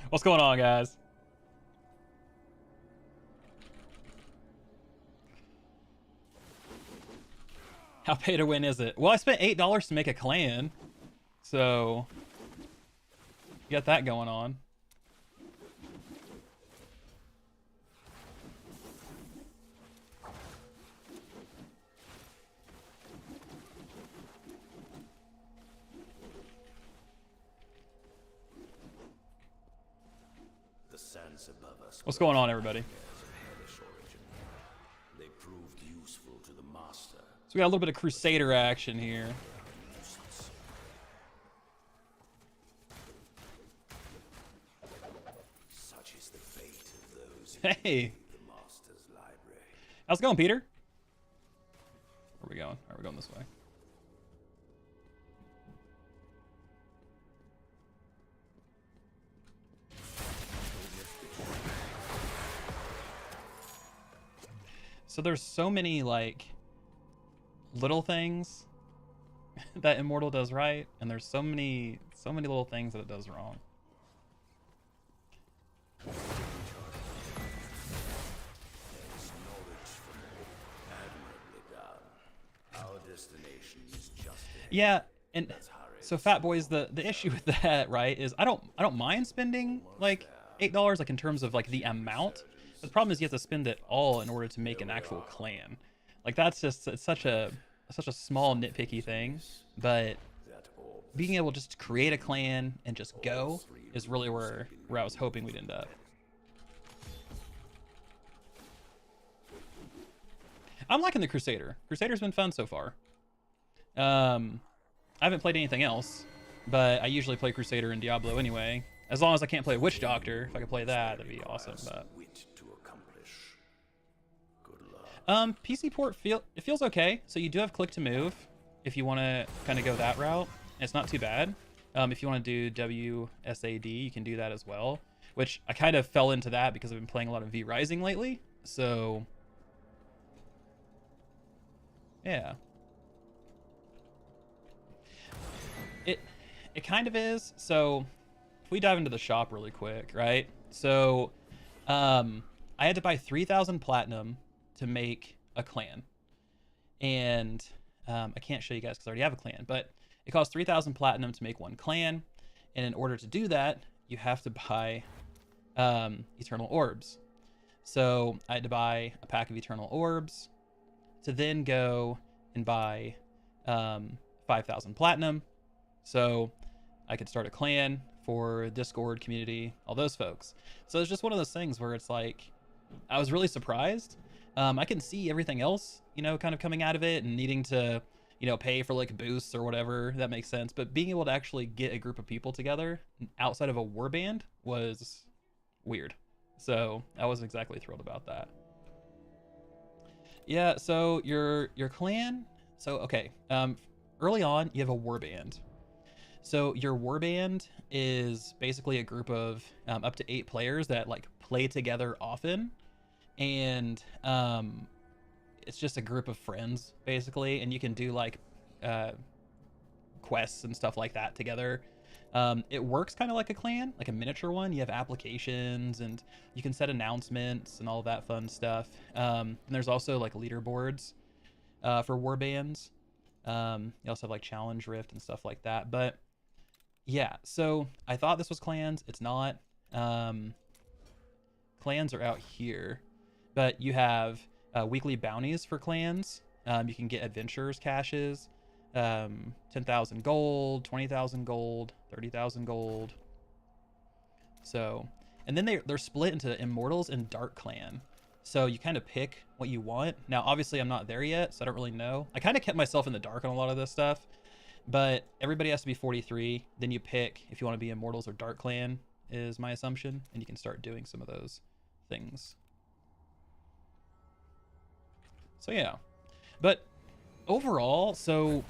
What's going on, guys? How pay to win is it? Well, I spent $8 to make a clan, so you got that going on. The sands above us. What's going on, everybody? They proved useful to the master. So we got a little bit of Crusader action here. Such is the fate of those Hey, the master's library. how's it going, Peter? Where are we going? All right, we're going this way. So there's so many like little things that Immortal does right, and there's so many little things that it does wrong. There is knowledge from all admirably done. Our destination is just ahead. Yeah, and so Fat Boys, the issue with that, right, is I don't mind spending like $8 like in terms of like the amount. But the problem is you have to spend it all in order to make an actual clan. Like that's just it's such a small nitpicky thing, but being able just to create a clan and just go is really where I was hoping we'd end up. I'm liking the Crusader. Crusader's been fun so far. I haven't played anything else, but I usually play Crusader and Diablo anyway. As long as I can't play Witch Doctor, if I could play that, that'd be awesome. But PC port feels okay. So you do have click to move if you want to kind of go that route. It's not too bad. If you want to do WSAD, you can do that as well. Which I kind of fell into that because I've been playing a lot of V Rising lately. So yeah. It kind of is. So if we dive into the shop really quick, right? So I had to buy 3,000 platinum to make a clan. And I can't show you guys because I already have a clan, but it costs 3,000 platinum to make one clan. And in order to do that, you have to buy eternal orbs. So I had to buy a pack of eternal orbs to then go and buy 5,000 platinum. So I could start a clan for Discord community, all those folks. So it's just one of those things where it's like, I was really surprised. I can see everything else, you know, kind of coming out of it and needing to, you know, pay for like boosts or whatever. That makes sense. But being able to actually get a group of people together outside of a warband was weird. So I wasn't exactly thrilled about that. Yeah, so your clan. So, okay. Early on, you have a warband. So your warband is basically a group of up to 8 players that like play together often. And it's just a group of friends basically, and you can do like quests and stuff like that together. It works kind of like a clan, like a miniature one. You have applications and you can set announcements and all that fun stuff. And there's also like leaderboards for warbands. You also have like challenge rift and stuff like that. But yeah, so I thought this was clans. It's not. Clans are out here. But you have weekly bounties for clans. You can get adventurers caches, 10,000 gold, 20,000 gold, 30,000 gold. So, and then they're split into Immortals and Dark Clan. So you kind of pick what you want. Now, obviously, I'm not there yet, so I don't really know. I kind of kept myself in the dark on a lot of this stuff. But everybody has to be 43. Then you pick if you want to be Immortals or Dark Clan, is my assumption. And you can start doing some of those things. So yeah, but overall, so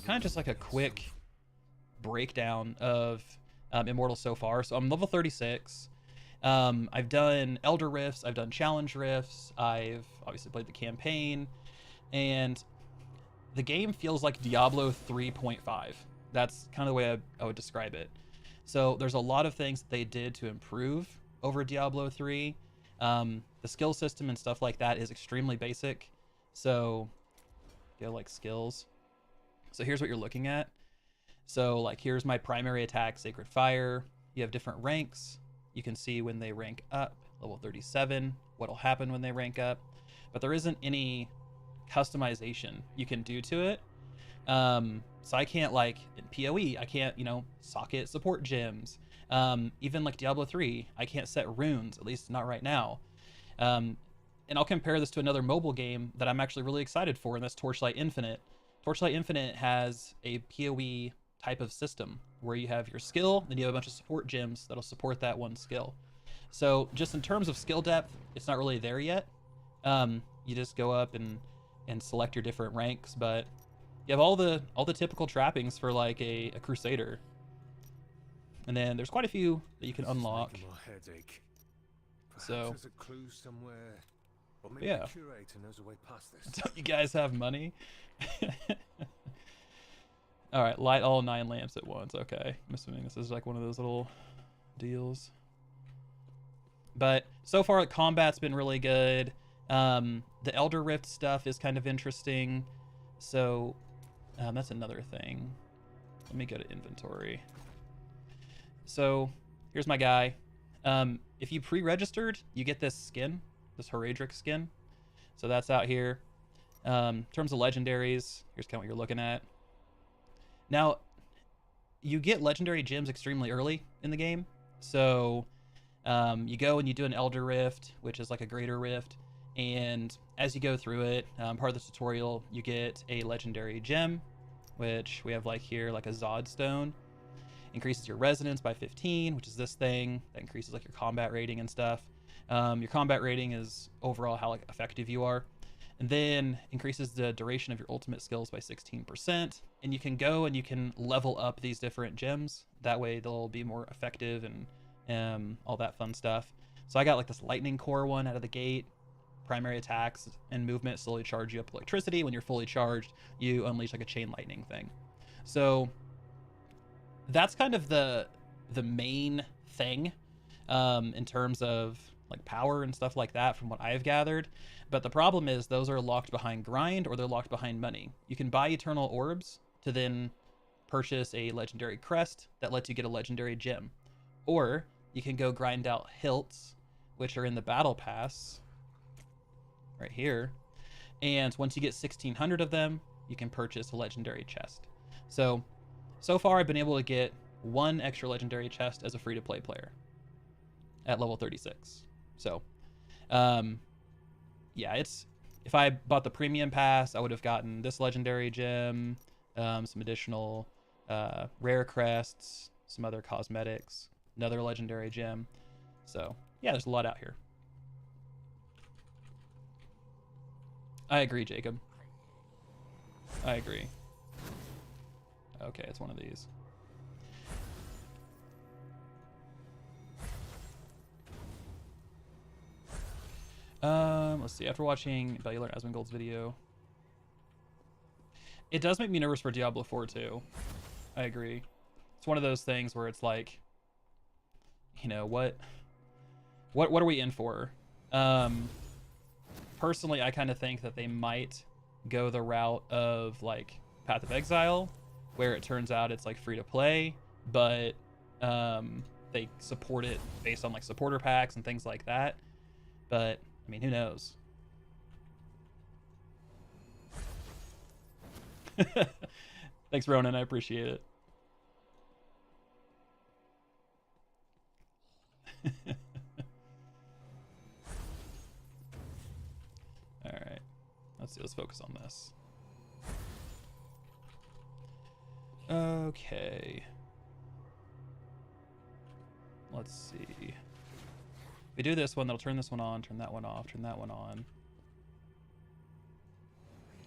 kind of just like a quick breakdown of Immortal so far. So I'm level 36. I've done Elder Rifts, I've done Challenge Rifts, I've obviously played the campaign, and the game feels like Diablo 3.5. That's kind of the way I would describe it. So there's a lot of things that they did to improve over Diablo 3. The skill system and stuff like that is extremely basic. So go like skills. So here's what you're looking at. So like here's my primary attack, Sacred Fire. You have different ranks. You can see when they rank up, level 37, what'll happen when they rank up. But there isn't any customization you can do to it. So I can't, like in PoE, I can't, socket support gems. Even like Diablo 3, I can't set runes, at least not right now. And I'll compare this to another mobile game that I'm actually really excited for, and that's Torchlight Infinite. Torchlight Infinite has a PoE type of system where you have your skill, then you have a bunch of support gems that'll support that one skill. So just in terms of skill depth, it's not really there yet. You just go up and select your different ranks, but you have all the typical trappings for like a Crusader. And then there's quite a few that you can unlock. So there's a clue somewhere, or maybe yeah. the curator knows a way past this. Don't you guys have money? All right, light all 9 lamps at once. Okay, I'm assuming this is like one of those little deals. But so far, the combat's been really good. The Elder Rift stuff is kind of interesting. So that's another thing. Let me go to inventory. So here's my guy. If you pre-registered, you get this skin, this Heredric skin. So that's out here. In terms of legendaries, here's kind of what you're looking at. Now, you get legendary gems extremely early in the game. So you go and you do an Elder Rift, which is like a greater rift. And as you go through it, part of the tutorial, you get a legendary gem, which we have like here, like a Zod stone. Increases your resonance by 15, which is this thing that increases like your combat rating and stuff. Your combat rating is overall how like effective you are. And then increases the duration of your ultimate skills by 16%. And you can go and you can level up these different gems. That way they'll be more effective and all that fun stuff. So I got like this lightning core one out of the gate. Primary attacks and movement slowly charge you up electricity. When you're fully charged, you unleash like a chain lightning thing. So that's kind of the main thing in terms of like power and stuff like that from what I've gathered. But the problem is those are locked behind grind or they're locked behind money. You can buy eternal orbs to then purchase a legendary crest that lets you get a legendary gem. Or you can go grind out hilts, which are in the battle pass right here. And once you get 1,600 of them, you can purchase a legendary chest. So far I've been able to get 1 extra legendary chest as a free-to-play player at level 36. So, yeah, if I bought the premium pass, I would have gotten this legendary gem, some additional rare crests, some other cosmetics, another legendary gem. So, yeah, there's a lot out here. I agree, Jacob. I agree. Okay, it's one of these. Let's see. After watching Bellular Asmongold's video, it does make me nervous for Diablo 4 too. I agree. It's one of those things where it's like, what are we in for? Personally, I kind of think that they might go the route of like Path of Exile, where it turns out it's like free to play, but they support it based on like supporter packs and things like that. But I mean, who knows? Thanks, Ronan. I appreciate it. All right. Let's see. Let's focus on this. Okay. Let's see. If we do this one, that'll turn this one on, turn that one off, turn that one on.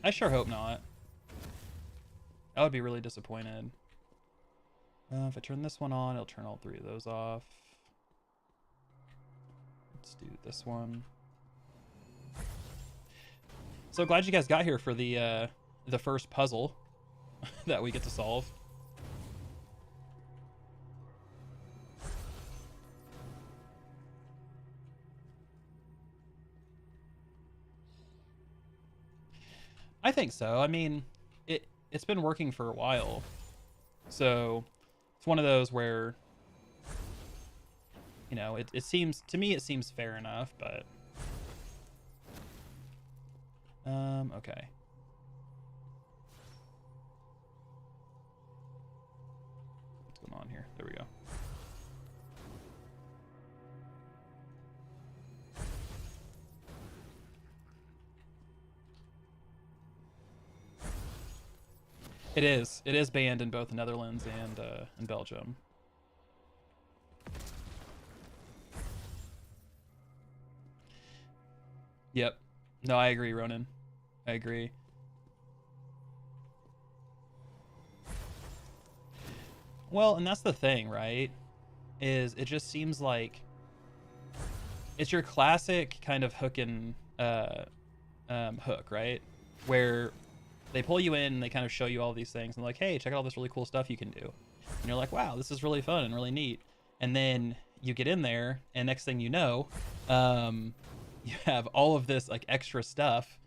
I sure hope not. I would be really disappointed. If I turn this one on, it'll turn all 3 of those off. Let's do this one. So glad you guys got here for the first puzzle that we get to solve. I think so. I mean, it's been working for a while, so it's one of those where, you know, it seems to me, it seems fair enough, but okay. What's going on here? There we go. It is. It is banned in both the Netherlands and in Belgium. Yep. No, I agree, Ronan. I agree. Well, and that's the thing, right? Is it just seems like it's your classic kind of hook and hook, right? Where they pull you in and they kind of show you all these things and like, hey, check out all this really cool stuff you can do. And you're like, wow, this is really fun and really neat. And then you get in there, and next thing you know, you have all of this like extra stuff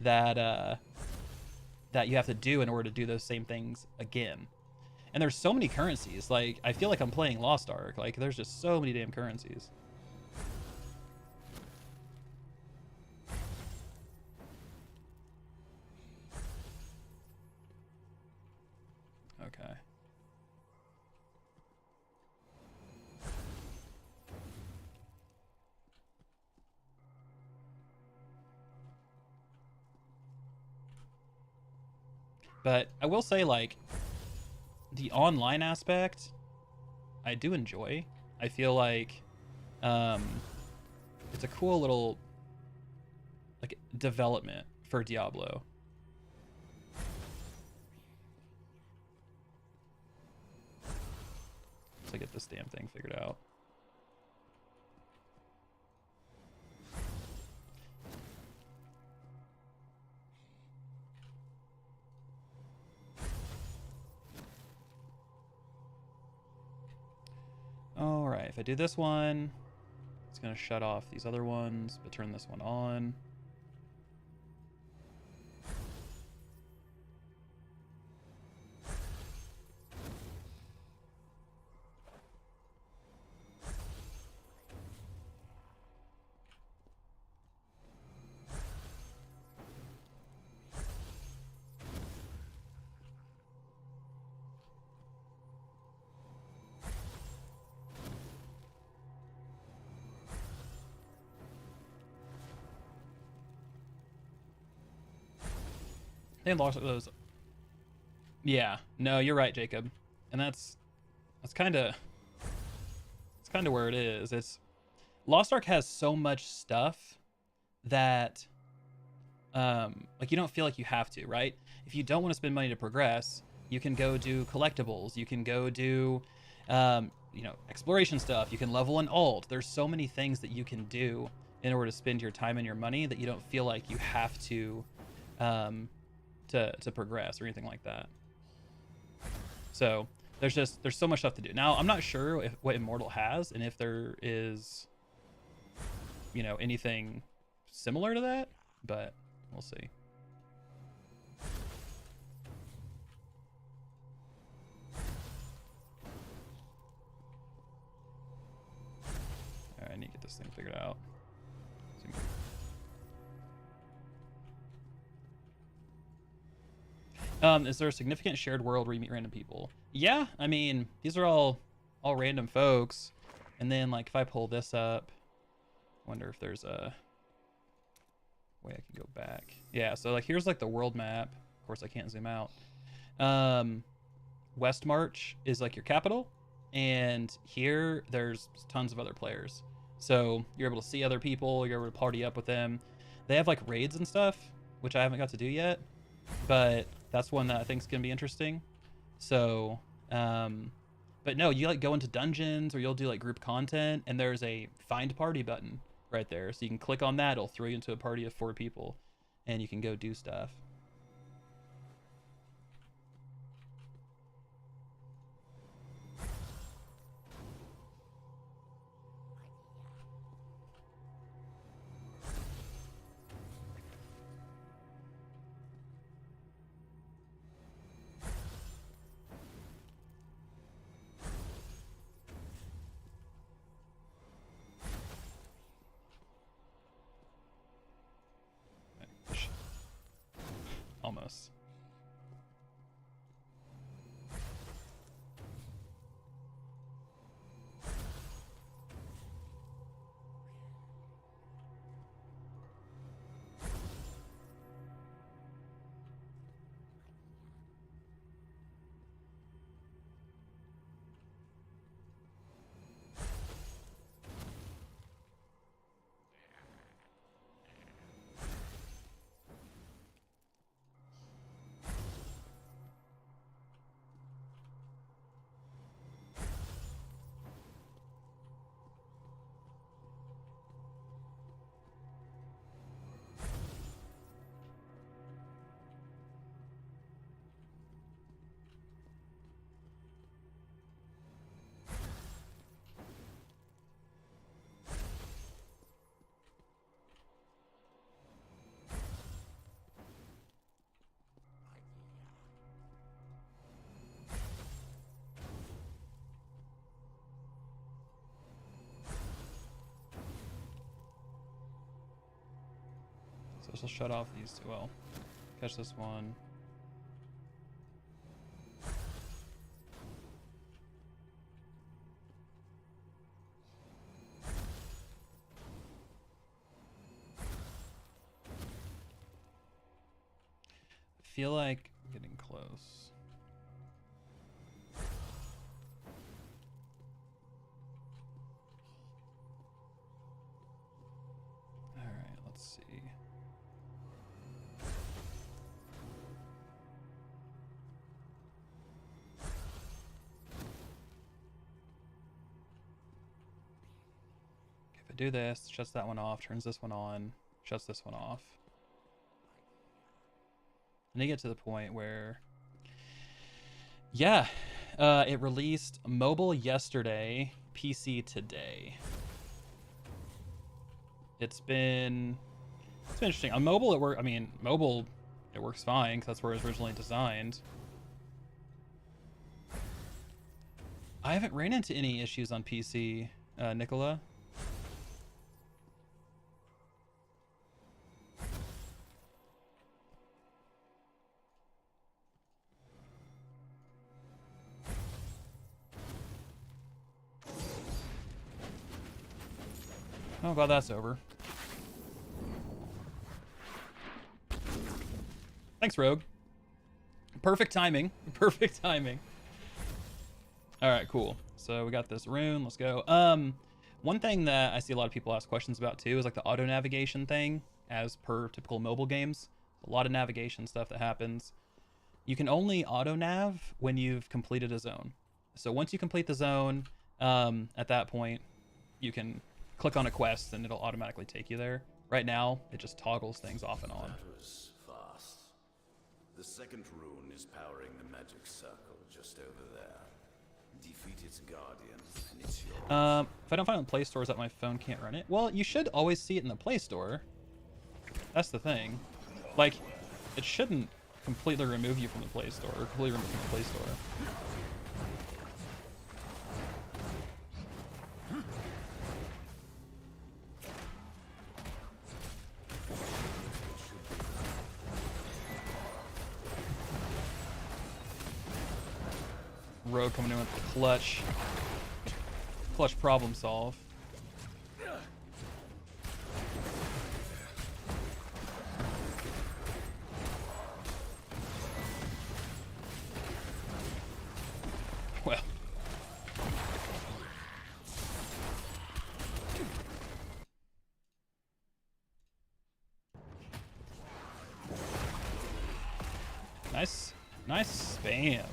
that that you have to do in order to do those same things again. And there's so many currencies. Like, I feel like I'm playing Lost Ark. Like, there's just so many damn currencies. Okay. But I will say, like, the online aspect, I do enjoy. I feel like um, it's a cool little like development for Diablo. To get this damn thing figured out. All right, if I do this one, it's gonna shut off these other ones, but turn this one on. They unlocked those. Yeah, no, you're right, Jacob, and that's kind of where it is. It's Lost Ark has so much stuff that like you don't feel like you have to, right? If you don't want to spend money to progress, you can go do collectibles. You can go do you know, exploration stuff. You can level an alt. There's so many things that you can do in order to spend your time and your money that you don't feel like you have to to progress or anything like that. So there's so much stuff to do. Now I'm not sure what Immortal has and if there is, you know, anything similar to that, but we'll see. All right, I need to get this thing figured out. Is there a significant shared world where you meet random people? Yeah, I mean, these are all random folks. And then, like, if I pull this up, I wonder if there's a way I can go back. Yeah, so, like, here's, like, the world map. Of course, I can't zoom out. West March is, like, your capital. And here, there's tons of other players. So you're able to see other people. You're able to party up with them. They have, like, raids and stuff, which I haven't got to do yet. But that's one that I think is going to be interesting. So, but no, you like go into dungeons or you'll do like group content, and there's a find party button right there. So you can click on that. It'll throw you into a party of 4 people, and you can go do stuff. promise. So this will shut off these two. Well, catch this one. I feel like I'm getting close. All right, let's see. If I do this, shuts that one off, turns this one on, shuts this one off. And they get to the point where, yeah, it released mobile yesterday, PC today. It's been interesting. On mobile, it works fine because that's where it was originally designed. I haven't ran into any issues on PC, Nicola. Oh, glad that's over. Thanks, Rogue. Perfect timing. Perfect timing. All right, cool. So we got this rune. Let's go. One thing that I see a lot of people ask questions about too is like the auto navigation thing, as per typical mobile games. A lot of navigation stuff that happens. You can only auto nav when you've completed a zone. So once you complete the zone, at that point, you can click on a quest and it'll automatically take you there. Right now, it just toggles things off and on. That was fast. The second rune is powering the magic circle just over there. Defeat its guardian, and it's yours. If I don't find it in the Play Store, is that my phone can't run it? Well, you should always see it in the Play Store. That's the thing. Like, it shouldn't completely remove you from the Play Store, or completely remove you from the Play Store. Rogue coming in with the clutch problem solve. Well, nice spam.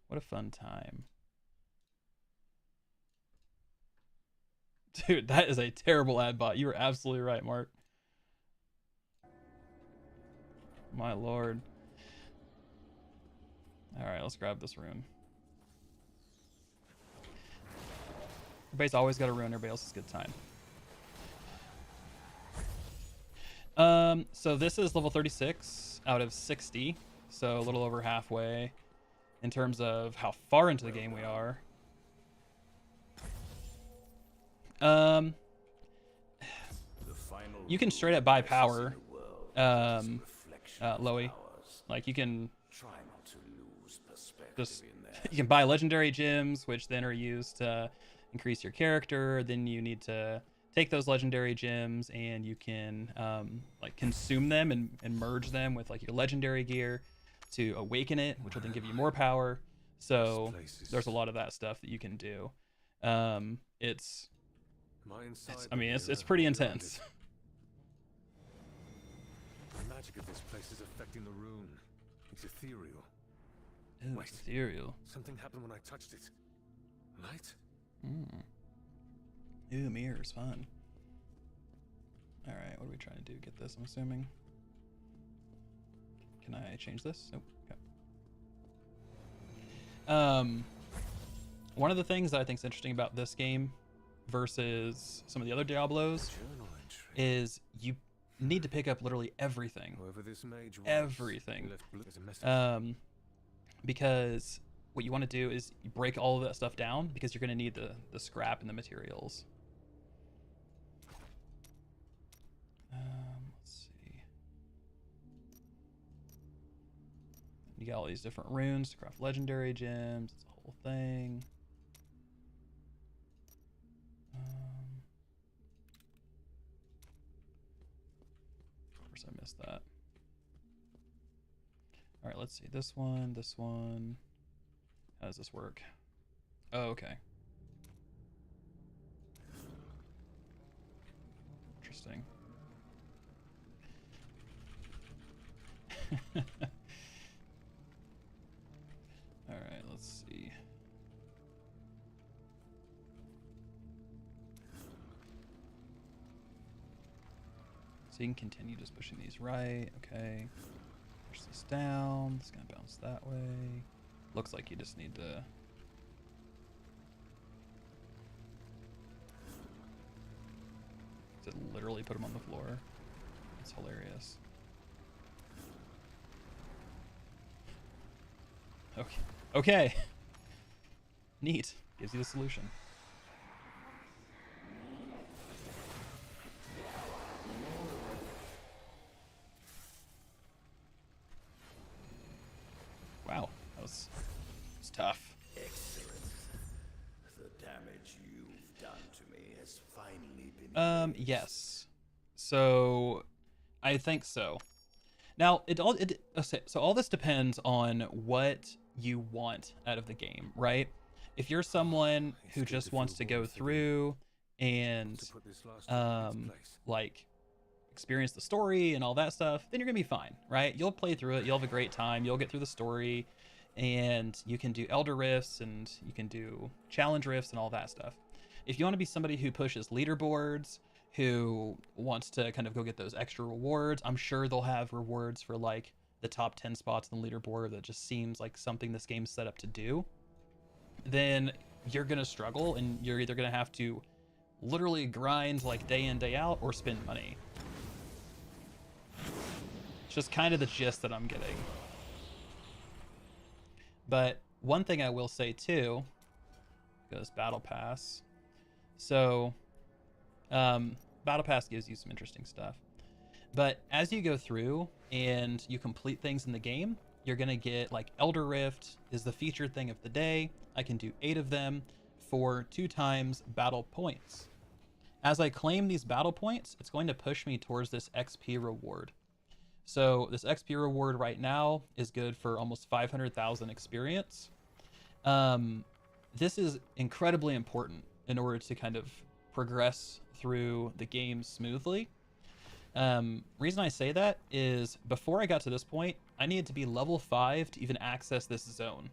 What a fun time. Dude, that is a terrible ad bot. You were absolutely right, Mark. My lord. Alright, let's grab this rune. Everybody's always got a rune, everybody else is good time. So this is level 36 out of 60, so a little over halfway in terms of how far into the game we are. You can straight up buy power, Loey. Like you can just you can buy legendary gems, which then are used to increase your character. Then you need to take those legendary gems and you can like consume them and merge them with like your legendary gear to awaken it, which will then give you more power. So there's a lot of that stuff that you can do. It's pretty intense. The magic of this place is affecting the rune. It's ethereal. Ooh, Wait, ethereal. something happened when I touched it. Light? Ooh, mirrors, fun. Alright, what are we trying to do? Get this, I'm assuming. Can I change this? Nope. Okay. One of the things that I think is interesting about this game versus some of the other Diablos is you need to pick up literally everything. Everything. Because what you want to do is you break all of that stuff down because you're going to need the scrap and the materials. Let's see. You got all these different runes to craft legendary gems. It's a whole thing. Of course, I missed that. All right, let's see. This one, this one. How does this work? Oh, okay. Interesting. All right, let's see. So you can continue just pushing these right. Okay. Push this down. It's gonna bounce that way. Looks like you just need to. To literally put them on the floor. That's hilarious. Okay. Okay. Neat. Gives you the solution. Wow, that was tough. Excellent. The damage you've done to me has finally been Yes. So I think so. Now so all this depends on what you want out of the game, right? If you're someone who just wants to go through and like experience the story and all that stuff, then you're gonna be fine, right? You'll play through it, you'll have a great time, you'll get through the story, and you can do elder rifts and you can do challenge rifts and all that stuff. If you want to be somebody who pushes leaderboards, who wants to kind of go get those extra rewards, I'm sure they'll have rewards for like the top 10 spots on the leaderboard that just seems like something this game's set up to do, then you're gonna struggle and you're either gonna have to literally grind like day in, day out, or spend money. It's just kind of the gist that I'm getting. But one thing I will say too, goes Battle Pass. So, Battle Pass gives you some interesting stuff. But as you go through and you complete things in the game, you're gonna get like Elder Rift is the featured thing of the day. I can do 8 of them for 2 times battle points. As I claim these battle points, it's going to push me towards this XP reward. So this XP reward right now is good for almost 500,000 experience. This is incredibly important in order to kind of progress through the game smoothly. Reason I say that is before I got to this point, I needed to be level 5 to even access this zone.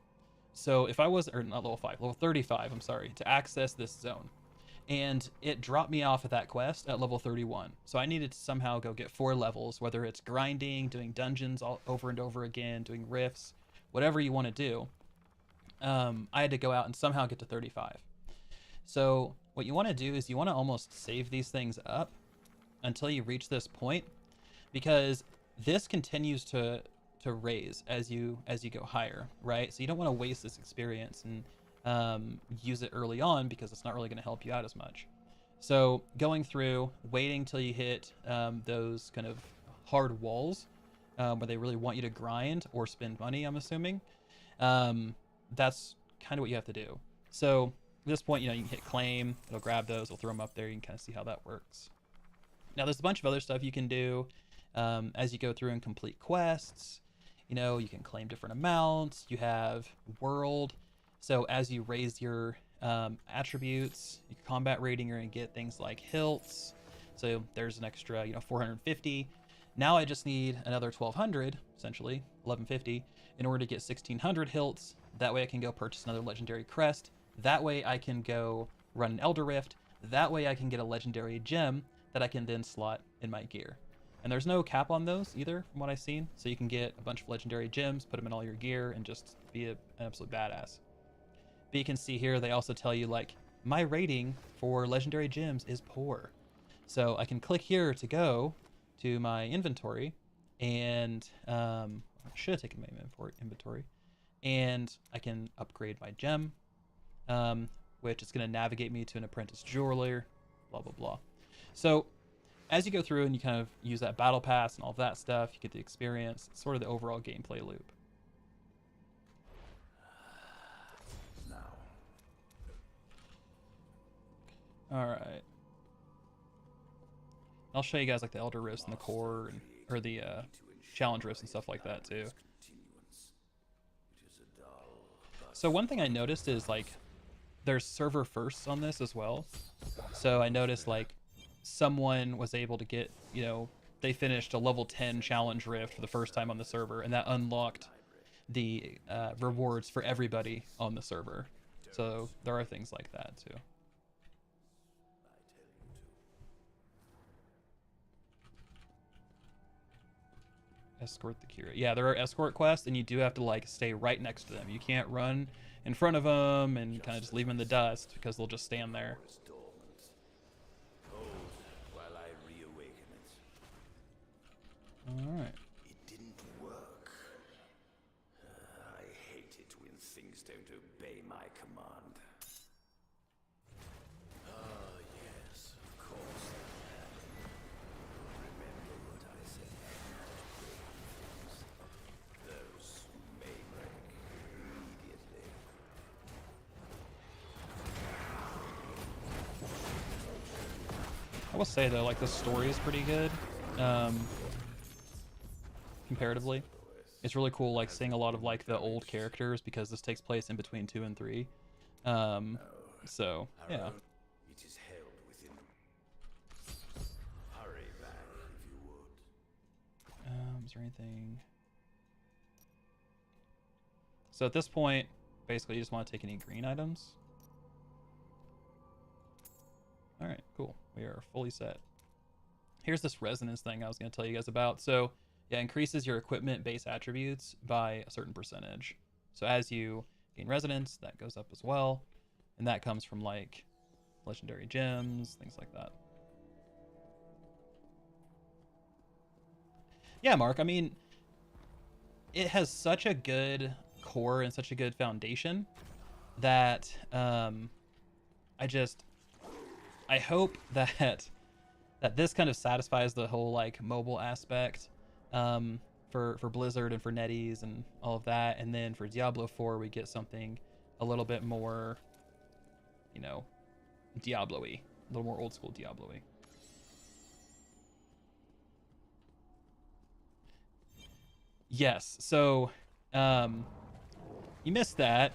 So if I was, or not level 5, level 35, I'm sorry, to access this zone. And it dropped me off at that quest at level 31. So I needed to somehow go get 4 levels, whether it's grinding, doing dungeons all over and over again, doing rifts, whatever you want to do. I had to go out and somehow get to 35. So what you want to do is you want to almost save these things up until you reach this point, because this continues to raise as you go higher, right? So you don't want to waste this experience and use it early on, because it's not really going to help you out as much. So going through, waiting till you hit those kind of hard walls where they really want you to grind or spend money, I'm assuming. That's kind of what you have to do. So at this point, you can hit claim, it'll grab those, it'll throw them up there, you can kind of see how that works. Now there's a bunch of other stuff you can do as you go through and complete quests. You can claim different amounts. You have world. So as you raise your attributes, your combat rating, you're going to get things like hilts. So there's an extra, 450. Now I just need another 1200, essentially, 1150, in order to get 1600 hilts. That way I can go purchase another legendary crest. That way I can go run an Elder Rift. That way I can get a legendary gem that I can then slot in my gear. And there's no cap on those either, from what I've seen. So you can get a bunch of legendary gems, put them in all your gear, and just be an absolute badass. But you can see here, they also tell you, like, my rating for legendary gems is poor. So I can click here to go to my inventory, and I should have taken my inventory, and I can upgrade my gem, which is going to navigate me to an apprentice jeweler, blah, blah, blah. So as you go through and you kind of use that battle pass and all of that stuff, you get the experience. It's sort of the overall gameplay loop. Now. All right. I'll show you guys like the Elder Rifts and the core, or the challenge rifts and stuff like that too. So one thing I noticed is like there's server firsts on this as well. So I noticed like someone was able to get, they finished a level 10 challenge rift for the first time on the server, and that unlocked the rewards for everybody on the server. So there are things like that too. Escort the curate. Yeah, there are escort quests, and you do have to like stay right next to them. You can't run in front of them and kind of just leave them in the dust, because they'll just stand there. All right. It didn't work. I hate it when things don't obey my command. Ah, yes, of course. Remember what I said. Those may break immediately. I will say though, like the story is pretty good. Comparatively, it's really cool like seeing a lot of like the old characters, because this takes place in between 2 and 3. So yeah, It is held within them. Hurry back if you would. is there anything? So at this point basically you just want to take any green items. All right, cool, we are fully set. Here's this resonance thing I was going to tell you guys about. So yeah, increases your equipment base attributes by a certain percentage. So as you gain resonance, that goes up as well. And that comes from like legendary gems, things like that. Yeah, Mark, I mean, it has such a good core and such a good foundation that I hope that this kind of satisfies the whole like mobile aspect for Blizzard and for NetEase and all of that. And then for Diablo 4, we get something a little bit more, Diablo-y, a little more old school Diablo-y. Yes, so you missed that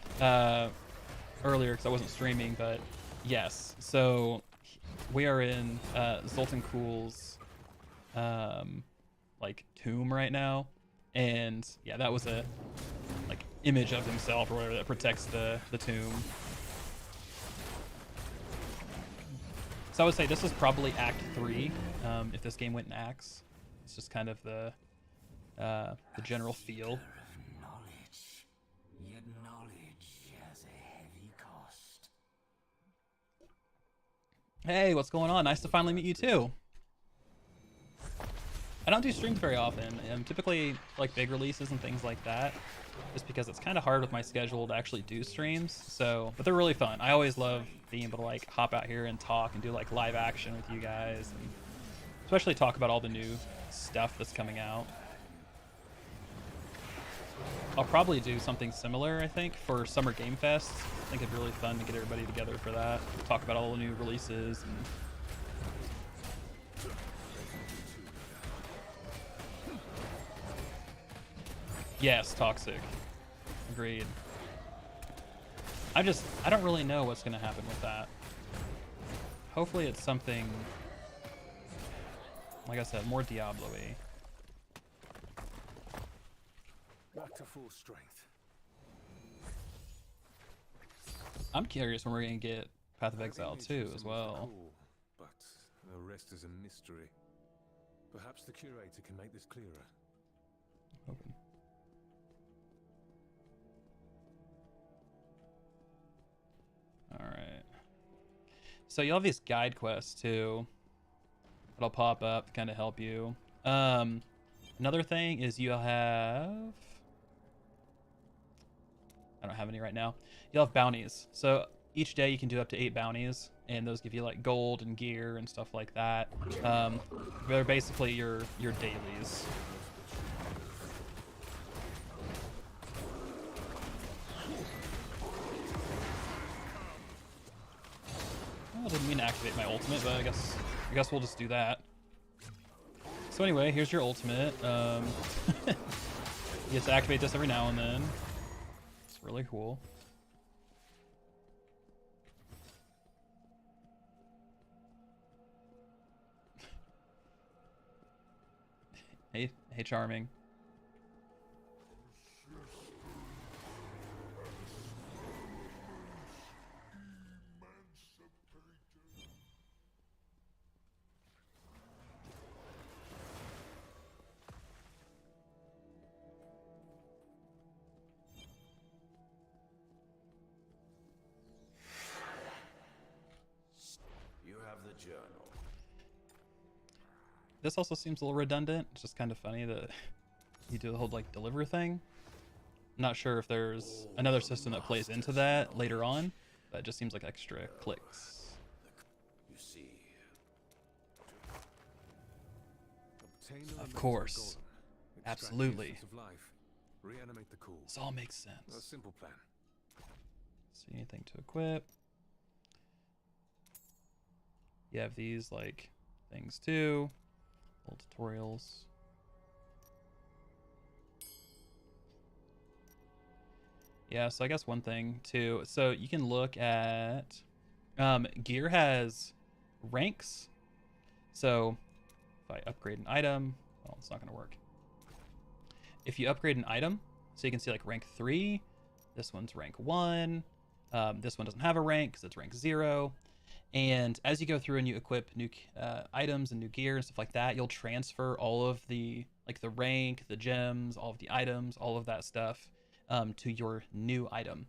earlier because I wasn't streaming, but yes, so we are in Zoltan Kuhl's like tomb right now, and yeah, that was a like image of himself or whatever that protects the tomb. So I would say this is probably Act 3, if this game went in acts. It's just kind of the general feel. Knowledge, yet knowledge has a heavy cost. Hey, what's going on? Nice to finally meet you too. I don't do streams very often, and typically like big releases and things like that, just because it's kind of hard with my schedule to actually do streams. So, but they're really fun. I always love being able to like hop out here and talk and do like live action with you guys, and especially talk about all the new stuff that's coming out. I'll probably do something similar, I think, for Summer Game Fest. I think it'd be really fun to get everybody together for that. Talk about all the new releases. And yes, toxic. Agreed. I don't really know what's going to happen with that. Hopefully it's something, like I said, more Diablo-y. Back to full strength. I'm curious when we're going to get Path of The Exile images 2 are as well. cool, but the rest is a mystery. Perhaps the curator can make this clearer. Open. Alright. So you'll have these guide quests too that'll pop up to kind of help you. Another thing is you'll have... I don't have any right now. You'll have bounties. So each day you can do up to 8 bounties, and those give you like gold and gear and stuff like that. They're basically your dailies. I didn't mean to activate my ultimate, but I guess we'll just do that. So anyway, here's your ultimate. You get to activate this every now and then. It's really cool. Hey, Charming. You have the journal. This also seems a little redundant. It's just kind of funny that you do the whole like deliver thing. I'm not sure if there's another system that plays into that later on, but it just seems like extra clicks. You see, Obtain the Of remains course. the golem. Extract the Absolutely. essence of life. Reanimate the cool. This all makes A sense. simple plan. See anything to equip. You have these like things too. Little tutorials. Yeah, so I guess one thing too. So you can look at gear has ranks. So if I upgrade an item, well, it's not going to work. If you upgrade an item, so you can see like rank 3, this one's rank 1. This one doesn't have a rank because it's rank 0. And as you go through and you equip new items and new gear and stuff like that, you'll transfer all of the like the rank, the gems, all of the items, all of that stuff to your new item.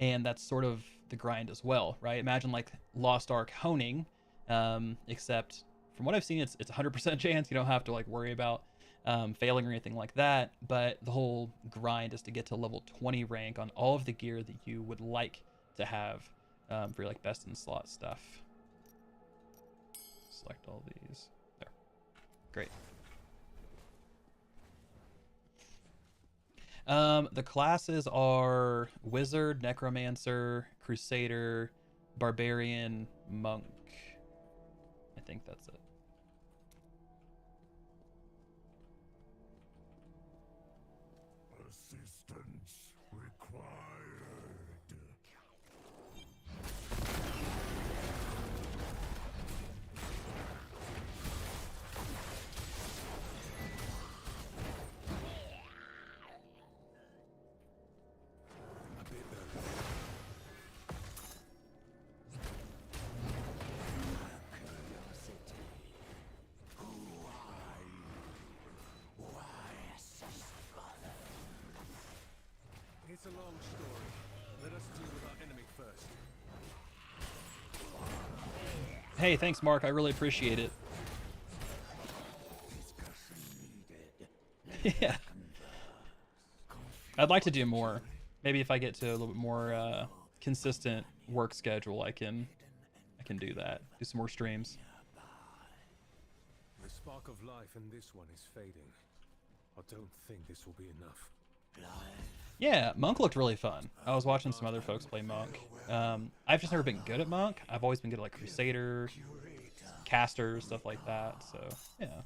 And that's sort of the grind as well, right? Imagine like Lost Ark honing, except from what I've seen, it's 100% chance. You don't have to like worry about failing or anything like that. But the whole grind is to get to level 20 rank on all of the gear that you would like to have for your like best in slot stuff. Select all these. There. Great. The classes are Wizard, Necromancer, Crusader, Barbarian, Monk. I think that's it. Assistance required. Hey, thanks, Mark. I really appreciate it. Yeah. I'd like to do more. Maybe if I get to a little bit more consistent work schedule, I can do that. Do some more streams. The spark of life in this one is fading. I don't think this will be enough. Yeah, Monk looked really fun. I was watching some other folks play Monk. I've just never been good at Monk. I've always been good at like Crusader, Caster, stuff like that. So yeah.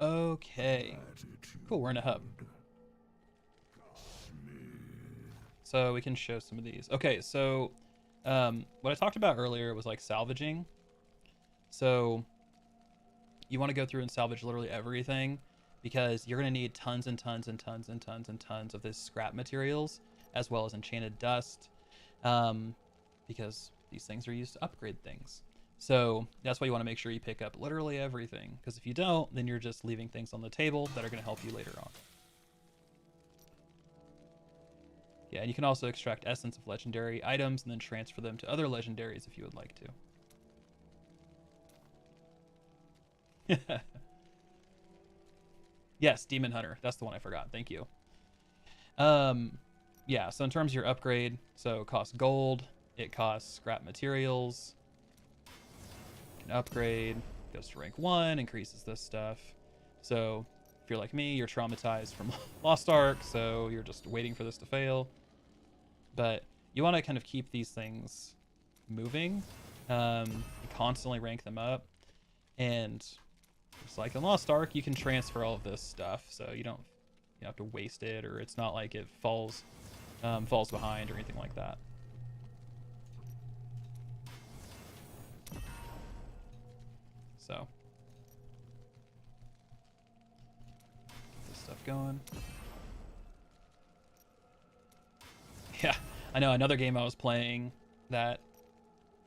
Okay. Cool, we're in a hub. So we can show some of these. Okay, so what I talked about earlier was like salvaging. So you want to go through and salvage literally everything because you're going to need tons and tons and tons and tons and tons of this scrap materials as well as enchanted dust because these things are used to upgrade things. So that's why you want to make sure you pick up literally everything, because if you don't, then you're just leaving things on the table that are going to help you later on. Yeah, and you can also extract essence of legendary items and then transfer them to other legendaries if you would like to. Yes, Demon Hunter. That's the one I forgot. Thank you. Yeah, so in terms of your upgrade, so it costs gold, it costs scrap materials. You can upgrade, goes to rank 1, increases this stuff. So if you're like me, you're traumatized from Lost Ark, so you're just waiting for this to fail. But you want to kind of keep these things moving, constantly rank them up, and just like in Lost Ark, you can transfer all of this stuff, so you don't have to waste it, or it's not like it falls behind or anything like that. So get this stuff going. Yeah, I know another game I was playing that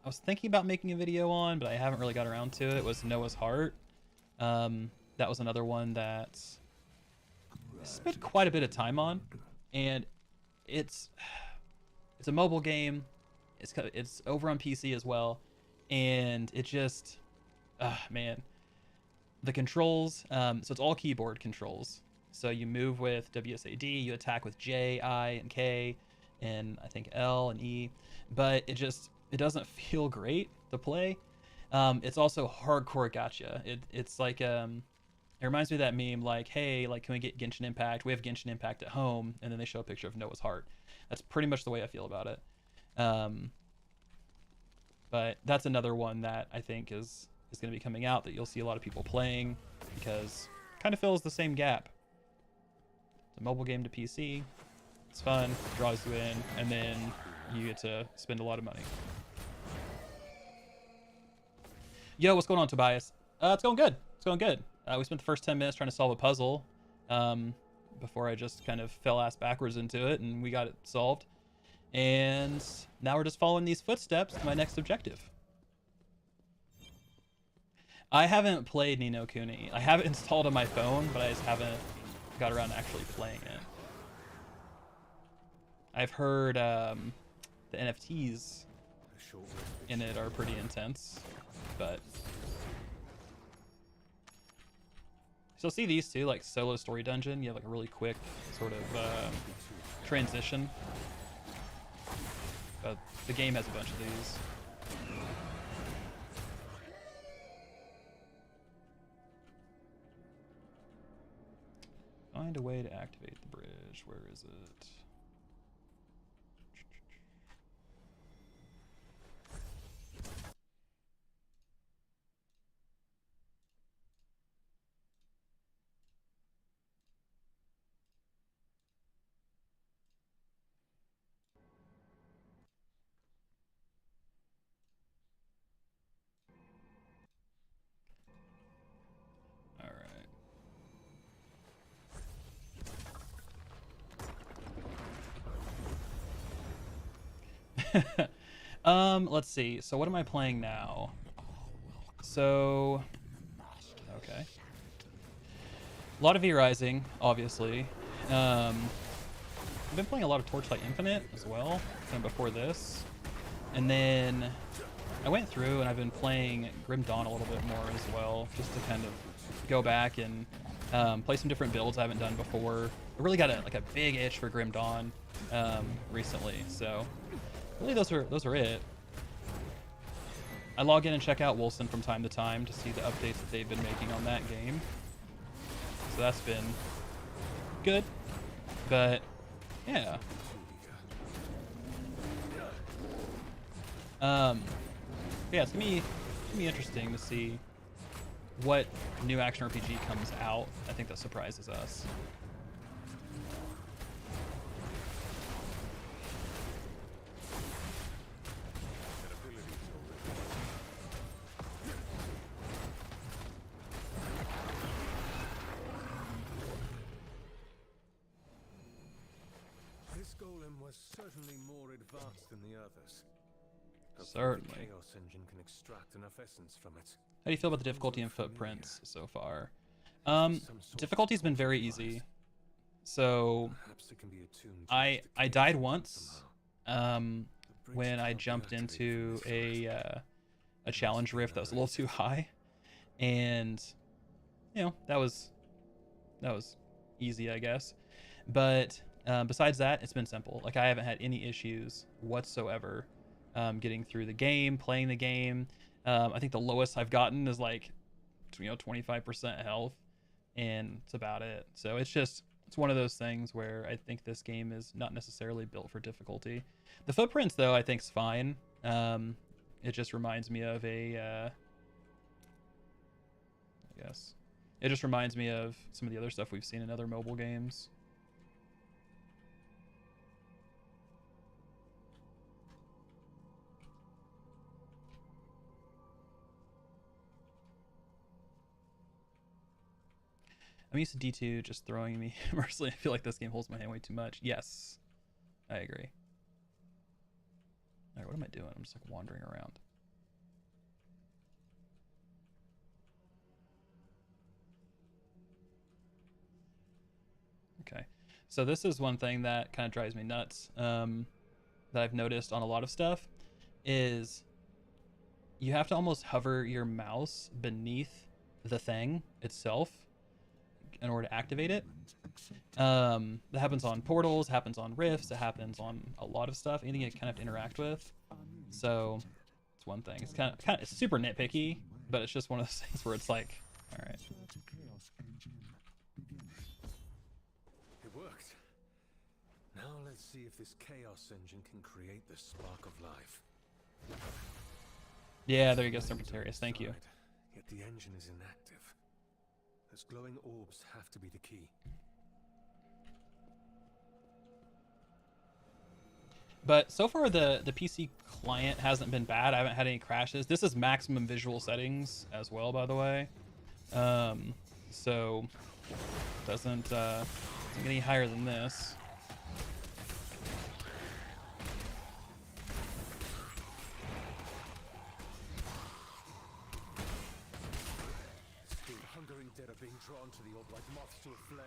I was thinking about making a video on, but I haven't really got around to it, was Noah's Heart. That was another one that I spent quite a bit of time on, and it's a mobile game. It's over on PC as well, and it just, man, the controls. So it's all keyboard controls. So you move with WSAD, you attack with J, I, and K, and I think L and E, but it doesn't feel great to play. It's also hardcore gotcha. It's like it reminds me of that meme, like, hey, like, can we get Genshin Impact? We have Genshin Impact at home, and then they show a picture of Noah's Heart. That's pretty much the way I feel about it. But that's another one that I think is going to be coming out that you'll see a lot of people playing because it kind of fills the same gap. It's a mobile game to PC. It's fun, draws you in, and then you get to spend a lot of money. Yo, what's going on, Tobias? It's going good. It's going good. We spent the first 10 minutes trying to solve a puzzle before I just kind of fell ass backwards into it, and we got it solved. And now we're just following these footsteps to my next objective. I haven't played Ni no Kuni. I have it installed on my phone, but I just haven't got around to actually playing it. I've heard the NFTs in it are pretty intense, but so see these two, like solo story dungeon. You have like a really quick sort of transition. But the game has a bunch of these. Find a way to activate the bridge. Where is it? Let's see. So what am I playing now? So, okay. A lot of V-Rising, obviously. I've been playing a lot of Torchlight Infinite as well, kind of before this. And then I went through and I've been playing Grim Dawn a little bit more as well, just to kind of go back and play some different builds I haven't done before. I really got a big itch for Grim Dawn recently, so really those are it. I log in and check out Wilson from time to time to see the updates that they've been making on that game, so that's been good. But yeah, yeah, it's gonna be interesting to see what new action RPG comes out. I think that surprises us. This golem was certainly more advanced than the others. Hopefully Certainly. the Chaos Engine can extract enough essence from it. How do you feel about the difficulty and footprints so far? Difficulty's been very easy. So Perhaps it can be attuned to I the died key once somehow. The bridge when I can't be jumped activated into from this a challenge rift that was a little too high, and you know that was easy, I guess. But besides that, it's been simple. Like, I haven't had any issues whatsoever getting through the game, playing the game. I think the lowest I've gotten is like 25% health, and it's about it. So it's one of those things where I think this game is not necessarily built for difficulty. The footprints, though, I think is fine. It just reminds me of I guess it just reminds me of some of the other stuff we've seen in other mobile games. I'm used to D2 just throwing me mercilessly. I feel like this game holds my hand way too much. Yes, I agree. All right, what am I doing? I'm just like wandering around. Okay, so this is one thing that kind of drives me nuts that I've noticed on a lot of stuff is you have to almost hover your mouse beneath the thing itself in order to activate it. That happens on portals, happens on rifts, it happens on a lot of stuff, anything you kind of have to interact with. So it's one thing. It's kind of it's super nitpicky, but it's just one of those things where it's like, all right. It worked. Now let's see if this Chaos Engine can create the spark of life. Yeah, there you go, Serpentarius. Thank you. Yet the engine is inactive. Those glowing orbs have to be the key. But so far the PC client hasn't been bad. I haven't had any crashes. This is maximum visual settings as well, by the way. So doesn't get any higher than this. The hungering dead are being drawn to the orb like moths to a flame.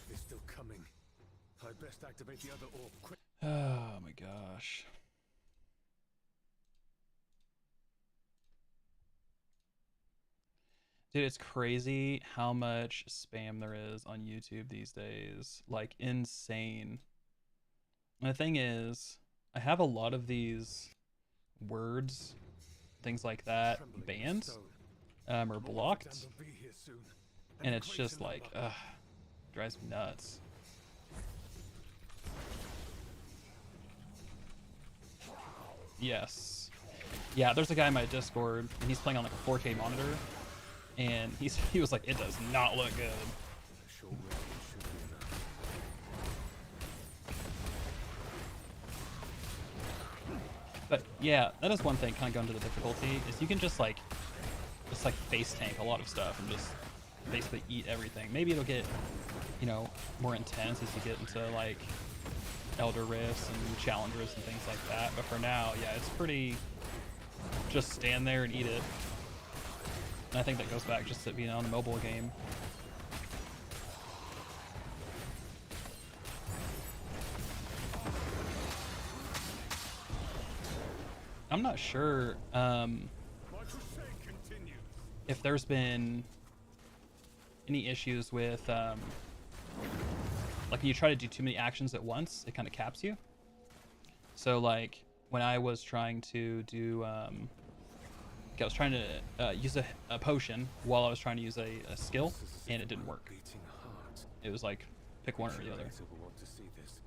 They're still coming. I'd best activate the other orb quick. Oh my gosh. Dude, it's crazy how much spam there is on YouTube these days. Like, insane. And the thing is, I have a lot of these words, things like that, banned or blocked. And it's just like, ugh, drives me nuts. Yes. Yeah, there's a guy in my Discord, and he's playing on like a 4K monitor, and he was like, it does not look good. But yeah, that is one thing kind of going to the difficulty, is you can just like face tank a lot of stuff and just basically eat everything. Maybe it'll get, more intense as you get into like Elder Rifts and Challengers and things like that. But for now, yeah, it's pretty just stand there and eat it. And I think that goes back just to being on a mobile game. I'm not sure My crusade continues. if there's been any issues with like when you try to do too many actions at once, it kind of caps you. So like when I was trying to do I was trying to use a potion while I was trying to use a skill, and it didn't work. Beating heart. It was like pick one or the other. Crusader will want to see this.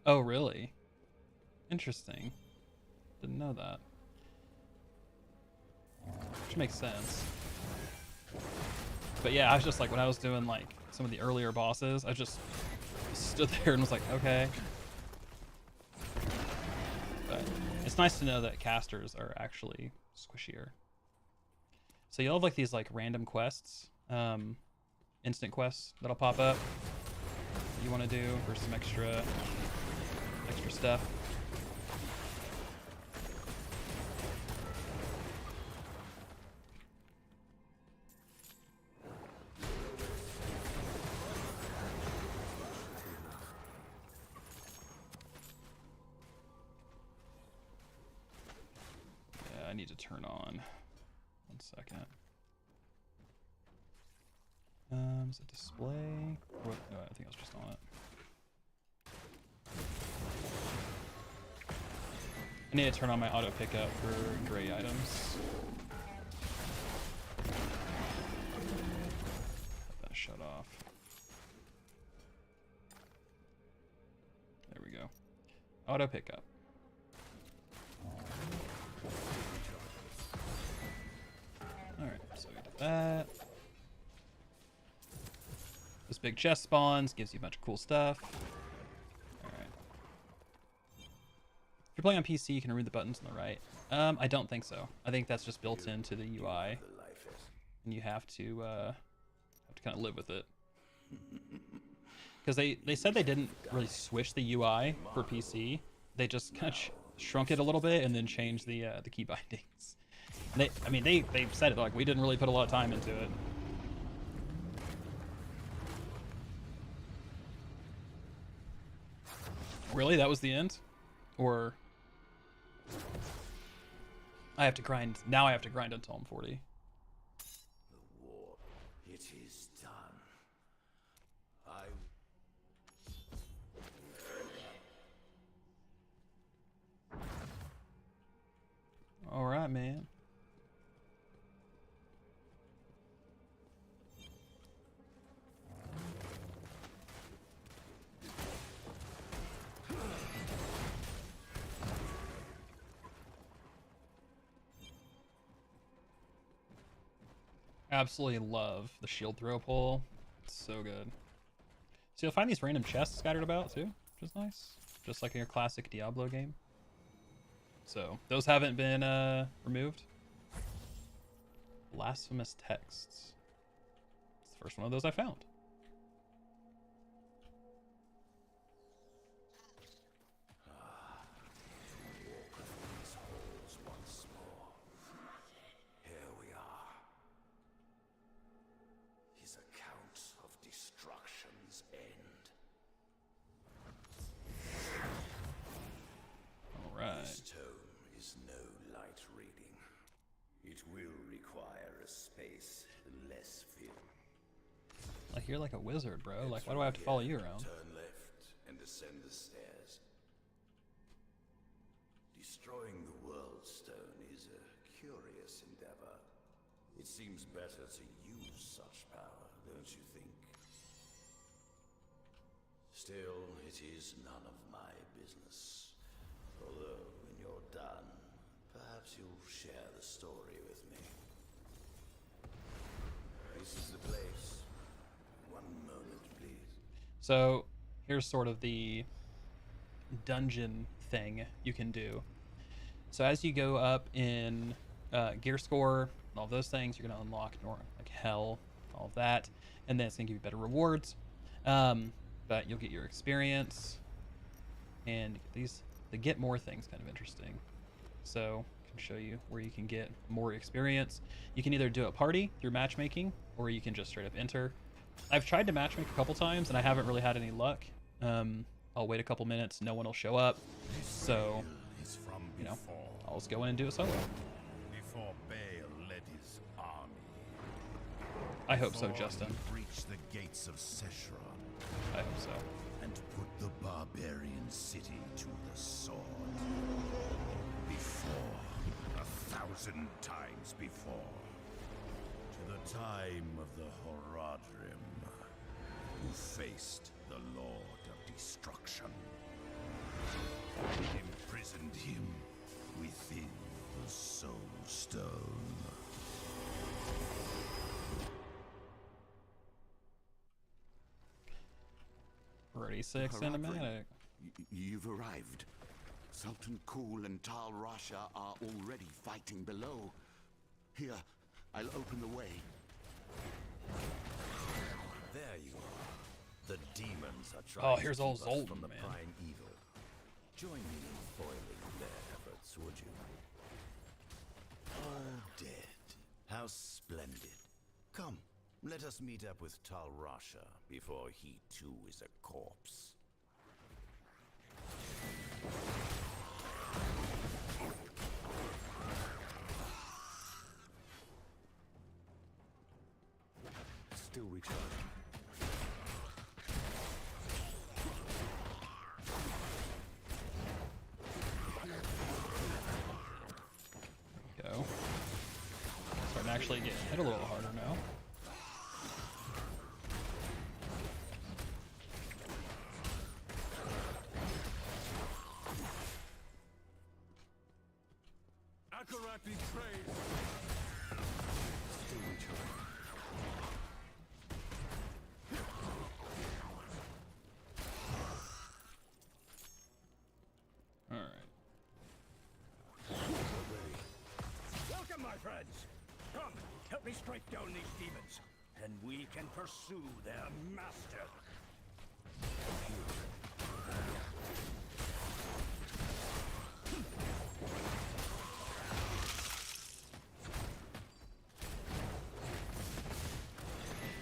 Oh, really? Interesting. Didn't know that. Which makes sense. But yeah, I was just like, when I was doing like some of the earlier bosses, I just stood there and was like, okay. But it's nice to know that casters are actually squishier. So you'll have like these like random quests, instant quests that'll pop up that you want to do for some extra stuff. Yeah, I need to turn on. 1 second. Is it display? What? No, I think I was just on it. I need to turn on my auto pickup for gray items. Let that shut off. There we go. Auto pickup. Alright, so we did that. This big chest spawns, gives you a bunch of cool stuff. Alright. If you're playing on PC, you can remove the buttons on the right. I don't think so. I think that's just built into the UI. And you have to kind of live with it. Because they said they didn't really switch the UI for PC. They just kind of shrunk it a little bit and then changed the key bindings. And they've said it, like, we didn't really put a lot of time into it. Really? That was the end? Or I have to grind. Now I have to grind until I'm 40. The war, it is done. All right, man. Absolutely love the shield throw pull. It's so good. So you'll find these random chests scattered about too, which is nice. Just like in your classic Diablo game. So those haven't been removed. Blasphemous texts. It's the first one of those I found. Once more. Here we are. His account of destruction's end. All right. This tome is no light reading. It will require a space less filled. Like you're like a wizard, bro. Like why do I have to follow you around? Turn left and descend the stairs. Destroying the World Stone is a curious endeavor. It seems better to use such power, don't you think? Still, it is none of my business. Although, when you're done, perhaps you'll share the story with me. This is the place. One moment, please. So here's sort of the dungeon thing you can do. So as you go up in gear score and all those things, you're going to unlock like hell, all of that, and then it's going to give you better rewards. but you'll get your experience, and these the get more things kind of interesting. So I can show you where you can get more experience. You can either do a party through matchmaking, or you can just straight up enter. I've tried to matchmake a couple times, and I haven't really had any luck. I'll wait a couple minutes, no one will show up, so you know, I'll just go in and do a solo. Before Baal led his army. I hope so, Justin. Reach the gates of Seshron I hope so. and put the barbarian city to the sword. Before, 1,000 times before. To the time of the Horadrim, who faced the Lord of Destruction. Imprisoned him within the Soul Stone. Pretty sick cinematic. You've arrived. Sultan Kul and Tal Rasha are already fighting below. Here, I'll open the way. There you are. The demons are Oh, trying here's to old keep us Zoltan, from the man. prime evil. Join me in foiling their efforts, would you? All dead. How splendid. Come, let us meet up with Tal Rasha before he too is a corpse. Still recharging. Go. Starting to actually get hit a little harder now. Accurately trained. Still recharging. All right. Welcome, my friends. Come, help me strike down these demons, and we can pursue their master.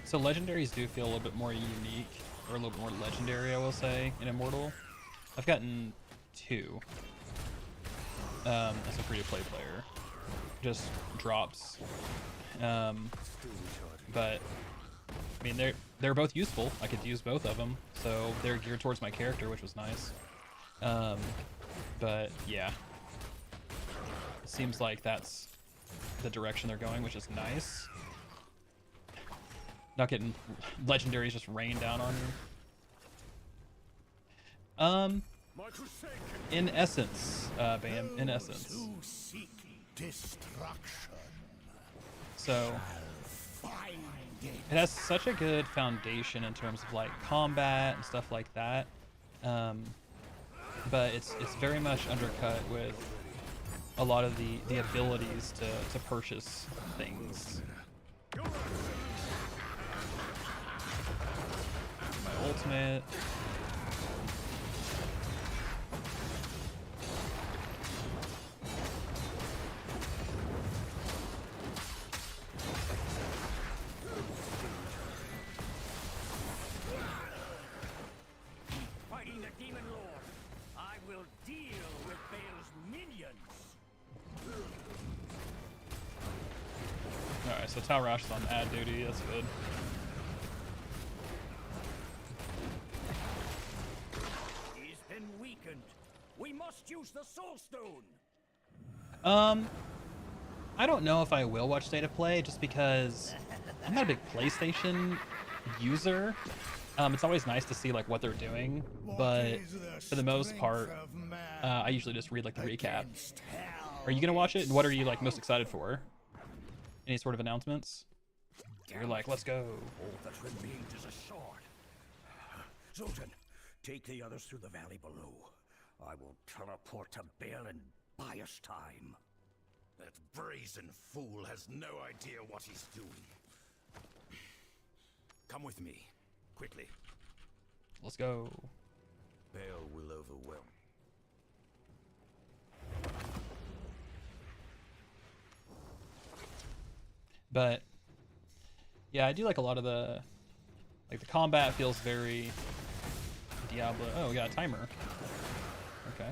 So legendaries do feel a little bit more unique, or a little bit more legendary, I will say, in Immortal. I've gotten 2 as a free-to-play player. Just drops. But I mean, they're both useful. I could use both of them, so they're geared towards my character, which was nice. But yeah, it seems like that's the direction they're going, which is nice. Not getting legendaries just rain down on you. My crusade In essence, Bam, in essence. Who seek destruction So find it. it has such a good foundation in terms of like combat and stuff like that. But it's very much undercut with a lot of the abilities to purchase things. My ultimate. Fighting the demon lord, I will deal with Baal's minions. Alright, so Tal Rasha's on ad duty, that's good. He's been weakened. We must use the soul stone. I don't know if I will watch State of Play just because I'm not a big PlayStation user. It's always nice to see like what they're doing, but for the most part, I usually just read like the recap. Are you gonna watch it? And what are you like most excited for? Any sort of announcements? You're like, let's go. All that remains is a sword. Zoltan, take the others through the valley below. I will teleport to Baal and buy us time. That brazen fool has no idea what he's doing. Come with me, quickly. Let's go. Bale will overwhelm. But yeah, I do like a lot of the combat feels very Diablo. Oh, we got a timer. Okay.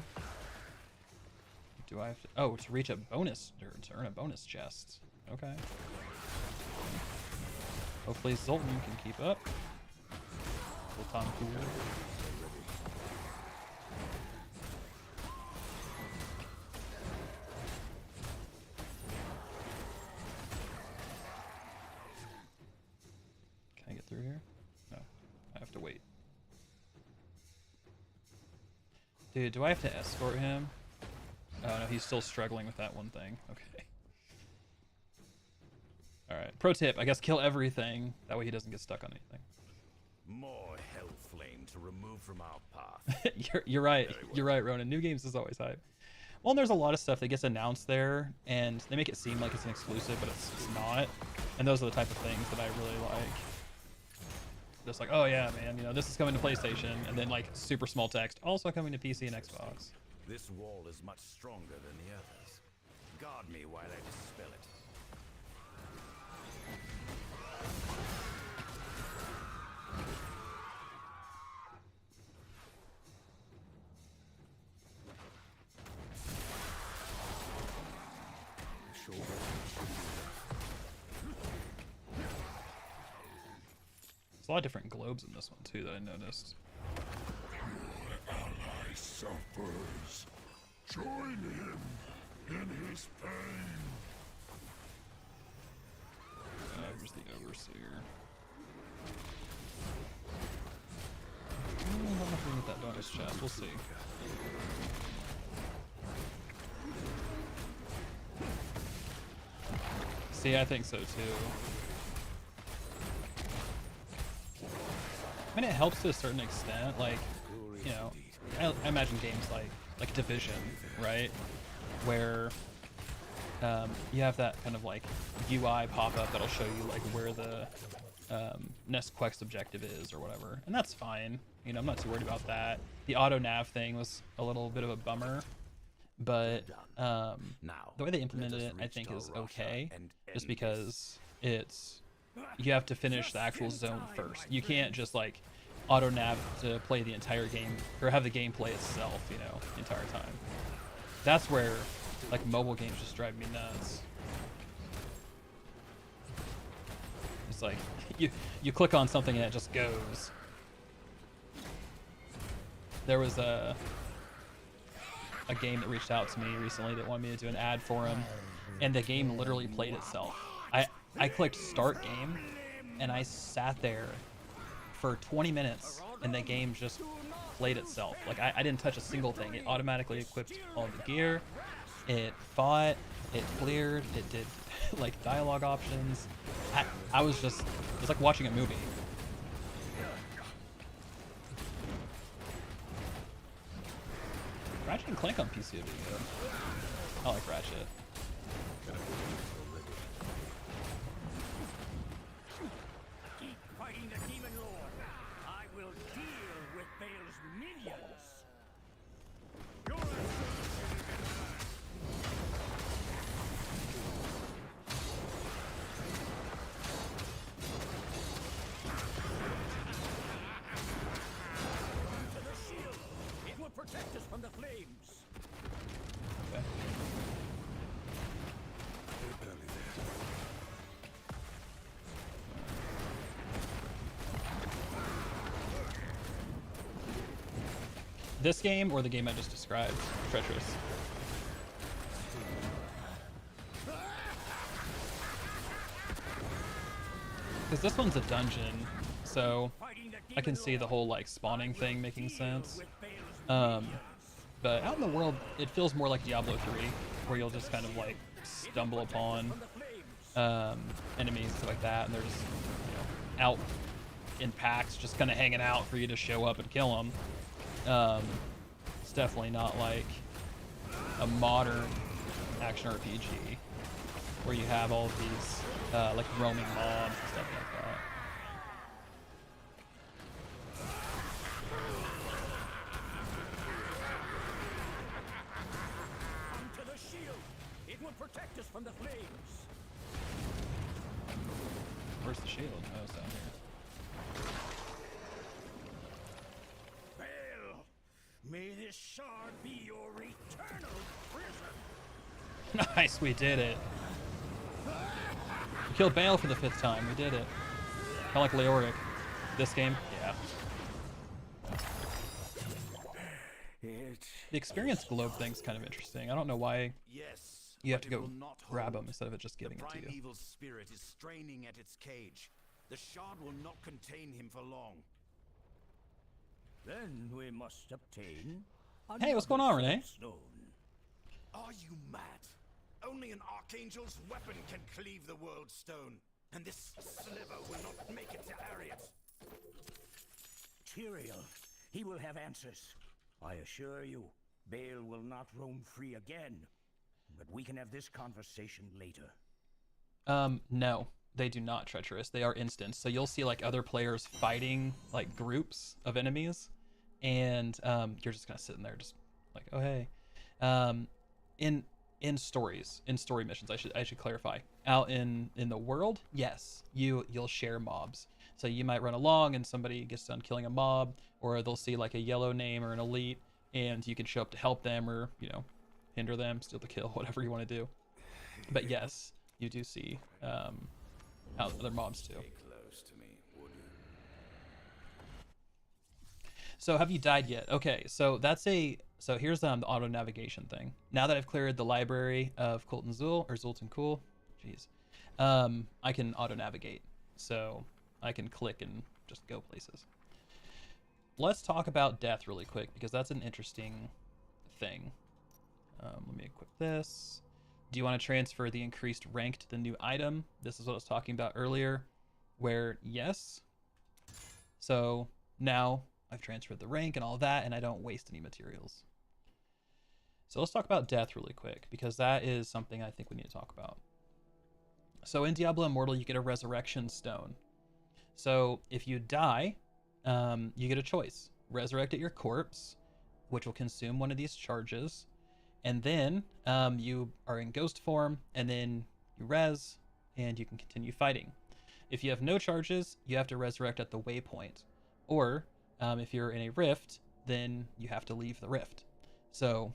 Do I have to? Oh, to reach a bonus or to earn a bonus chest. Okay. Hopefully Zoltan can keep up. Zoltan cool. Can I get through here? No, I have to wait. Dude, do I have to escort him? Oh no, he's still struggling with that one thing. Okay. Alright. Pro tip, I guess kill everything. That way he doesn't get stuck on anything. More hell flame to remove from our path. You're right. You're right, Ronan. New games is always hype. Well, and there's a lot of stuff that gets announced there, and they make it seem like it's an exclusive, but it's not. And those are the type of things that I really like. Just like, oh yeah, man, you know, this is coming to PlayStation, and then like super small text, also coming to PC and Xbox. This wall is much stronger than the others. Guard me while I dispel it. There's a lot of different globes in this one too that I noticed. Ally suffers. Join him in his pain. Here's the overseer. I don't know if we get that bonus chest. We'll see. See, I think so too. I mean, it helps to a certain extent. Like, you know, I imagine games like Division, right, where you have that kind of like UI pop up that'll show you like where the next quest objective is or whatever, and that's fine. You know, I'm not too worried about that. The auto nav thing was a little bit of a bummer, but the way they implemented it, I think, is okay, just because you have to finish the actual zone first. You can't just like auto nav to play the entire game or have the game play itself, you know, the entire time. That's where like mobile games just drive me nuts. It's like you click on something and it just goes. There was a game that reached out to me recently that wanted me to do an ad for him, and the game literally played itself. I clicked start game and I sat there for 20 minutes and the game just played itself. Like I didn't touch a single thing. It automatically equipped all the gear. It fought, it cleared, it did like dialogue options. I was like watching a movie. Ratchet and Clank on PC would be good. I like Ratchet. Keep fighting the Demon Lord. I will deal with Bale's minions. To the shield. It will protect us from the flames. Okay. This game or the game I just described, Treacherous? Because this one's a dungeon, so I can see the whole like spawning thing making sense. But out in the world, it feels more like Diablo 3, where you'll just kind of like stumble upon enemies and stuff like that, and they're just, you know, out in packs, just kind of hanging out for you to show up and kill them. It's definitely not like a modern action RPG where you have all of these like roaming mobs and stuff like that. will protect us from the flames. Where's the shield? Oh, it's down here. Bale, may this shard be your eternal prison. Nice, we did it. We killed Bale for the 5th time. We did it. Kind of like Leoric. This game, yeah. The experience globe thing's kind of interesting. I don't know why Yes, you have but to it go will not grab hold. them instead of it just giving The it to you. primeval spirit is straining at its cage. The shard will not contain him for long. Then we must obtain. Hey, what's going on, another Renee? stone. Are you mad? Only an archangel's weapon can cleave the world stone, and this sliver will not make it to Ariat. Tyrael, he will have answers. I assure you, Bale will not roam free again. But we can have this conversation later. No, they do not treacherous. They are instant. So you'll see like other players fighting like groups of enemies, and you're just kind of sitting there, just like, oh hey. In stories, in story missions, I should clarify. Out in the world, yes, you'll share mobs. So you might run along and somebody gets done killing a mob, or they'll see like a yellow name or an elite, and you can show up to help them, or hinder them, steal the kill, whatever you want to do. But yes, you do see other mobs too. Stay close to me, would you? So have you died yet? Okay, so here's the auto navigation thing. Now that I've cleared the library of Kultan Zul or Zultan Kul, jeez, I can auto navigate. So I can click and just go places. Let's talk about death really quick, because that's an interesting thing. Let me equip this. Do you want to transfer the increased rank to the new item? This is what I was talking about earlier, where yes. So now I've transferred the rank and all that, and I don't waste any materials. So let's talk about death really quick, because that is something I think we need to talk about. So in Diablo Immortal, you get a resurrection stone. So if you die, you get a choice. Resurrect at your corpse, which will consume one of these charges. And then you are in ghost form, and then you res, and you can continue fighting. If you have no charges, you have to resurrect at the waypoint. Or if you're in a rift, then you have to leave the rift. So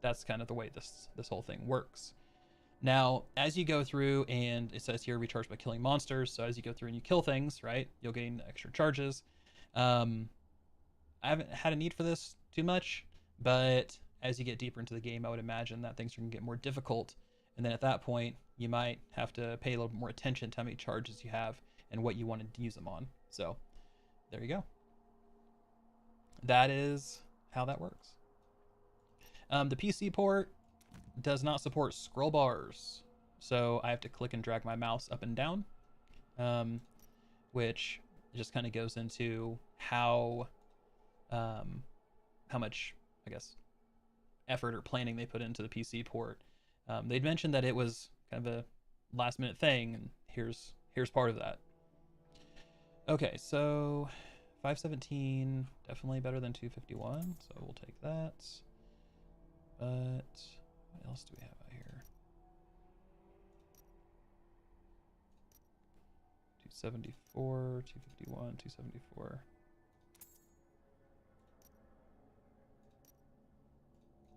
that's kind of the way this whole thing works. Now, as you go through, and it says here recharge by killing monsters, so as you go through and you kill things, right, you'll gain extra charges. I haven't had a need for this too much, but as you get deeper into the game, I would imagine that things are going to get more difficult, and then at that point, you might have to pay a little bit more attention to how many charges you have and what you want to use them on. So, there you go. That is how that works. The PC port does not support scroll bars, so I have to click and drag my mouse up and down, which just kind of goes into how much, I guess, effort or planning they put into the PC port. They'd mentioned that it was kind of a last minute thing, and here's part of that. Okay, so 517 definitely better than 251, so we'll take that. But what else do we have out here? 274, 251, 274.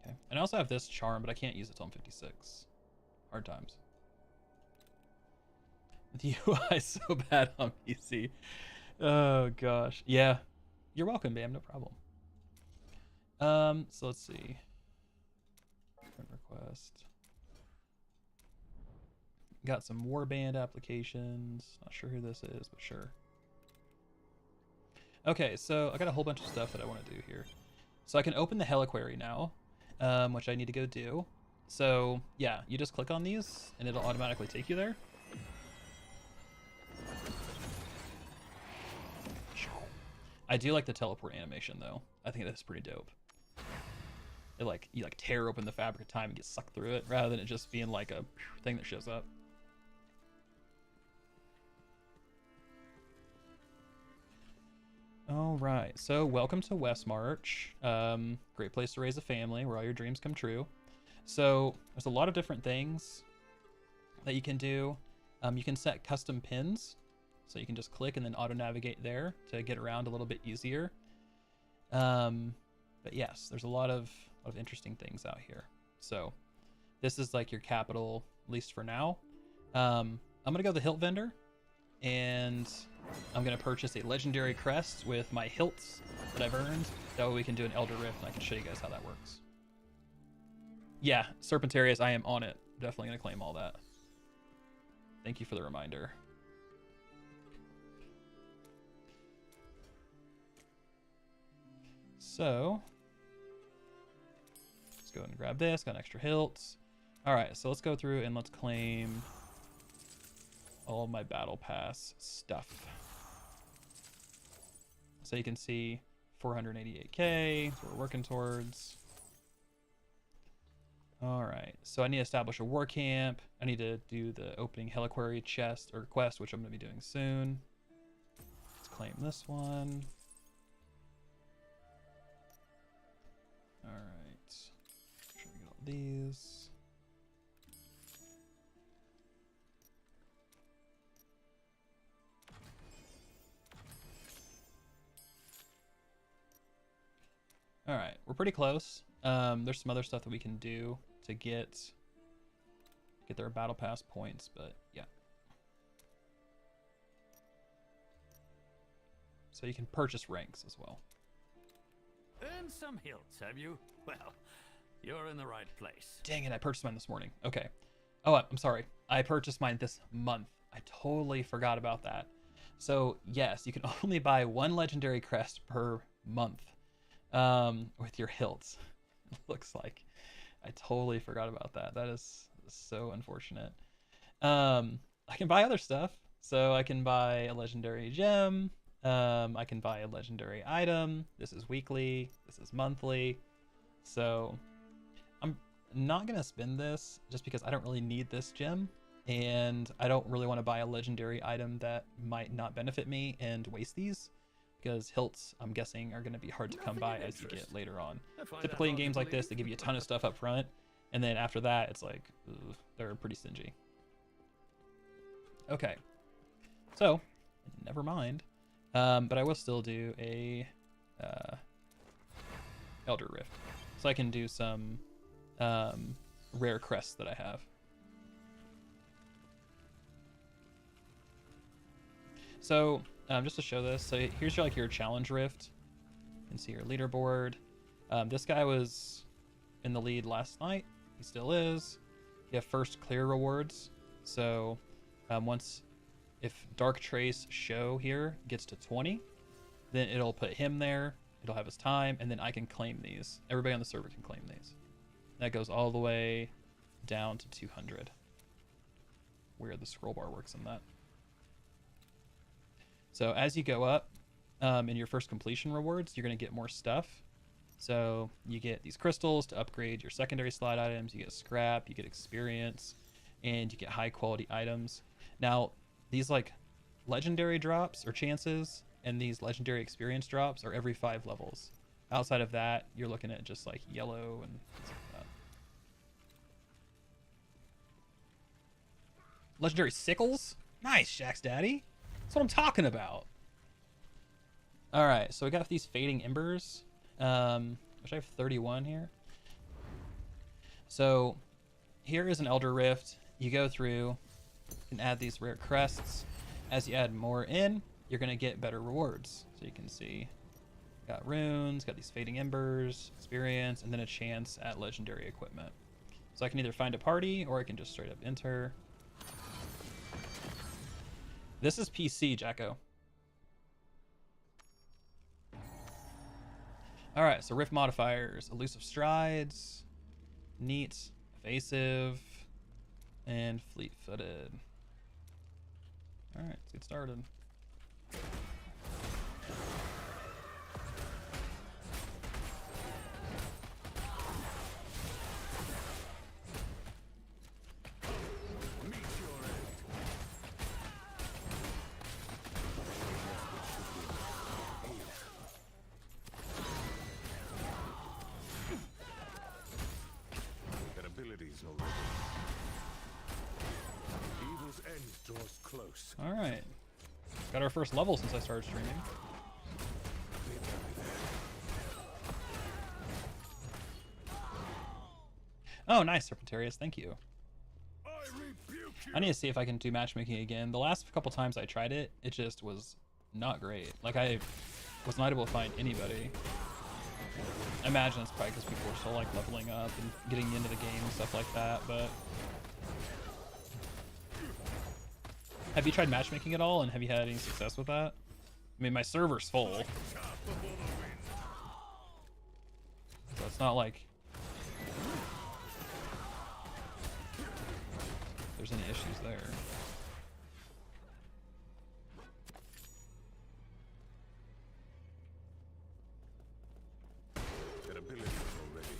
Okay, and I also have this charm, but I can't use it till I'm 56. Hard times. The UI is so bad on PC. Oh gosh. Yeah. You're welcome, Bam, no problem. So let's see. Friend request. Got some warband applications. Not sure who this is, but sure. Okay, so I got a whole bunch of stuff that I want to do here. So I can open the Heliquary now, which I need to go do. So yeah, you just click on these and it'll automatically take you there. I do like the teleport animation though. I think that's pretty dope. It you tear open the fabric of time and get sucked through it, rather than it just being like a thing that shows up. All right, so welcome to Westmarch. Great place to raise a family where all your dreams come true. So there's a lot of different things that you can do. You can set custom pins, so you can just click and then auto navigate there to get around a little bit easier. But yes, there's a lot of interesting things out here. So this is like your capital, at least for now. I'm gonna go the hilt vendor, and I'm gonna purchase a legendary crest with my hilts that I've earned. That way we can do an Elder Rift, and I can show you guys how that works. Yeah, Serpentarius, I am on it. Definitely gonna claim all that. Thank you for the reminder. So let's go ahead and grab this. Got an extra hilts. All right, so let's go through and let's claim all of my battle pass stuff. So you can see 488k, that's what we're working towards. All right, so I need to establish a war camp. I need to do the opening Heliquary chest or quest, which I'm going to be doing soon. Let's claim this one. All right, make sure we get all these. All right, we're pretty close. There's some other stuff that we can do to get their battle pass points, but yeah. So you can purchase ranks as well. Earned some hilts, have you? Well, you're in the right place. Dang it, I purchased mine this morning. Okay. Oh, I'm sorry. I purchased mine this month. I totally forgot about that. So yes, you can only buy one legendary crest per month with your hilts. It looks like. I totally forgot about that. That is so unfortunate. I can buy other stuff. So I can buy a legendary gem. I can buy a legendary item. This is weekly. This is monthly. So I'm not going to spend this just because I don't really need this gem. And I don't really want to buy a legendary item that might not benefit me and waste these. Because hilts, I'm guessing, are going to be hard to come by as you get later on. Typically in games like this, they give you a ton of stuff up front, and then after that, it's like, ugh, they're pretty stingy. Okay, so, never mind. But I will still do a Elder Rift, so I can do some rare crests that I have. So, just to show this, so here's your challenge rift. You can see your leaderboard. This guy was in the lead last night. He still is. You have first clear rewards. So if Dark Trace show here gets to 20, then it'll put him there. It'll have his time, and then I can claim these. Everybody on the server can claim these. That goes all the way down to 200. Weird, the scroll bar works in that. So as you go up in your first completion rewards, you're going to get more stuff. So you get these crystals to upgrade your secondary slot items, you get scrap, you get experience, and you get high quality items. Now, these like legendary drops or chances and these legendary experience drops are every 5 levels. Outside of that, you're looking at just like yellow and things like that. Legendary sickles? Nice, Shaxx Daddy. That's what I'm talking about. All right, so we got these fading embers, which I have 31 here. So here is an Elder Rift. You go through and add these rare crests. As you add more in, you're gonna get better rewards. So you can see, got runes, got these fading embers, experience, and then a chance at legendary equipment. So I can either find a party or I can just straight up enter. This is PC, Jacko. All right, so rift modifiers, elusive strides, neat, evasive, and fleet-footed. All right, let's get started. draws close. All right. Got our first level since I started streaming. Oh, nice, Serpentarius. Thank you. I rebuke you. I need to see if I can do matchmaking again. The last couple times I tried it, it just was not great. Like, I was not able to find anybody. I imagine it's probably because people are still, like, leveling up and getting into the game and stuff like that, but... Have you tried matchmaking at all, and have you had any success with that? I mean, my server's full. So it's not like... there's any issues there. Their abilities already.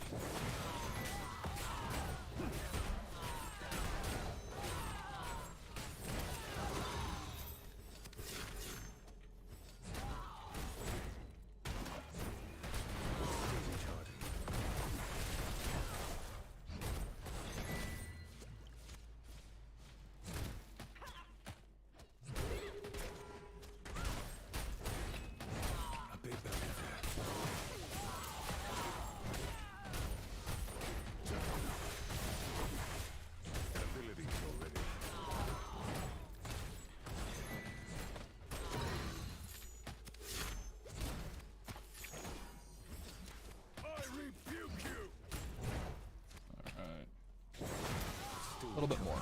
A little bit more.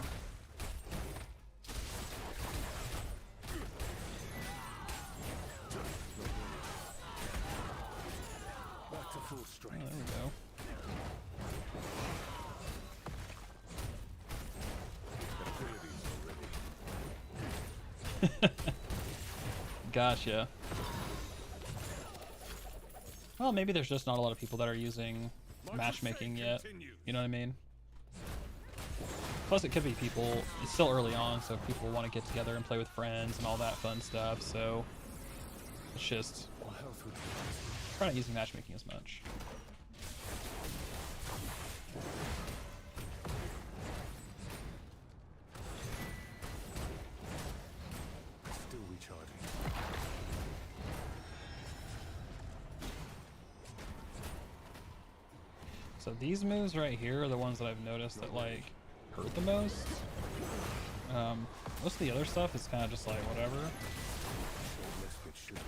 Back to full Oh, strength. there we go. Their abilities already. Gotcha. Well, maybe there's just not a lot of people that are using matchmaking yet. You know what I mean? Plus, it could be people, it's still early on, so people want to get together and play with friends and all that fun stuff, so it's just Our health would be try not using matchmaking as much. still recharging. So these moves right here are the ones that I've noticed that, like, hurt the most. Most of the other stuff is kind of just like, whatever. Respite should be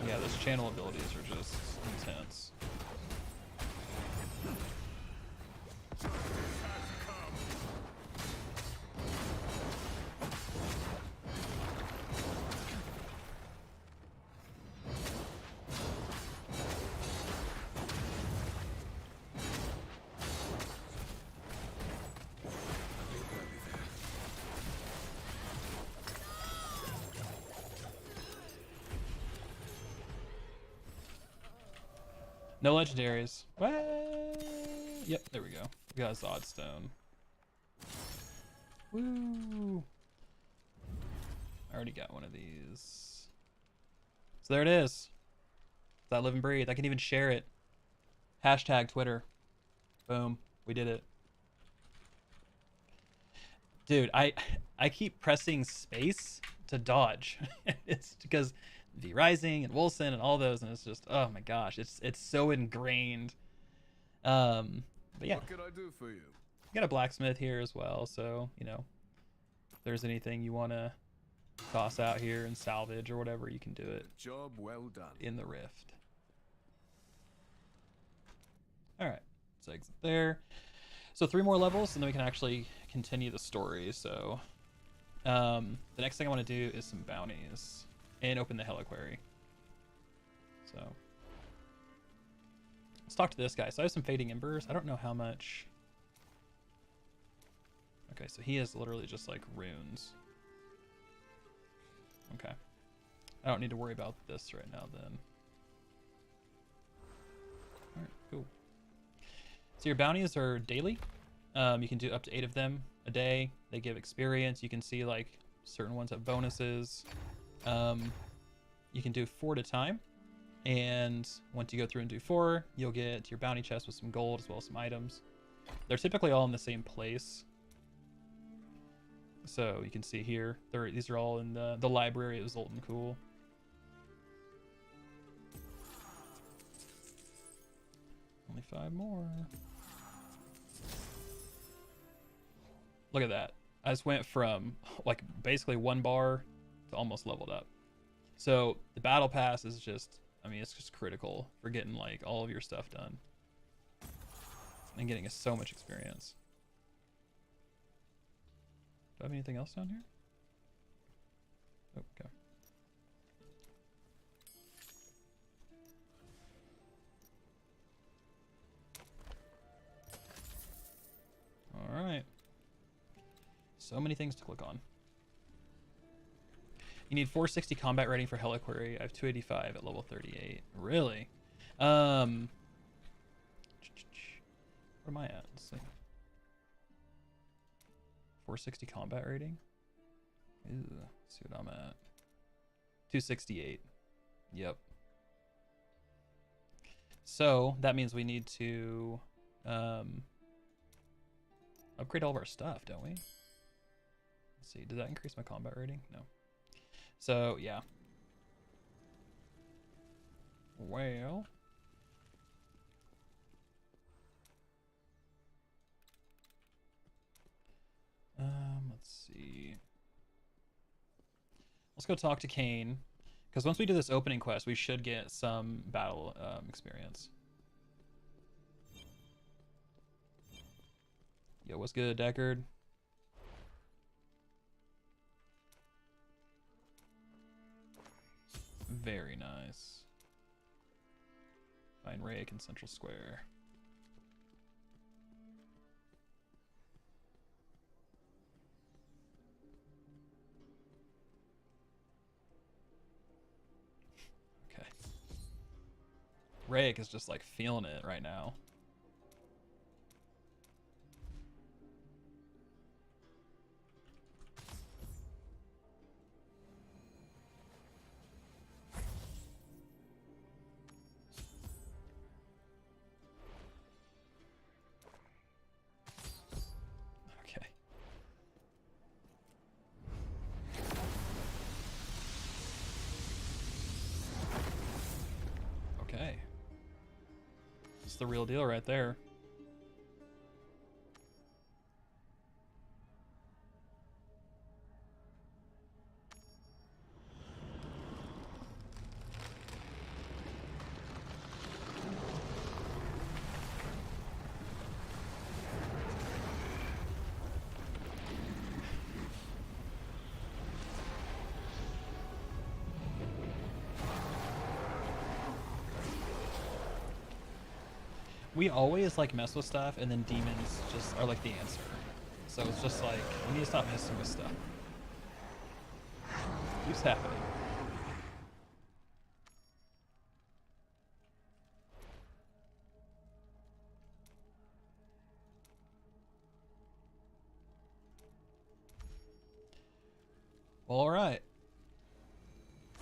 Yeah, those channel abilities are just intense. No legendaries. What? Yep, there we go. We got a Zod Stone. Woo! I already got one of these. So there it is. That live and breathe. I can even share it. Hashtag Twitter. Boom. We did it. Dude, I keep pressing space to dodge. It's because V Rising and Wilson and all those, and it's just, oh my gosh, it's so ingrained. But yeah, What can I do for you? got a blacksmith here as well, so you know, if there's anything you want to toss out here and salvage or whatever, you can do it Job well done. in the rift. All right, so exit there. So 3 more levels, and then we can actually continue the story. So the next thing I want to do is some bounties and open the Heliquary. So let's talk to this guy. So I have some Fading Embers. I don't know how much. Okay, so he is literally just like runes. Okay. I don't need to worry about this right now then. Alright, cool. So your bounties are daily. You can do up to 8 of them a day. They give experience. You can see like certain ones have bonuses. You can do 4 at a time. And once you go through and do 4, you'll get your bounty chest with some gold as well as some items. They're typically all in the same place. So you can see here, these are all in the library of Zoltan Cool. Only 5 more. Look at that. I just went from like basically 1 bar to almost leveled up. So the battle pass is just, I mean, it's just critical for getting like all of your stuff done and getting us so much experience. Do I have anything else down here? Oh, okay. All right. So many things to click on. You need 460 combat rating for Heliquary. I have 285 at level 38. Really? What am I at? Let's see. 460 combat rating? Ooh, let's see what I'm at. 268. Yep. So that means we need to upgrade all of our stuff, don't we? Let's see. Did that increase my combat rating? No. So, yeah. Well. Let's see. Let's go talk to Kane. Because once we do this opening quest, we should get some battle experience. Yo, what's good, Deckard? Very nice. Find Rake in Central Square. Okay. Rake is just like feeling it right now. Okay. It's the real deal right there. We always like mess with stuff, and then demons just are like the answer. So it's just like, we need to stop messing with stuff. Keeps happening. Well, all right.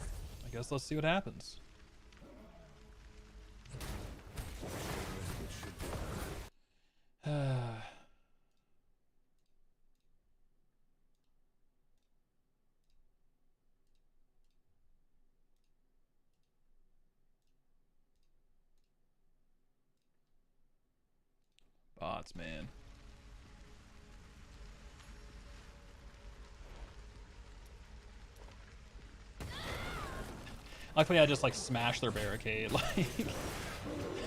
I guess let's see what happens. Bots, man. Luckily, I just like smashed their barricade. Like,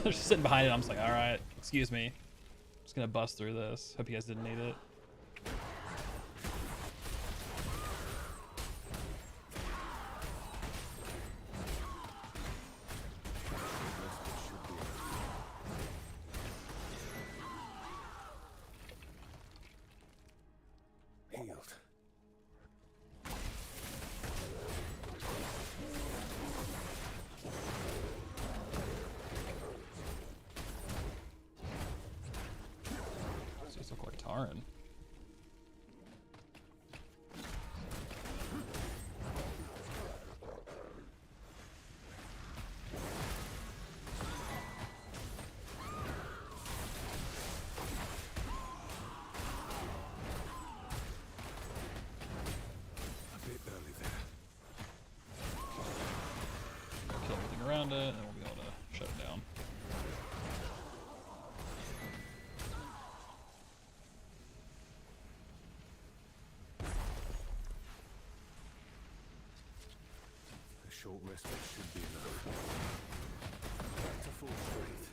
they're just sitting behind it. I'm just like, all right, excuse me. I'm just gonna bust through this. Hope you guys didn't need it. Healed. These look like Taran. kill everything around it, and we'll be able to shut it down. A short respite should be enough. Back to full strength.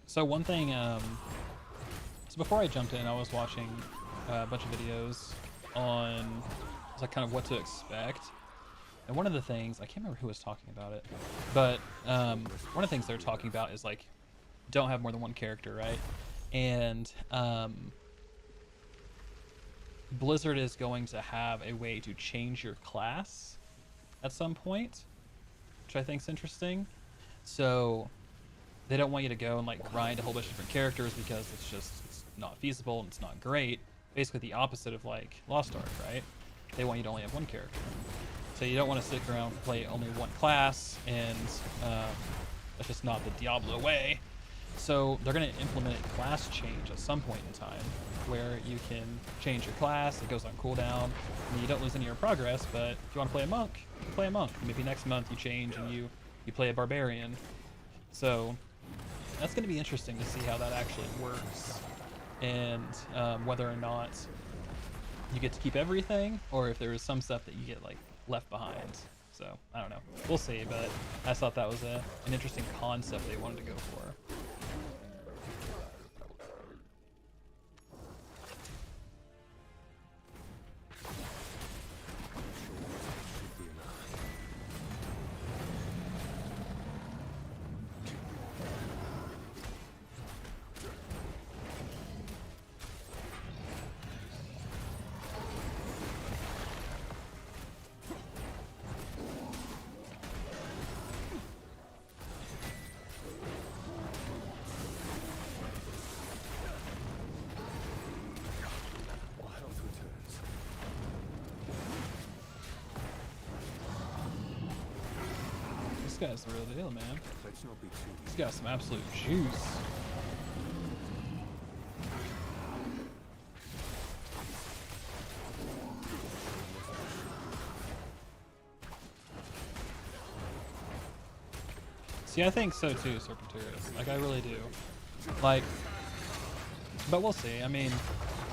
So one thing, so before I jumped in, I was watching a bunch of videos on like kind of what to expect. And one of the things, I can't remember who was talking about it, but one of the things they're talking about is like, don't have more than one character, right? And Blizzard is going to have a way to change your class at some point, which I think is interesting. So they don't want you to go and like grind a whole bunch of different characters because it's not feasible and it's not great. Basically the opposite of like Lost Ark, right? They want you to only have one character. So you don't want to stick around and play only one class, and that's just not the Diablo way. So they're going to implement a class change at some point in time where you can change your class, it goes on cooldown, and you don't lose any of your progress, but if you want to play a monk, play a monk. Maybe next month you change and you play a barbarian. So that's going to be interesting to see how that actually works, and whether or not you get to keep everything, or if there is some stuff that you get like left behind. So I don't know, we'll see, but I thought that was an interesting concept they wanted to go for. This guy's the real deal, man. Let's not be too He's got some absolute juice. See, I think so too, Serpentarius. Like, I really do. Like, but we'll see. I mean,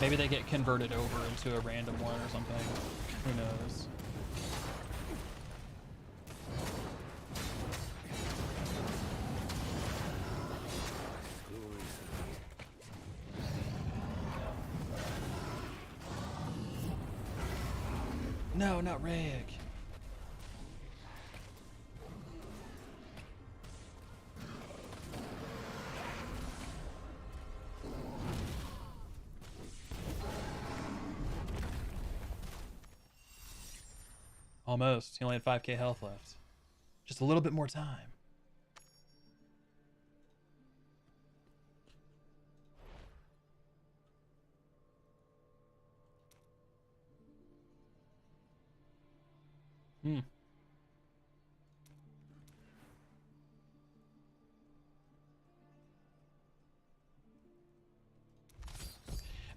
maybe they get converted over into a random one or something. Who knows? No, not Rick. Almost. He only had 5k health left. Just a little bit more time.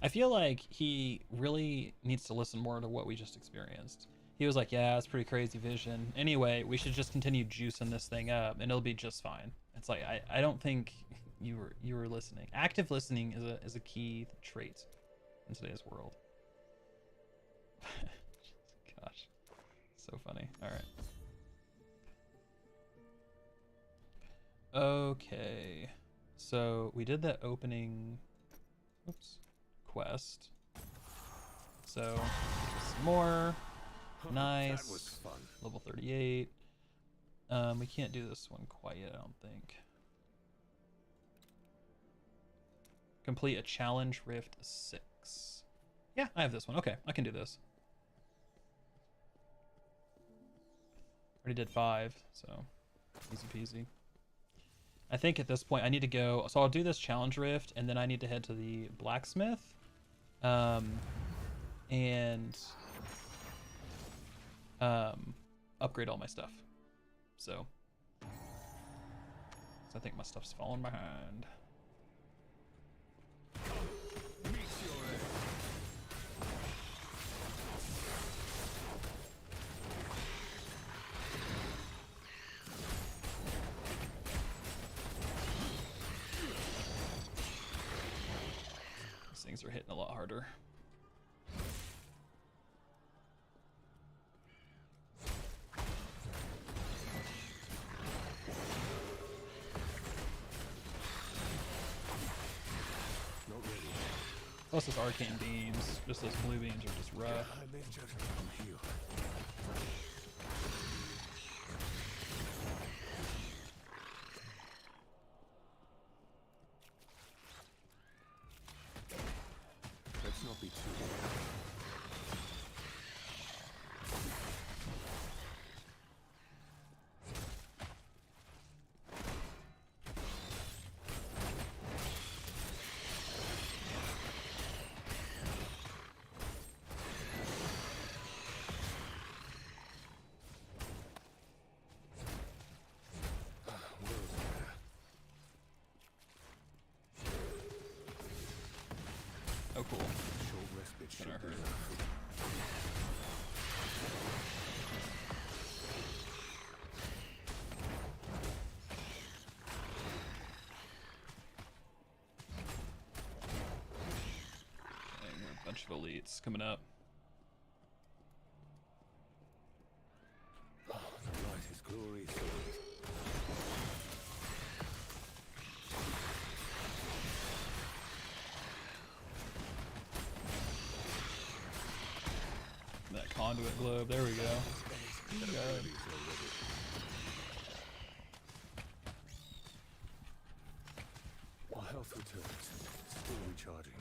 I feel like he really needs to listen more to what we just experienced. He was like, yeah, it's pretty crazy vision. Anyway, we should just continue juicing this thing up and it'll be just fine. It's like, I don't think you were listening. Active listening is a key trait in today's world. Gosh, so funny. All right. Okay, so we did the opening quest. So some more. Nice. That was fun. Level 38. We can't do this one quite yet, I don't think. Complete a challenge rift 6. Yeah, I have this one. Okay, I can do this. Already did 5, so easy peasy. I think at this point I need to go, so I'll do this challenge rift and then I need to head to the blacksmith. And upgrade all my stuff. So I think my stuff's falling behind. These things are hitting a lot harder. Plus those arcane beams, just those blue beams are just rough. I may just come heal. Let's not be too Oh, cool. short respite should Gonna be hurt. enough. Okay, we got a bunch of elites coming up. The light is glorious. That conduit globe, there we go. God. My health returns. Still recharging.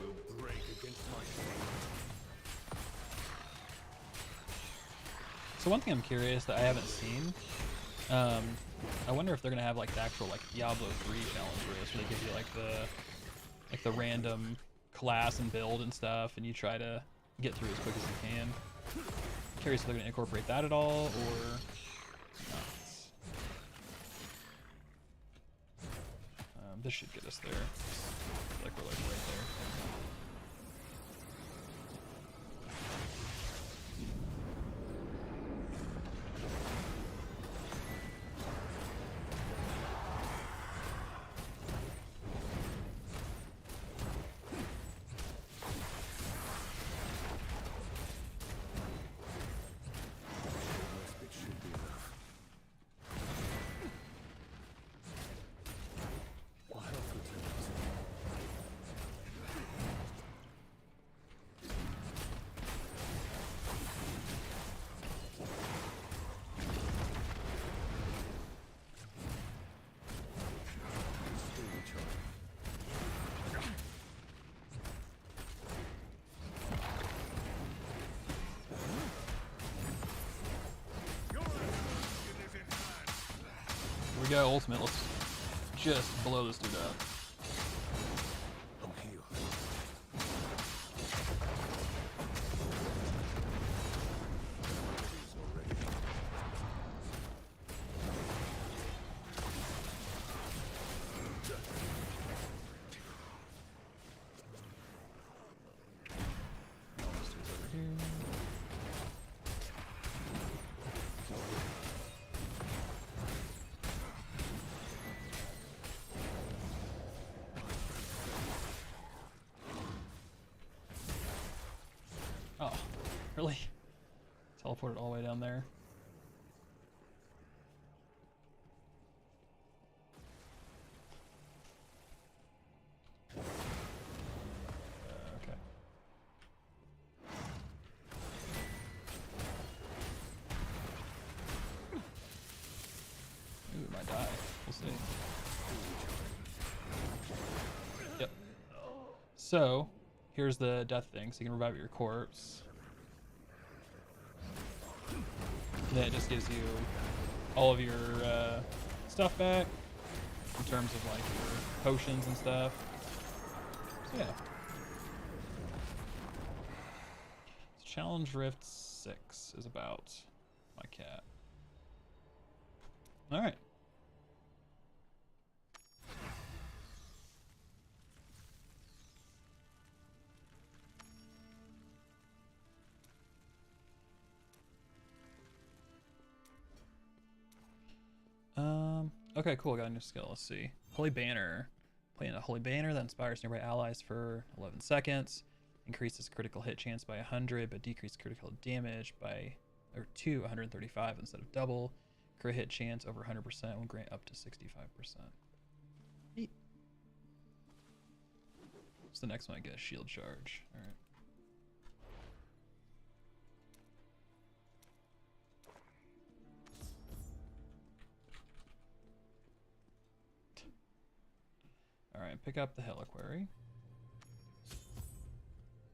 Will break against my shield. So one thing I'm curious that I haven't seen, I wonder if they're gonna have like the actual like Diablo 3 challenge race where they give you like the random class and build and stuff, and you try to get through as quick as you can. Curious if they're gonna incorporate that at all or not. This should get us there. I feel like we're like right there. Respite should be enough. My health returns. Still recharging. Here we go, ultimate. Let's just blow this dude up. I'm healed. He's already. This dude's over here. Oh, really? Teleported all the way down there. Okay. Ooh, it might die. We'll see. Yep. So, here's the death thing, so you can revive your corpse. Then it just gives you all of your stuff back. in terms of like your potions and stuff. So yeah. Challenge Rift 6 is about my cat. All right. Okay, cool. Got a new skill. Let's see. Holy Banner. Playing a Holy Banner that inspires nearby allies for 11 seconds. Increases critical hit chance by 100, but decreases critical damage by to 135 instead of double. Crit hit chance over 100% will grant up to 65%. Neat. What's the next one? I guess shield charge. All right. All right, pick up the Heliquary.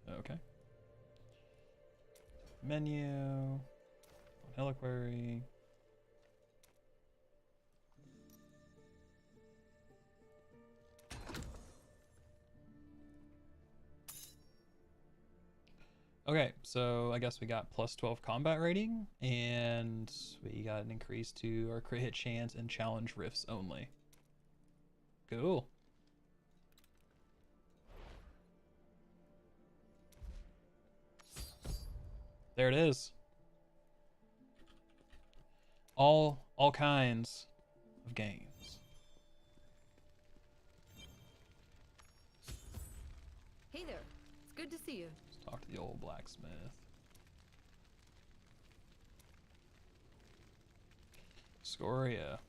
Okay. Menu. Heliquary. Okay, so I guess we got plus 12 combat rating, and we got an increase to our crit hit chance and challenge rifts only. Cool. There it is. All kinds of games. Hey there. It's good to see you. Let's talk to the old blacksmith. Scoria.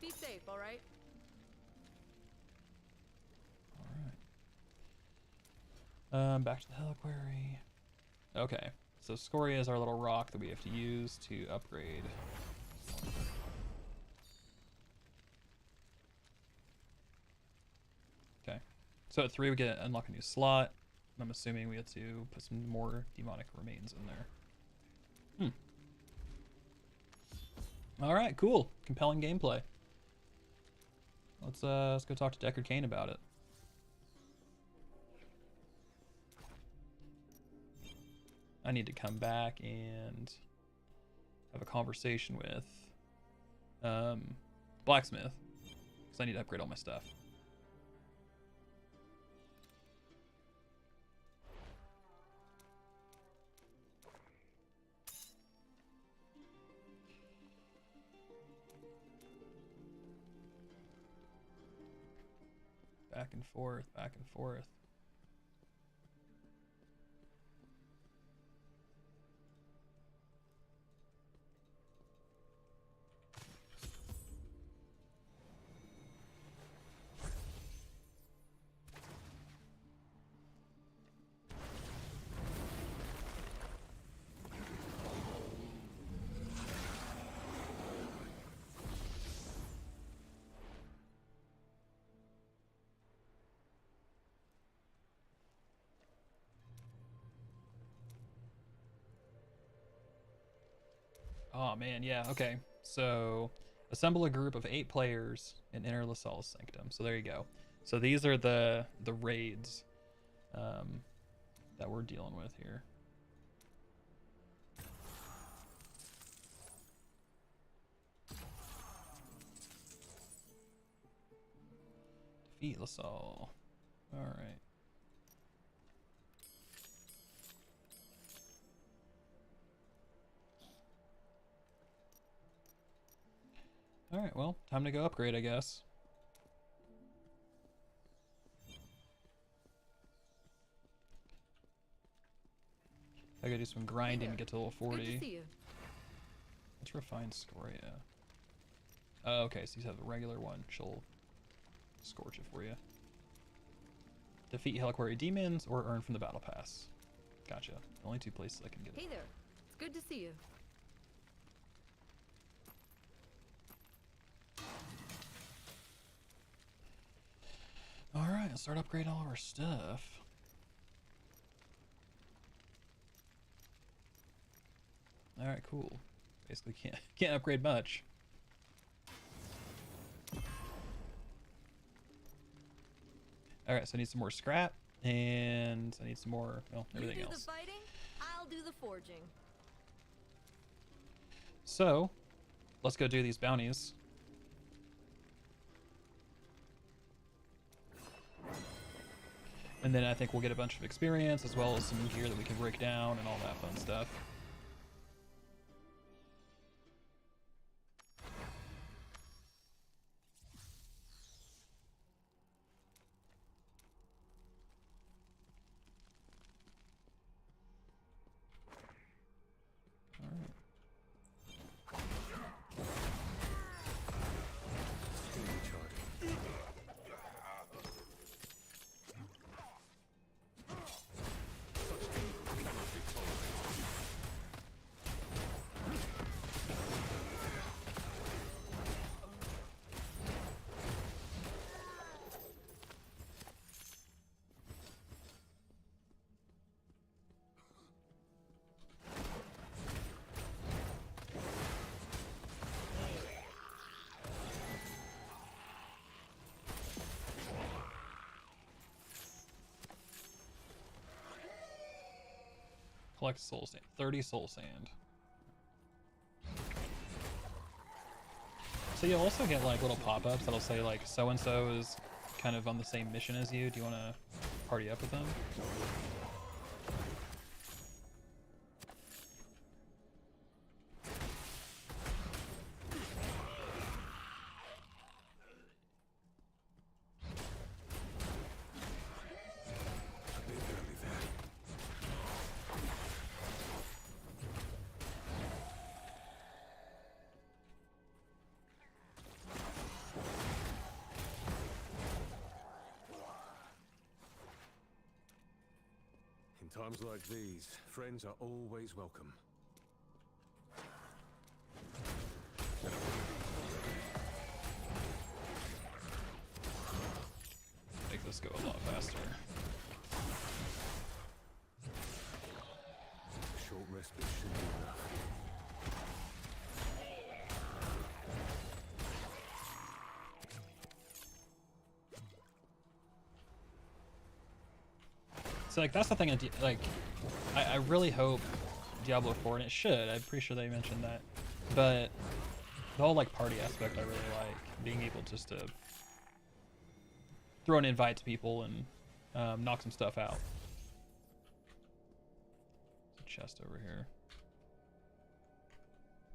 Be safe, all right? Back to the Heliquary. Okay, so Scoria is our little rock that we have to use to upgrade. Okay, so at 3 we get unlock a new slot. I'm assuming we have to put some more demonic remains in there. All right, cool, compelling gameplay. Let's go talk to Deckard Cain about it. I need to come back and have a conversation with blacksmith because I need to upgrade all my stuff. Back and forth, back and forth. Oh man, yeah, okay. So assemble a group of 8 players and enter LaSalle's Sanctum. So there you go. So these are the raids that we're dealing with here. Defeat LaSalle. All right. All right, well, time to go upgrade, I guess. I gotta do some grinding to get to level 40. Good to see you. Let's refine Scoria. Oh, okay, so you have the regular one. She'll scorch it for you. Defeat Heliquary demons or earn from the battle pass. Gotcha. Only 2 places I can get it. Hey there. It's good to see you. Alright, let's start upgrading all of our stuff. Alright, cool. basically can't upgrade much. All right, so I need some more scrap, and I need some more, well, everything You do else. the fighting, I'll do the forging. So, let's go do these bounties. And then I think we'll get a bunch of experience, as well as some gear that we can break down and all that fun stuff. Collect soul sand. 30 soul sand. So you'll also get like little pop-ups that'll say like so-and-so is kind of on the same mission as you. Do you want to party up with them? In times like these, friends are always welcome. Make this go a lot faster. A short respite should be enough. So like that's the thing. Like, I really hope Diablo 4, and it should. I'm pretty sure they mentioned that, but the whole like party aspect I really like. Being able just to throw an invite to people and knock some stuff out. There's a chest over here.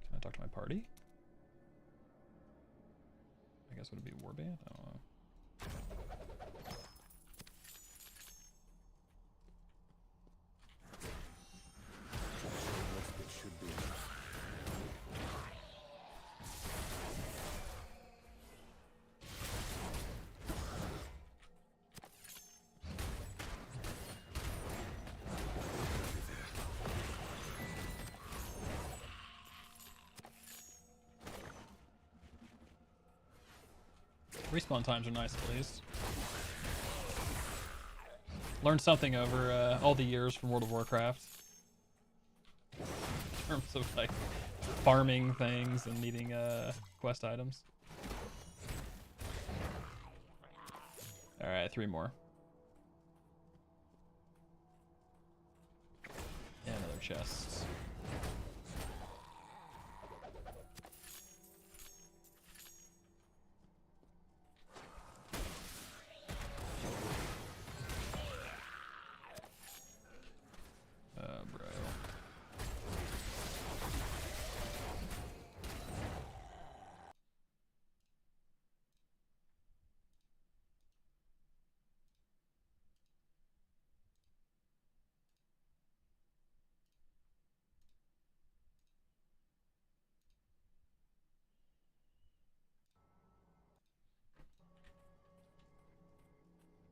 Can I talk to my party? I guess would it be Warband? I don't know. Respite should be enough. Respawn times are nice at least. Learned something over all the years from World of Warcraft. In terms of like farming things and needing quest items. Alright, 3 more. And another chest. Bro.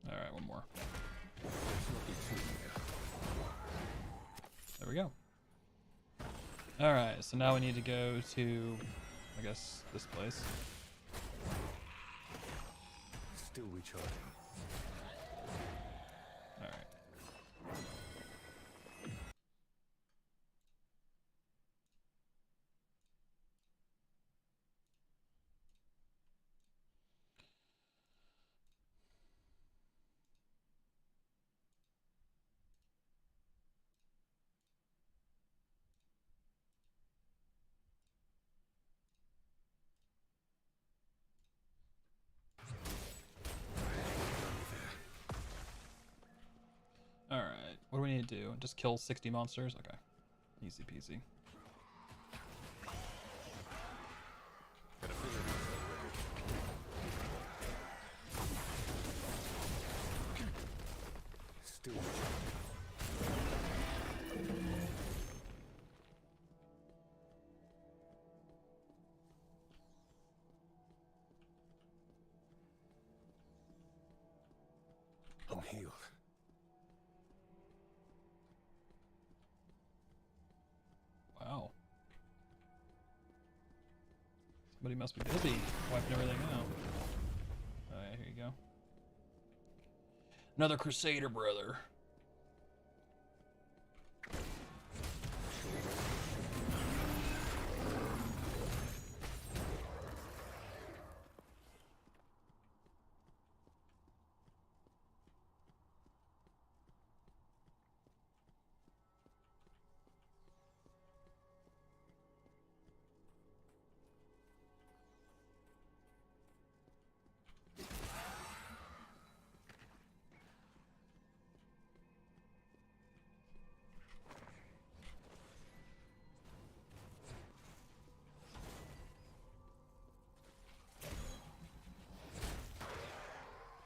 Alright, one more. There we go. Alright, so now we need to go to, I guess, this place. Still recharging. Alright. it do? It just kills 60 monsters? Okay. Easy peasy. Still I'm healed. Wow. Somebody must be busy wiping everything out. Oh yeah, here you go. Another Crusader, brother.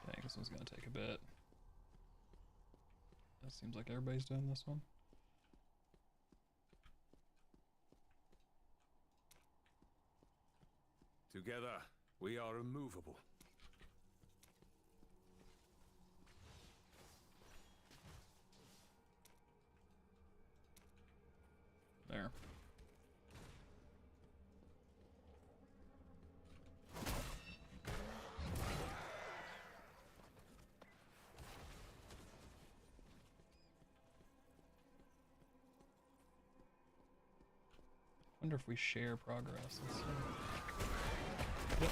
Dang, this one's gonna take a bit. It seems like everybody's doing this one. Together, we are immovable. There. Wonder if we share progress. Let's see. Yep.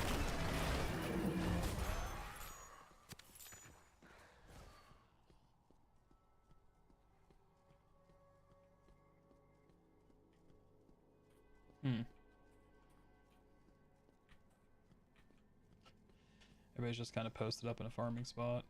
Everybody's just kind of posted up in a farming spot.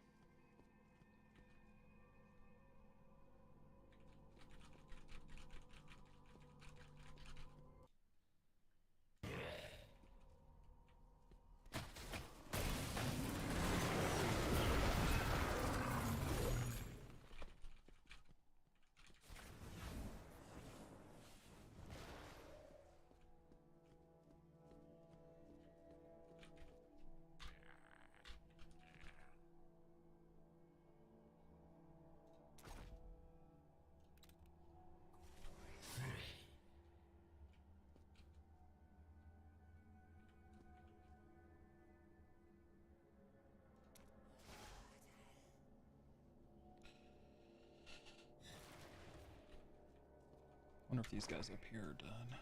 Wonder if these guys up here are done.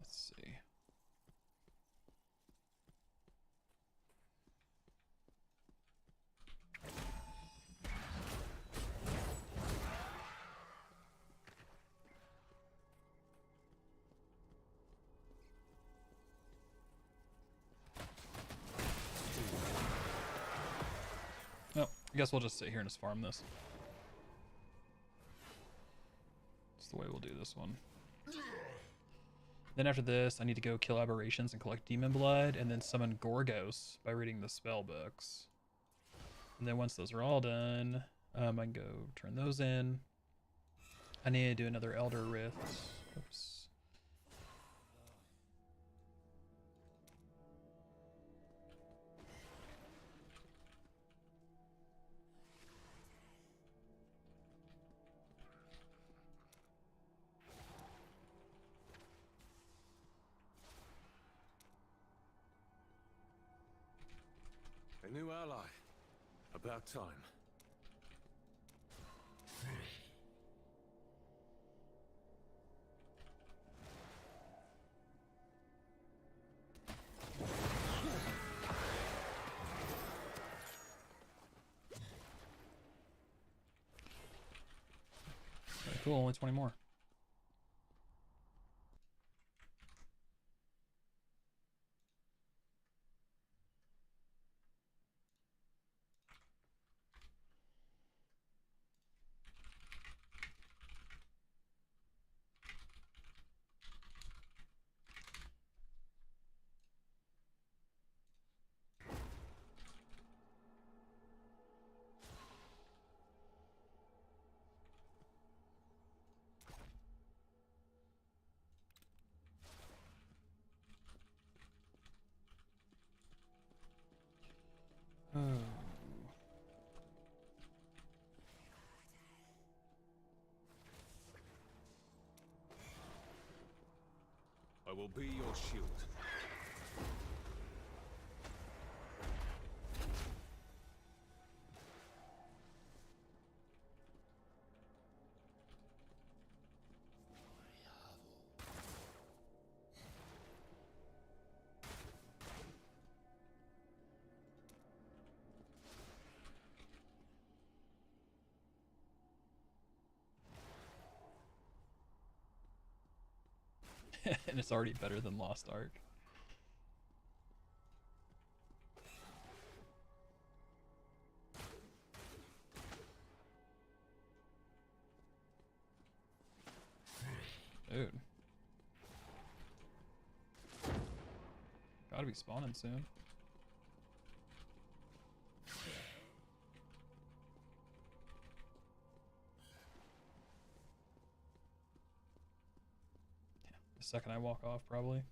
Let's see. Oh, I guess we'll just sit here and just farm this. That's the way we'll do this one. Then after this, I need to go kill aberrations and collect demon blood, and then summon Gorgos by reading the spell books. And then once those are all done, I can go turn those in. I need to do another Elder Rift. Oops. A new ally. About time. Cool, only 20 more. Oh. I will be your shield. And it's already better than Lost Ark. Dude. Gotta be spawning soon. The second I walk off, probably.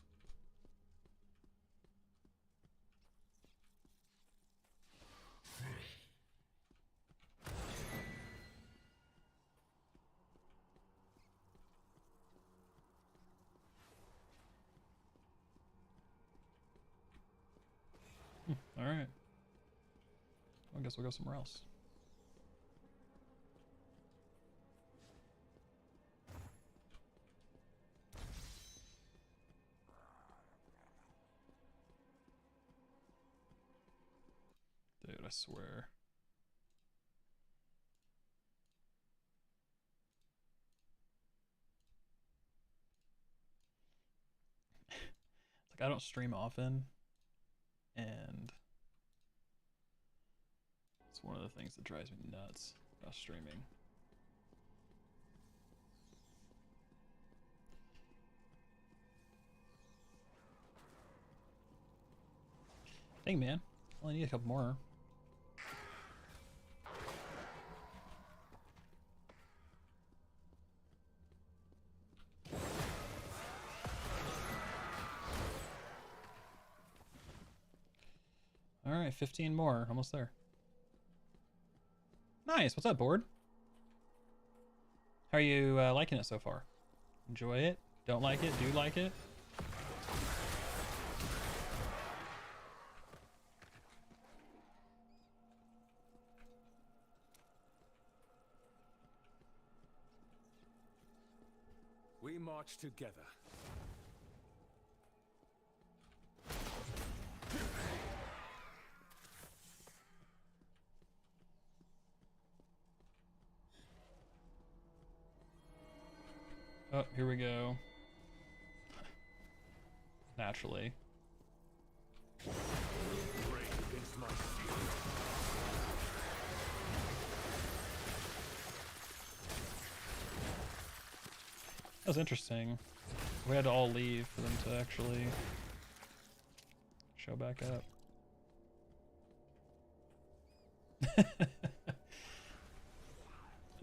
All right. I guess we'll go somewhere else. Dude, I swear. Like, I don't stream often, and it's one of the things that drives me nuts about streaming. Dang, man. Well, I need a couple more. All right, 15 more. Almost there. Nice. What's up, board? How are you liking it so far? Enjoy it? Don't like it? Do like it? We march together. Oh, here we go. Naturally. Break against my shield. That was interesting. We had to all leave for them to actually show back up.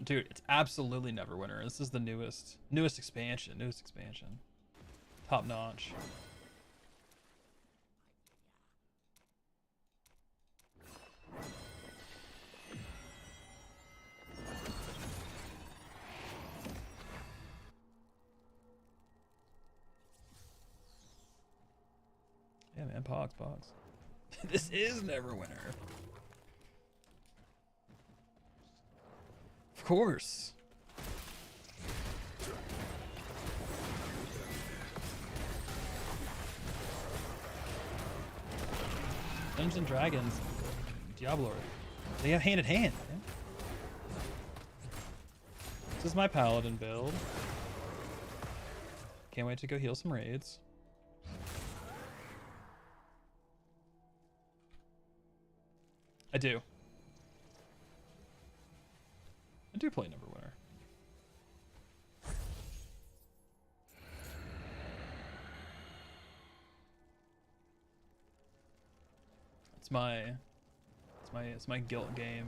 Dude, it's absolutely Neverwinter. This is the newest expansion. Top notch. Yeah, man, pogs. This is Neverwinter. Of course. Dungeons and Dragons, Diablo, they have hand in hand, man. is my paladin build. Can't wait to go heal some raids. I do play Neverwinter. It's my guilt game.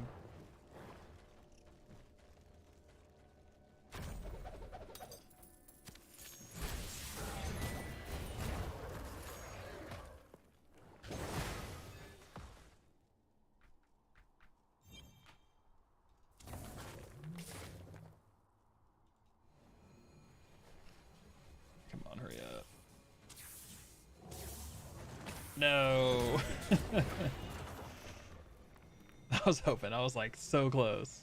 Come on, hurry up. No. I was hoping. I was like so close.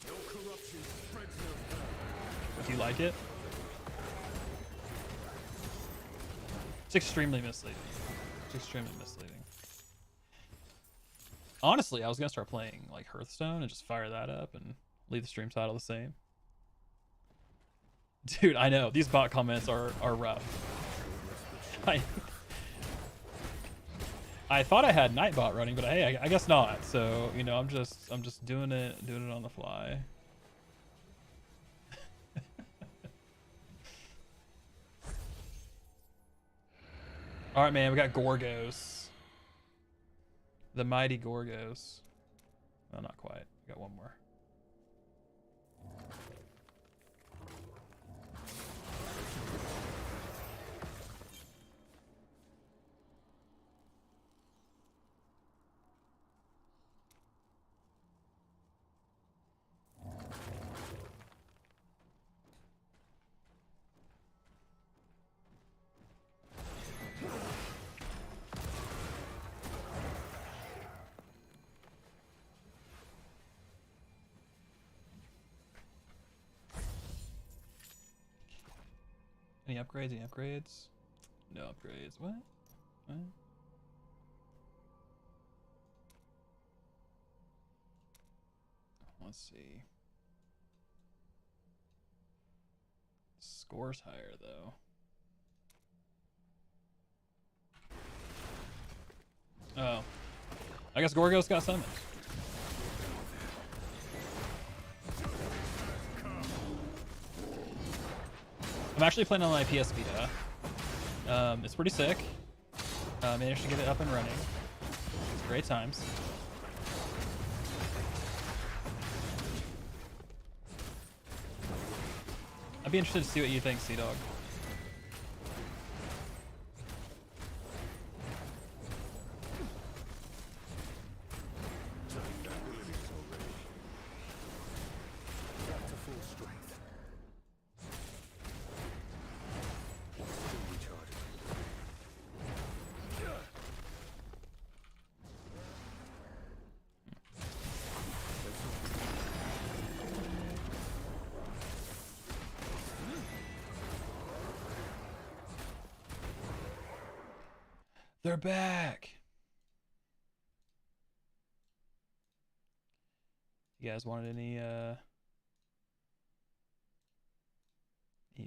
Your corruption spreads no further. Do you like it? It's extremely misleading. It's extremely misleading. Honestly, I was gonna start playing like Hearthstone and just fire that up and leave the stream title the same. Dude, I know these bot comments are rough. I thought I had Nightbot running, but hey, I guess not. So you know, I'm just doing it on the fly. All right, man, we got Gorgos, the mighty Gorgos. Well, not quite. We got one more. Any upgrades? Any upgrades? No upgrades. What? What? Let's see. Score's higher though. Oh. I guess Gorgos got summoned. I'm actually playing on my PS Vita. It's pretty sick. Managed to get it up and running. It's great times. I'd be interested to see what you think, Sea-Dog. Back to full strength. Still recharging. They're back. You guys wanted any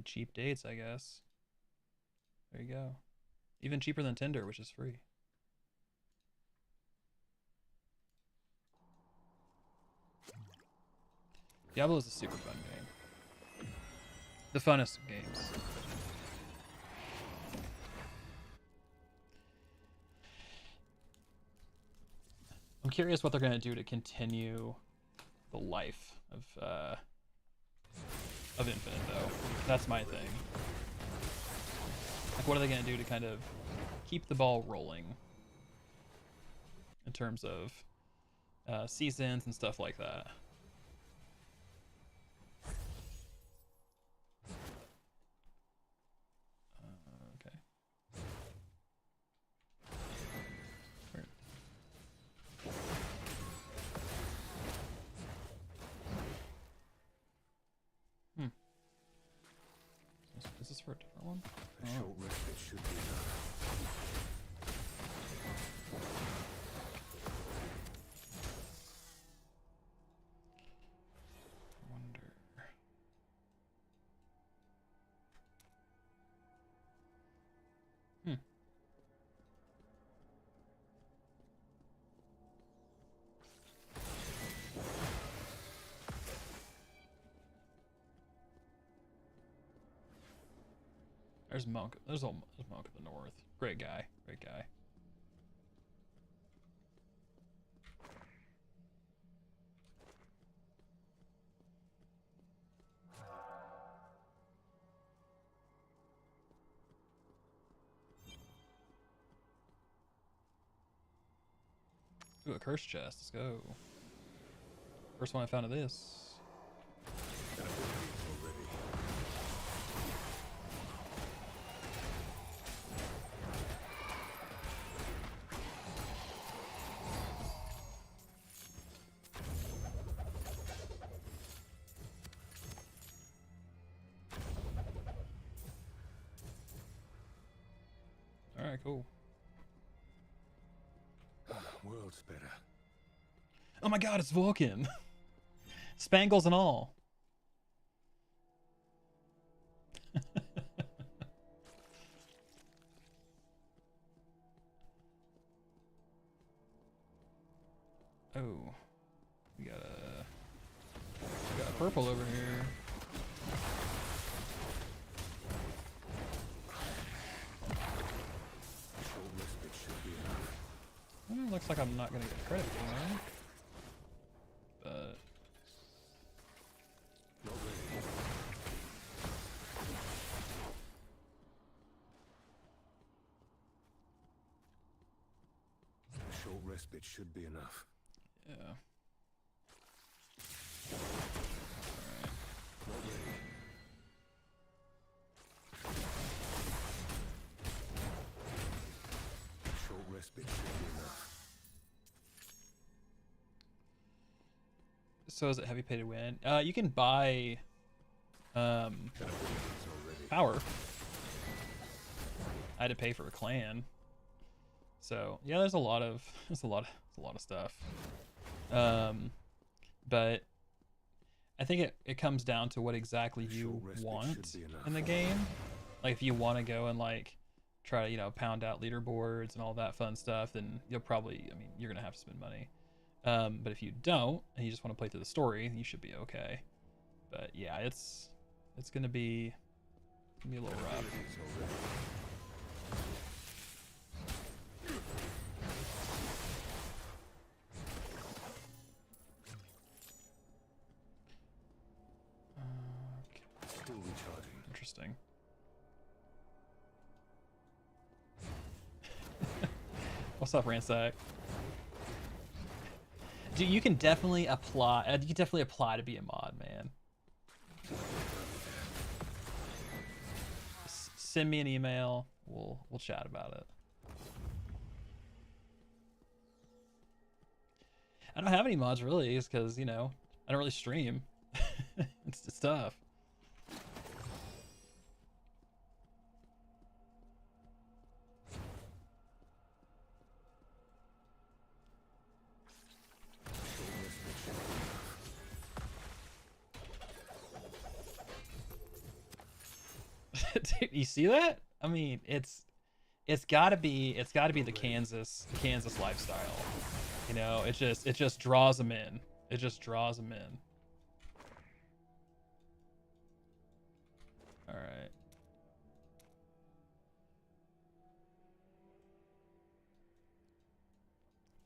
cheap dates, I guess. There you go. Even cheaper than Tinder, which is free. Diablo is a super fun game. The funnest of games. I'm curious what they're gonna do to continue the life of Infinite, though. That's my thing. Like, what are they gonna do to kind of keep the ball rolling in terms of seasons and stuff like that? Okay. Weird. Is this for a different one? A short respite should be enough. There's Monk. There's Monk in the north. Great guy. Great guy. Ooh, a curse chest. Let's go. First one I found of this. All right, cool. World's better. Oh my God, it's Vulcan. Spangles and all. Oh, we got a purple over here. Looks like I'm not gonna get credit for that. But Short respite should be enough. yeah. Short respite should be enough. So is it heavy pay to win? You can buy power. I had to pay for a clan. So yeah, there's a lot of stuff. But I think it comes down to what exactly you want in the game. Like if you want to go and like try to, you know, pound out leaderboards and all that fun stuff, then you'll probably, I mean, you're gonna have to spend money. But if you don't and you just want to play through the story, you should be okay. But yeah, it's gonna be a little rough. Still recharging. Interesting. What's up, Ransack? Dude, you can definitely apply. You can definitely apply to be a mod, man. Send me an email. We'll chat about it. I don't have any mods really, is because, you know, I don't really stream. It's tough. Dude, you see that? I mean, it's gotta be the Kansas lifestyle. You know, it just draws them in. It just draws them in. All right.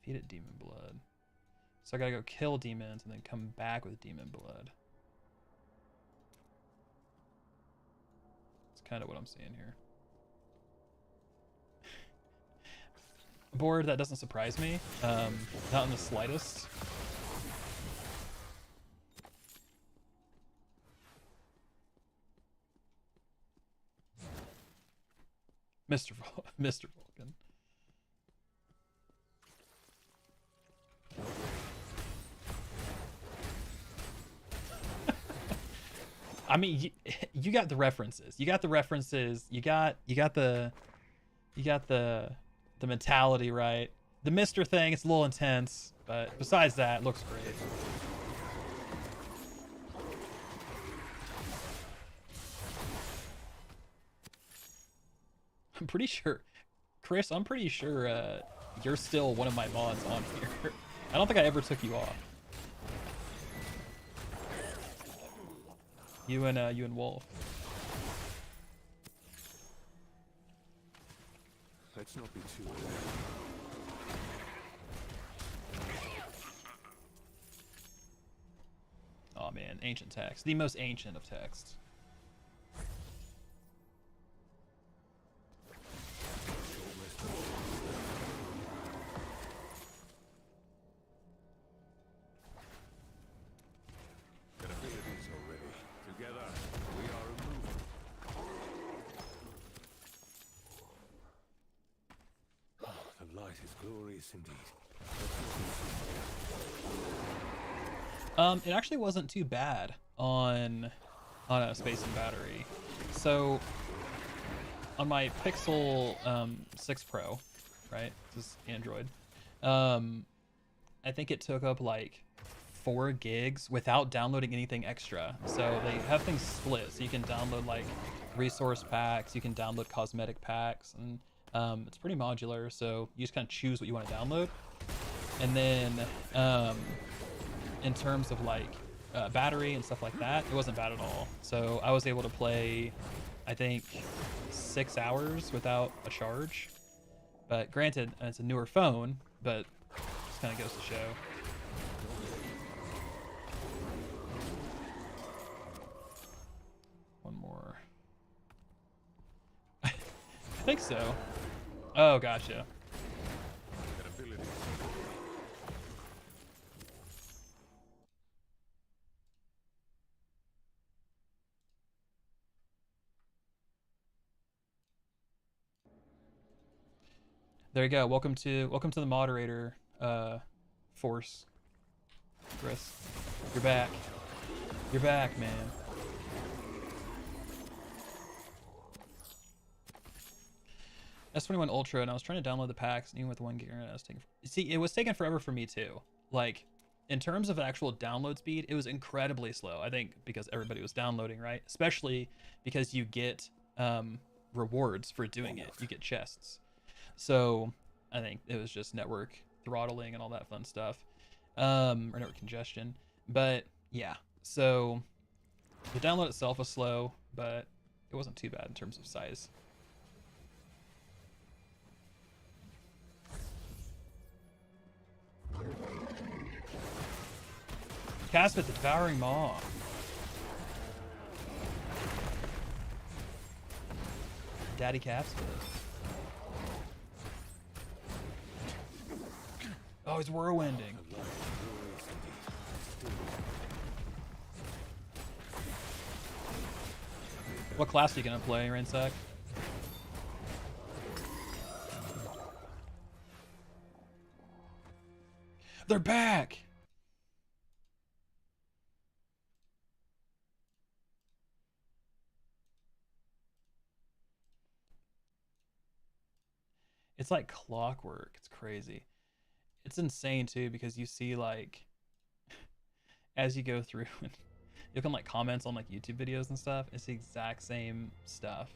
Feed it demon blood. So I gotta go kill demons and then come back with demon blood. That's kind of what I'm seeing here. Bored, that doesn't surprise me. Not in the slightest. Mr. Vulcan. I mean, you got the references. You got the references. You got the mentality right. The Mr. thing, it's a little intense, but besides that, it looks great. I'm pretty sure, Chris, I'm pretty sure you're still one of my mods on here. I don't think I ever took you off. You and Wolf. Let's not be too. Oh man, ancient text. The most ancient of texts. Their abilities are ready. Together, we are immovable. The light is glorious indeed. It actually wasn't too bad on a space and battery. So on my Pixel 6 Pro, right? This is Android. I think it took up like 4 gigs without downloading anything extra. So they have things split, so you can download like resource packs, you can download cosmetic packs, and it's pretty modular. So you just kind of choose what you want to download, and then in terms of like battery and stuff like that, it wasn't bad at all. So I was able to play, I think, 6 hours without a charge. But granted, it's a newer phone, but just kind of goes to show. One more. I think so. Oh, gotcha. There you go. Welcome to the moderator force, Chris. You're back. You're back, man. S21 Ultra, and I was trying to download the packs, and even with 1 gig, I was taking. See, it was taking forever for me too. Like, in terms of actual download speed, it was incredibly slow. I think because everybody was downloading, right? Especially because you get rewards for doing it. You get chests. So I think it was just network throttling and all that fun stuff, or network congestion. But yeah, so the download itself was slow, but it wasn't too bad in terms of size. Casper the Devouring Maw. Daddy Capspa. Oh, he's whirlwinding. What class are you gonna play, Ransack? They're back! It's like clockwork. It's crazy. It's insane too, because you see like as you go through and you can like comments on like YouTube videos and stuff, it's the exact same stuff.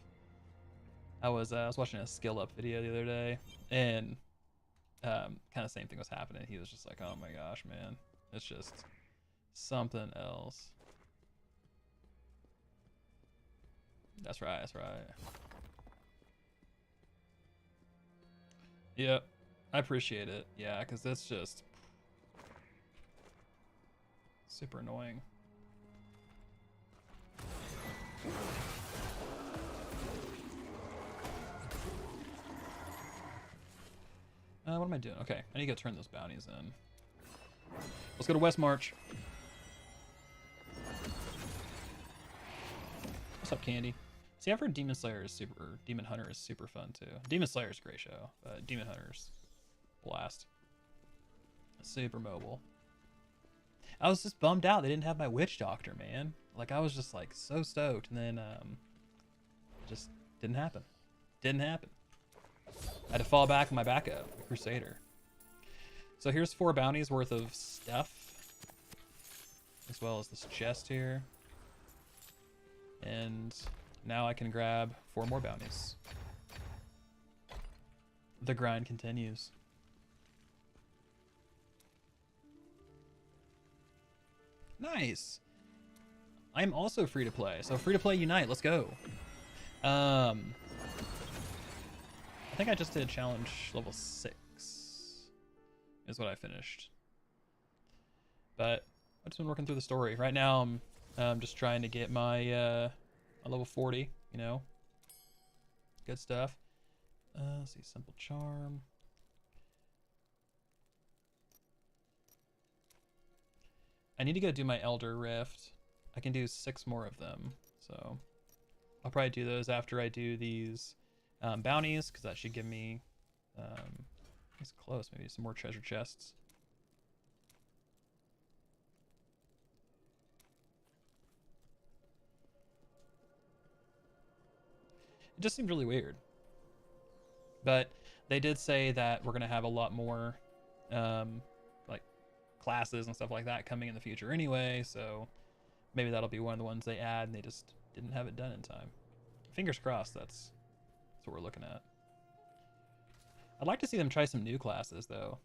I was watching a skill up video the other day, and kind of same thing was happening. He was just like, oh my gosh, man, it's just something else. That's right, that's right. Yep, I appreciate it. Yeah, because that's just super annoying. What am I doing? Okay, I need to go turn those bounties in. Let's go to West March. What's up, Candy? See, I've heard Demon Slayer is super, or Demon Hunter is super fun too. Demon Slayer is a great show, but Demon Hunter's blast. Super mobile. I was just bummed out they didn't have my Witch Doctor, man. Like, I was just like so stoked, and then it just didn't happen. Didn't happen. I had to fall back on my backup, the Crusader. So here's 4 bounties worth of stuff, as well as this chest here. And now I can grab 4 more bounties. The grind continues. Nice. I'm also free to play. So free to play unite. Let's go. I think I just did challenge level 6 is what I finished. But I've just been working through the story. Right now I'm just trying to get my my level 40, you know. Good stuff. Let's see, simple charm. I need to go do my Elder Rift. I can do 6 more of them, so I'll probably do those after I do these bounties, because that should give me, it's close, maybe some more treasure chests. It just seemed really weird. But they did say that we're going to have a lot more like classes and stuff like that coming in the future anyway, so maybe that'll be one of the ones they add and they just didn't have it done in time. Fingers crossed that's what we're looking at. I'd like to see them try some new classes though.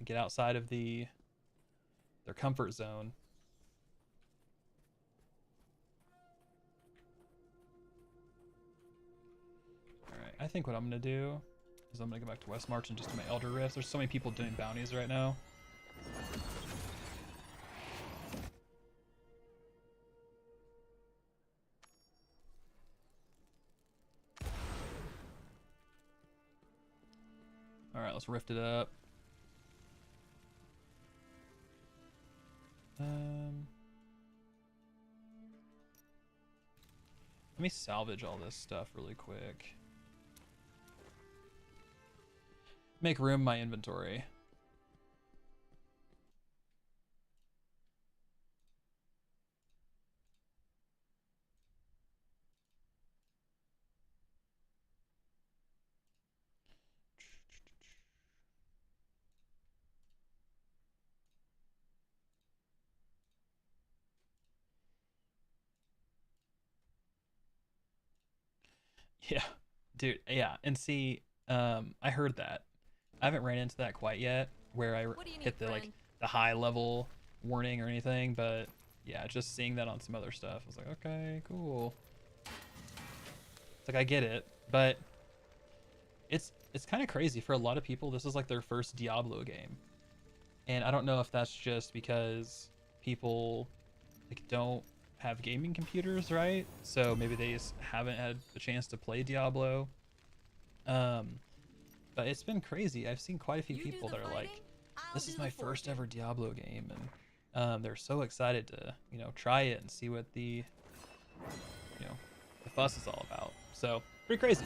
Get outside of their comfort zone. Alright, I think what I'm gonna do is I'm gonna go back to West March and just do my Elder Rift. There's so many people doing bounties right now. Alright, let's rift it up. Let me salvage all this stuff really quick. Make room in my inventory. Yeah, dude, yeah, and see, I heard that. I haven't ran into that quite yet, where I What do you hit need, the like the high level warning or anything, but yeah, just seeing that on some other stuff, I was like, okay, cool. It's like I get it, but it's kind of crazy for a lot of people. This is like their first Diablo game, and I don't know if that's just because people like don't have gaming computers, right? So maybe they just haven't had the chance to play Diablo. But it's been crazy. I've seen quite a few people that are like, this is my first ever Diablo game, and they're so excited to, you know, try it and see what the fuss is all about. So pretty crazy.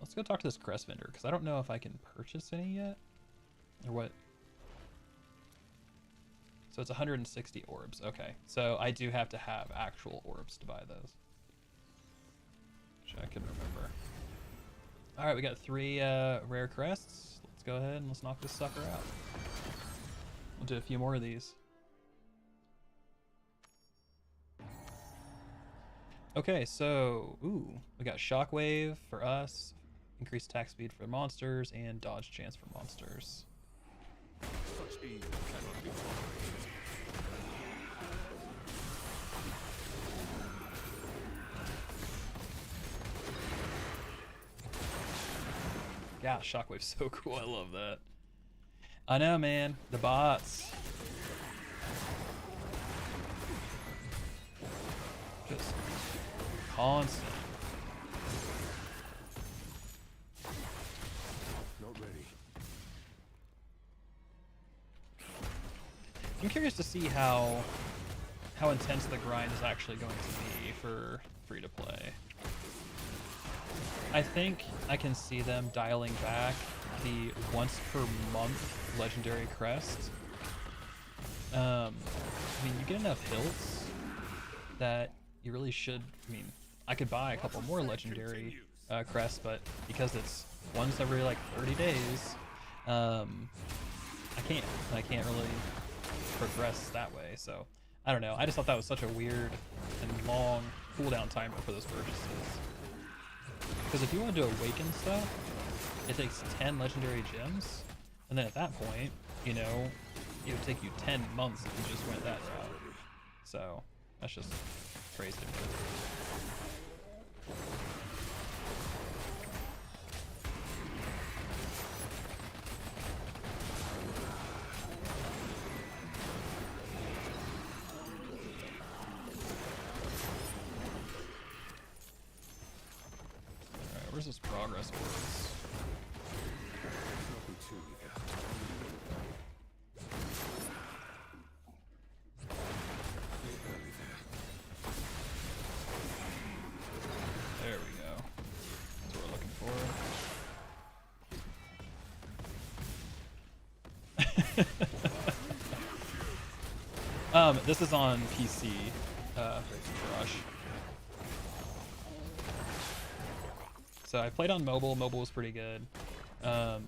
Let's go talk to this crest vendor, because I don't know if I can purchase any yet, or what. So it's 160 orbs. Okay, so I do have to have actual orbs to buy those. Which I can remember. All right, we got 3 rare crests. Let's go ahead and let's knock this sucker out. We'll do a few more of these. Okay, so we got shockwave for us, increased attack speed for monsters, and dodge chance for monsters. Such evil cannot be tolerated. Yeah, shockwave's so cool. I love that. I know, man. The bots. Just constant. Not ready. I'm curious to see how intense the grind is actually going to be for free to play. I think I can see them dialing back the once per month legendary crest. I mean, you get enough hilts that you really should. I mean, I could buy a couple more legendary crests, but because it's once every like 30 days, I can't really progress that way. So I don't know. I just thought that was such a weird and long cooldown timer for those purchases. Because if you want to do awaken stuff, it takes 10 legendary gems, and then at that point, you know, it would take you 10 months if you just went that route. So that's just crazy. Alright, where's this progress course? There we go. That's what we're looking for. This is on PC, Rush. So I played on mobile. Mobile was pretty good, in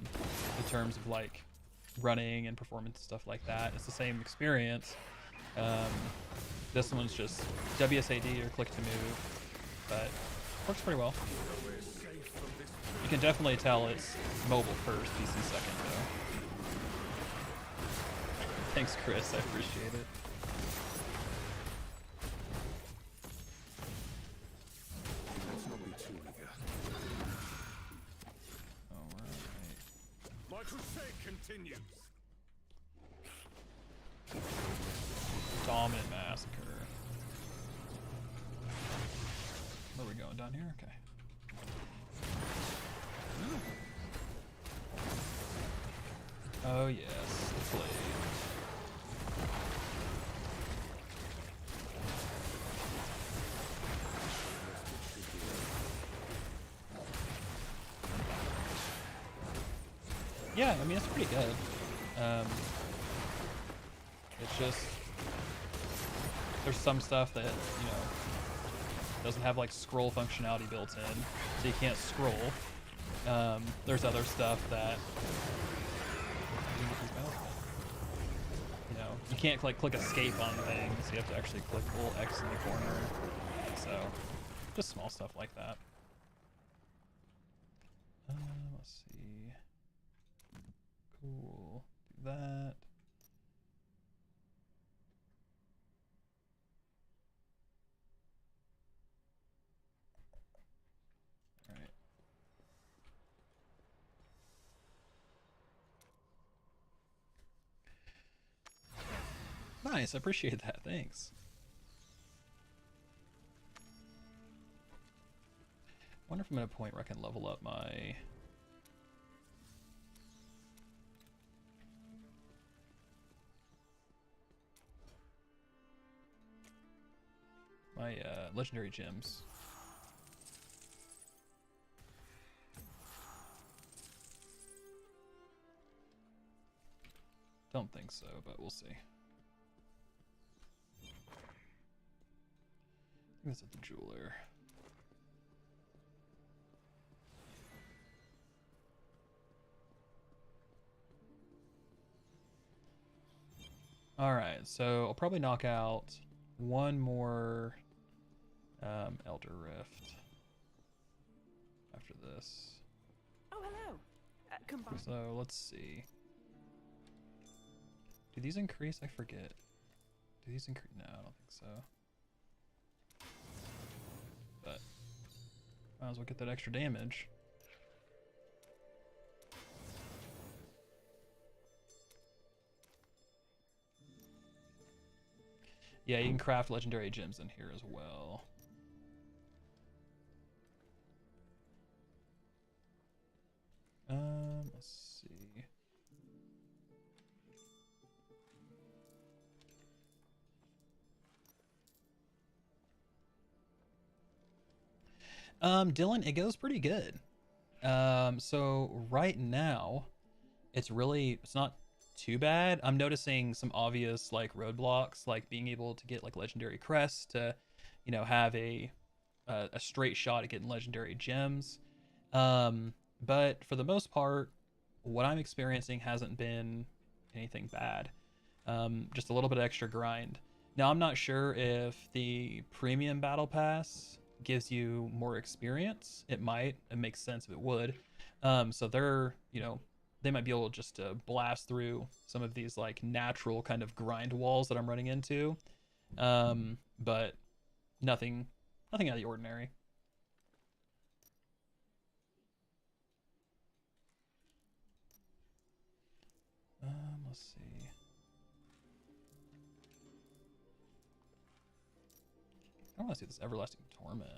terms of like running and performance and stuff like that. It's the same experience. This one's just WSAD or click to move, but works pretty well. You can definitely tell it's mobile first, PC second though. Thanks, Chris. I appreciate it. My crusade continues. Dominant Massacre. Where are we going? Down here? Okay. Oh yes, the blade. Yeah, I mean it's pretty good. It's just there's some stuff that, you know, doesn't have like scroll functionality built in, so you can't scroll. There's other stuff that you know, you can't like click escape on things. You have to actually click the little X in the corner. So just small stuff like that. Let's see. Cool. Do that. All right. Nice. I appreciate that. Thanks. I wonder if I'm at a point where I can level up my legendary gems. Don't think so, but we'll see. I think that's at the jeweler. Alright, so I'll probably knock out one more Elder Rift after this. Oh, hello. Combine. So let's see. Do these increase? I forget. Do these increase? No, I don't think so. But might as well get that extra damage. Yeah, you can craft legendary gems in here as well. Let's see. Dylan, it goes pretty good. So right now, it's not too bad. I'm noticing some obvious like roadblocks, like being able to get like legendary crests to, you know, have a straight shot at getting legendary gems. But for the most part, what I'm experiencing hasn't been anything bad. Just a little bit of extra grind. Now I'm not sure if the premium battle pass gives you more experience. It might. It makes sense if it would. So they're, you know, they might be able just to blast through some of these like natural kind of grind walls that I'm running into. But nothing out of the ordinary. Let's see. I want to see what this everlasting torment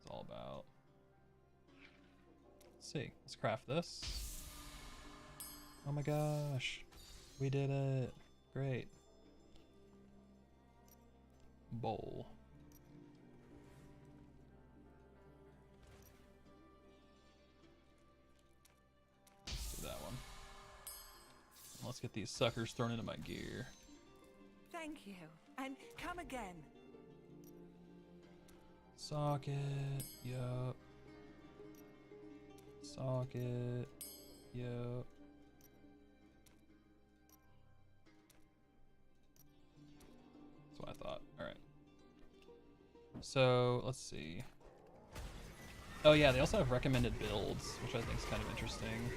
is all about. Let's see. Let's craft this. Oh my gosh, we did it! Great. Bowl. Let's do that one. Let's get these suckers thrown into my gear. Thank you. And come again. Socket. Yup. Socket. Yup. That's what I thought. Alright. So, let's see. Oh yeah, they also have recommended builds, which I think is kind of interesting.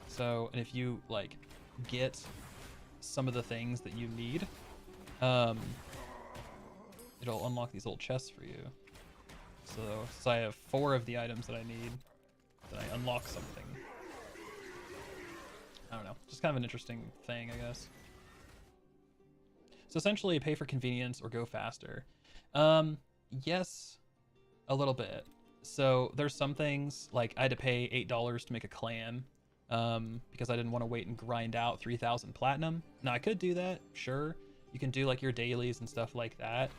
So, and if you, like, get some of the things that you need, it'll unlock these little chests for you. So I have 4 of the items that I need, then I unlock something. I don't know, just kind of an interesting thing, I guess. So essentially, pay for convenience or go faster. Yes, a little bit. So there's some things, like I had to pay $8 to make a clan, because I didn't want to wait and grind out 3,000 platinum. Now I could do that, sure. You can do like your dailies and stuff like that,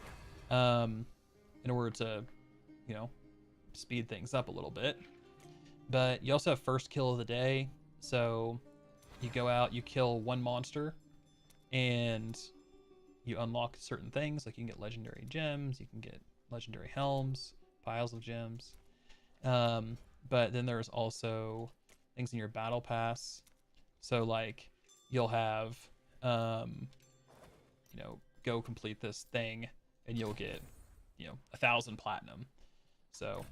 in order to, you know, speed things up a little bit. But you also have first kill of the day. So you go out, you kill 1 monster, and you unlock certain things. Like you can get legendary gems, you can get legendary helms, piles of gems. But then there's also things in your battle pass. So like you'll have, you know, go complete this thing and you'll get, you know, 1,000 platinum. So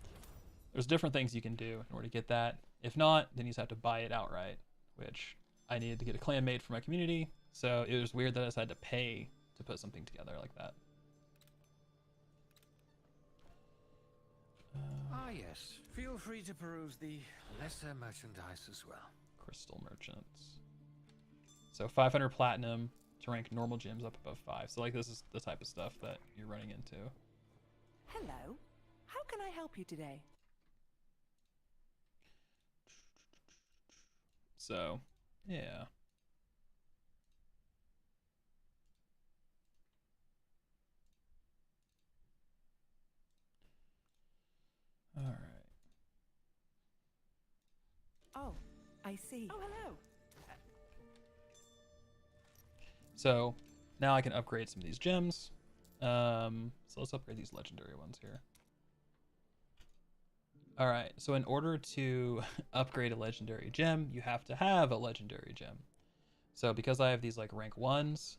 there's different things you can do in order to get that. If not, then you just have to buy it outright, which I needed to get a clan made for my community. So it was weird that I just had to pay to put something together like that. Ah, yes. Feel free to peruse the lesser merchandise as well. Crystal merchants. So 500 platinum to rank normal gems up above 5. So like this is the type of stuff that you're running into. Hello. How can I help you today? So, yeah. All right. Oh, I see. Oh, hello. So now I can upgrade some of these gems. So let's upgrade these legendary ones here. All right, so in order to upgrade a legendary gem, you have to have a legendary gem. So because I have these like rank 1s,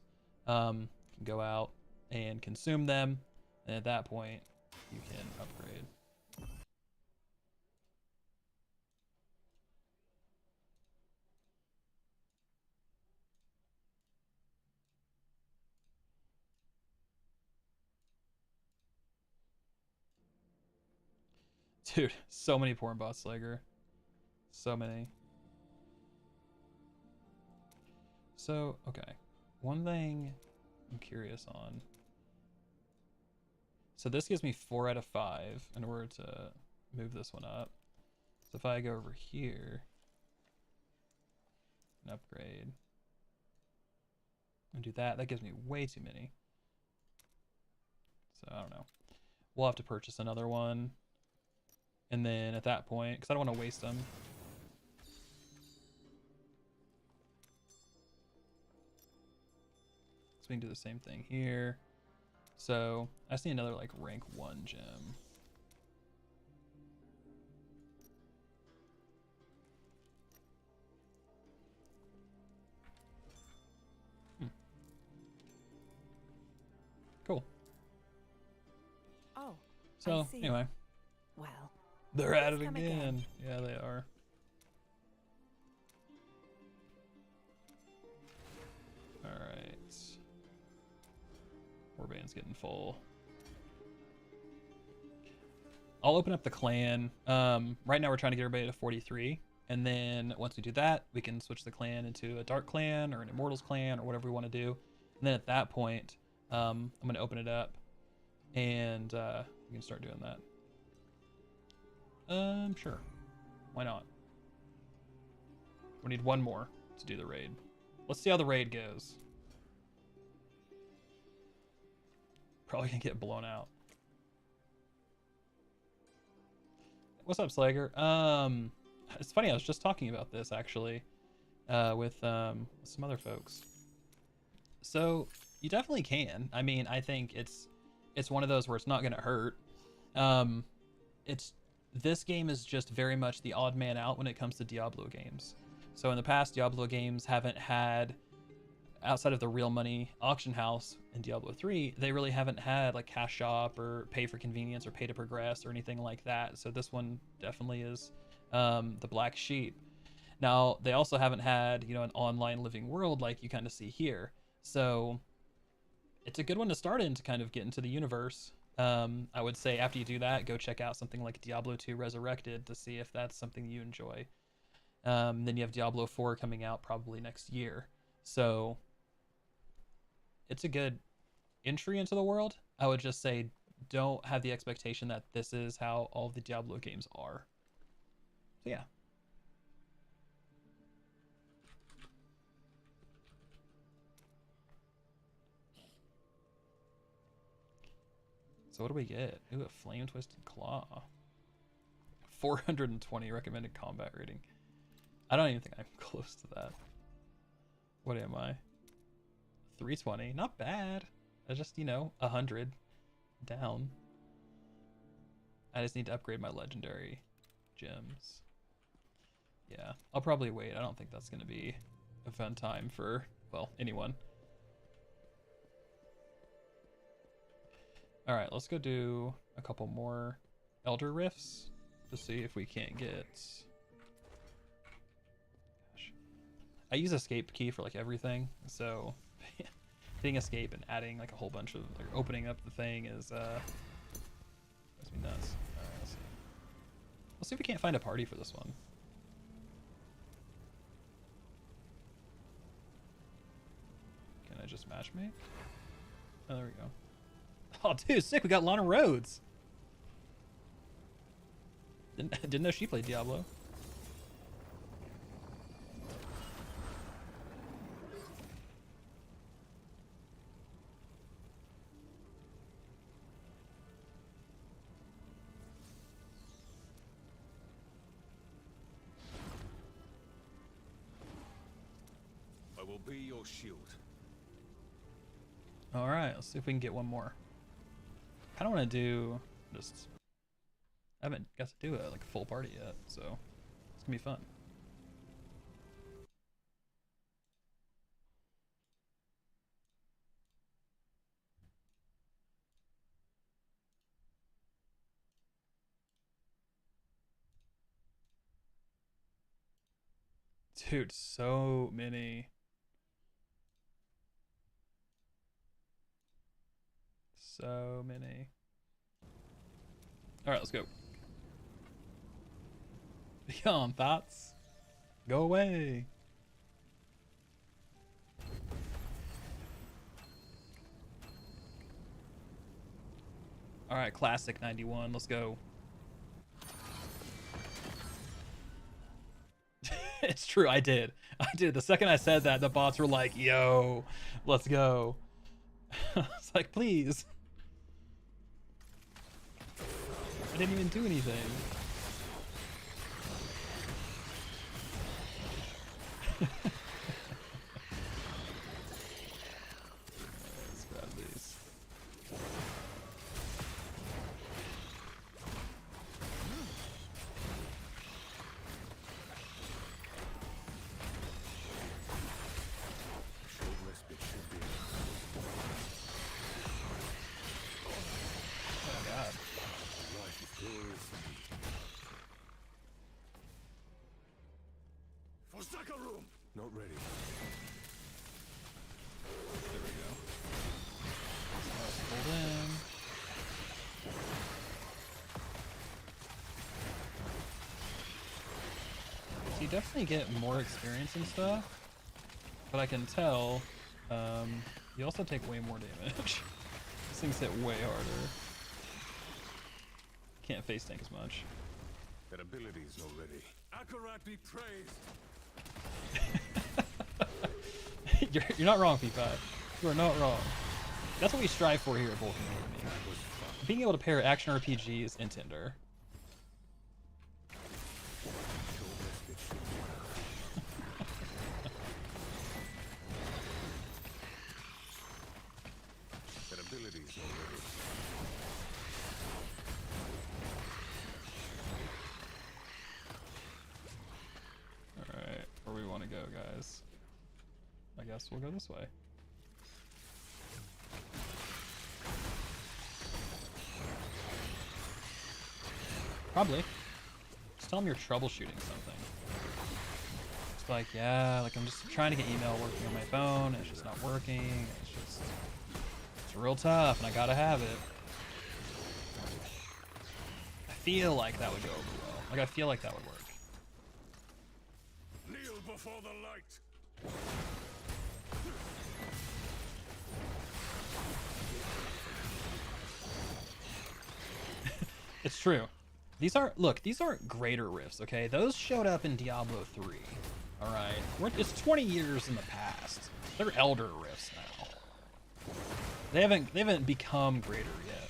you can go out and consume them, and at that point, you can upgrade. Dude, so many porn bots, Slager. So many. So, okay. One thing I'm curious on. So this gives me 4 out of 5 in order to move this one up. So if I go over here and upgrade and do that, that gives me way too many. So I don't know. We'll have to purchase another one. And then at that point, because I don't want to waste them. So we can do the same thing here. So I just need another like rank 1 gem. Cool. Oh, So I see. anyway, Well, they're at it come again. Yeah, they are. All right. Warband's getting full. I'll open up the clan. Right now we're trying to get everybody to 43. And then once we do that, we can switch the clan into a dark clan or an immortals clan or whatever we want to do. And then at that point, I'm going to open it up and we can start doing that. Sure. Why not? We need one more to do the raid. Let's see how the raid goes. Probably gonna get blown out. What's up, Slager? It's funny, I was just talking about this actually with some other folks. So you definitely can. I mean, I think it's one of those where it's not gonna hurt. This game is just very much the odd man out when it comes to Diablo games. So in the past, Diablo games haven't had, outside of the real money auction house in Diablo 3, they really haven't had like cash shop or pay for convenience or pay to progress or anything like that. So this one definitely is the black sheep. Now, they also haven't had, you know, an online living world like you kind of see here. So it's a good one to start in to kind of get into the universe. I would say after you do that, go check out something like Diablo 2 Resurrected to see if that's something you enjoy. Then you have Diablo 4 coming out probably next year. So it's a good entry into the world. I would just say don't have the expectation that this is how all of the Diablo games are. So yeah. So what do we get? Ooh, a flame twisted claw. 420 recommended combat rating. I don't even think I'm close to that. What am I? 320. Not bad. I just, you know, 100 down. I just need to upgrade my legendary gems. Yeah, I'll probably wait. I don't think that's going to be a fun time for, well, anyone. All right, let's go do a couple more Elder Rifts to see if we can't get... Gosh. I use escape key for like everything, so hitting escape and adding like a whole bunch of, like opening up the thing is, drives me nuts. All right, let's see if we can't find a party for this one. Can I just matchmake? Oh, there we go. Oh, dude, sick. We got Lana Rhodes. Didn't know she played Diablo. I will be your shield. All right, let's see if we can get one more. I don't want to do just... I haven't got to do a like full party yet, so it's gonna be fun. Dude, so many. So many. All right, let's go. Beyond thoughts. Go away. All right, classic 91. Let's go. It's true. I did. The second I said that, the bots were like, yo, let's go. It's like, please. I didn't even do anything. Let's grab these. Oh my god. For second room. Not you definitely get more experience and stuff, but I can tell you also take way more damage. These things hit way harder. Can't face tank as much. That ability is not ready. Akarat be praised. You're not wrong, P5. You are not wrong. That's what we strive for here at Vulcan Gaming. Being able to pair action RPGs and Tinder. That ability is not ready. Alright, where we want to go, guys? I guess we'll go this way. Probably. Just tell them you're troubleshooting something. It's like, yeah, like I'm just trying to get email working on my phone, and it's just not working. It's real tough, and I gotta have it. I feel like that would go over well. Like, I feel like that would work. Kneel before the light. It's true. These aren't greater rifts, okay? Those showed up in Diablo 3. Alright? It's 20 years in the past. They're elder rifts now. They haven't become greater yet.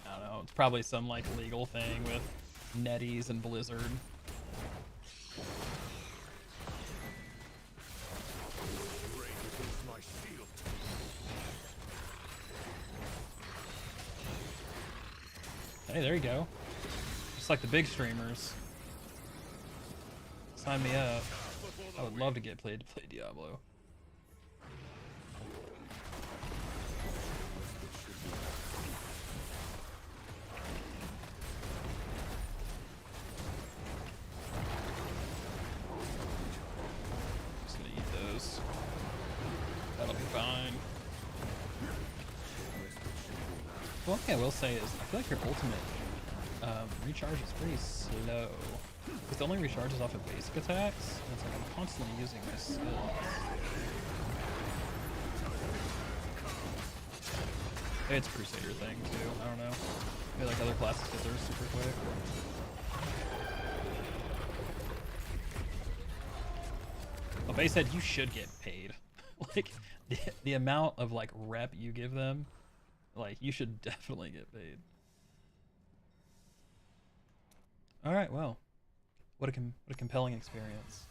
I don't know, it's probably some like legal thing with NetEase and Blizzard. Hey, there you go. Just like the big streamers. Sign me up. I would love to get paid to play Diablo. Just gonna eat those. That'll be fine. One thing I will say is, I feel like your ultimate recharge is pretty slow. Because it only recharges off of basic attacks, and it's like I'm constantly using my skills. Maybe it's a Crusader thing too, I don't know. Maybe like other classes get theirs super quick. Well, Bay said you should get paid. Like, the amount of like rep you give them, like, you should definitely get paid. All right, well, what a compelling experience.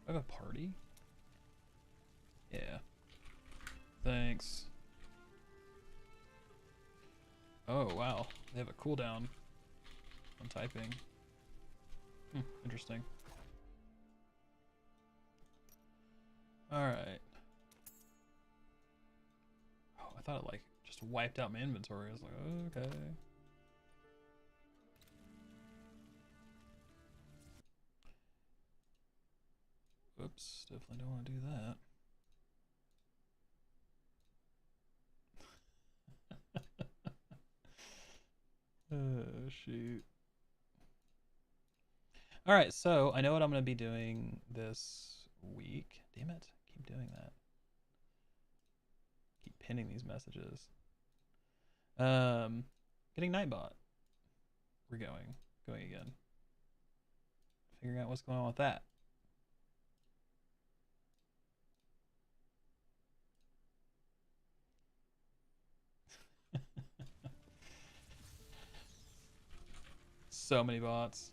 I have a party? Yeah. Thanks. Oh, wow. They have a cooldown on typing. Interesting. Alright. Oh, I thought it, like, just wiped out my inventory. I was like, oh, okay. Whoops, definitely don't want to do that. Oh, shoot. Alright, so I know what I'm going to be doing this week. Damn it, keep doing that. Keep pinning these messages. Getting Nightbot. We're going again. Figuring out what's going on with that. So many bots.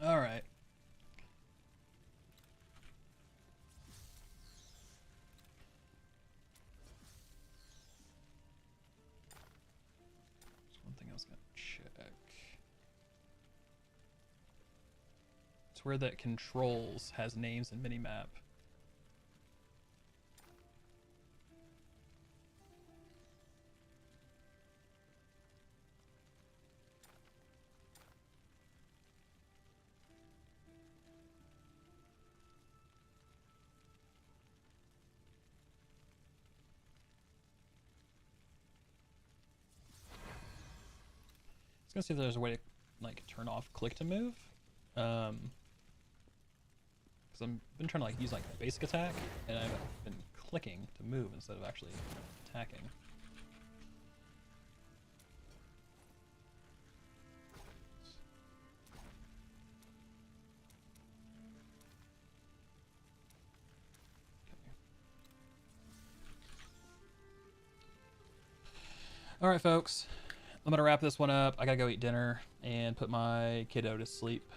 All right. There's one thing I was gonna check. It's where that controls has names and minimap. was gonna see if there's a way to like turn off click to move. Because I've been trying to like use like basic attack, and I've been clicking to move instead of actually attacking. All right, folks, I'm gonna wrap this one up. I gotta go eat dinner and put my kiddo to sleep.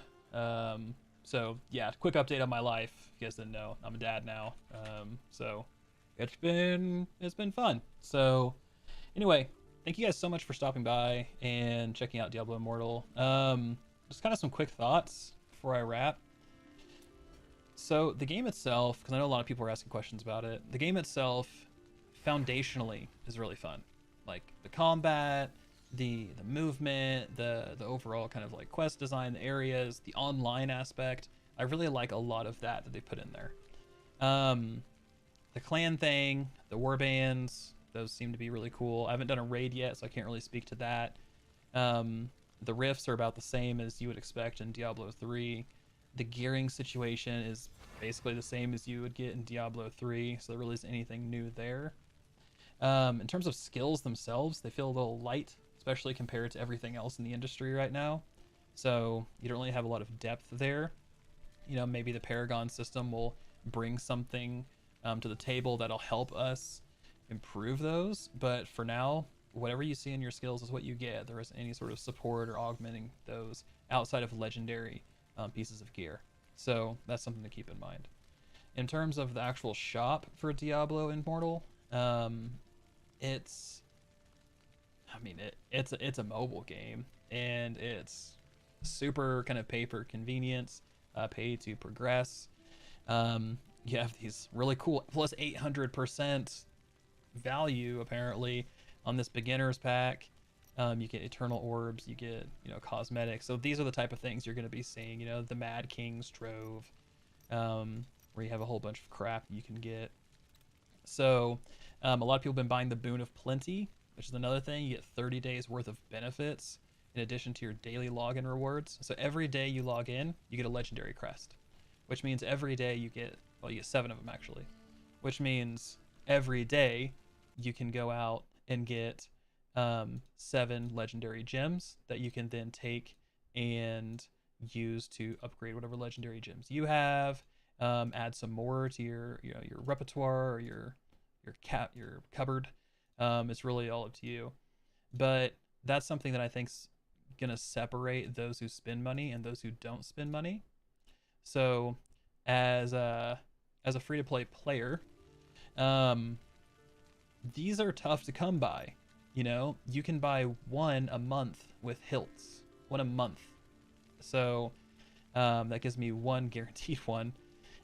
So yeah, quick update on my life. If you guys didn't know, I'm a dad now. So it's been fun. So anyway, thank you guys so much for stopping by and checking out Diablo Immortal. Just kind of some quick thoughts before I wrap. So the game itself, because I know a lot of people are asking questions about it, the game itself foundationally is really fun. Like the combat, the movement, the overall kind of like quest design, the areas, the online aspect. I really like a lot of that they put in there. The clan thing, the war bands, those seem to be really cool. I haven't done a raid yet, so I can't really speak to that. The rifts are about the same as you would expect in Diablo 3. The gearing situation is basically the same as you would get in Diablo 3, so there really isn't anything new there. In terms of skills themselves, they feel a little light, especially compared to everything else in the industry right now. So you don't really have a lot of depth there. You know, maybe the Paragon system will bring something to the table that'll help us improve those. But for now, whatever you see in your skills is what you get. There isn't any sort of support or augmenting those outside of legendary pieces of gear. So that's something to keep in mind. In terms of the actual shop for Diablo Immortal, it's a mobile game, and it's super kind of pay for convenience, pay to progress. You have these really cool plus 800% value apparently on this beginner's pack. You get eternal orbs, you get, you know, cosmetics. So these are the type of things you're going to be seeing, you know, the Mad King's Trove, where you have a whole bunch of crap you can get. So a lot of people have been buying the Boon of Plenty, which is another thing. You get 30 days worth of benefits in addition to your daily login rewards. So every day you log in, you get a legendary crest, which means every day you get, well, you get 7 of them actually, which means every day you can go out and get 7 legendary gems that you can then take and use to upgrade whatever legendary gems you have. Add some more to your, you know, your repertoire or your cupboard. It's really all up to you, but that's something that I think's gonna separate those who spend money and those who don't spend money. So as a free-to-play player, these are tough to come by. You know, you can buy 1 a month with hilts, 1 a month. So that gives me 1 guaranteed one,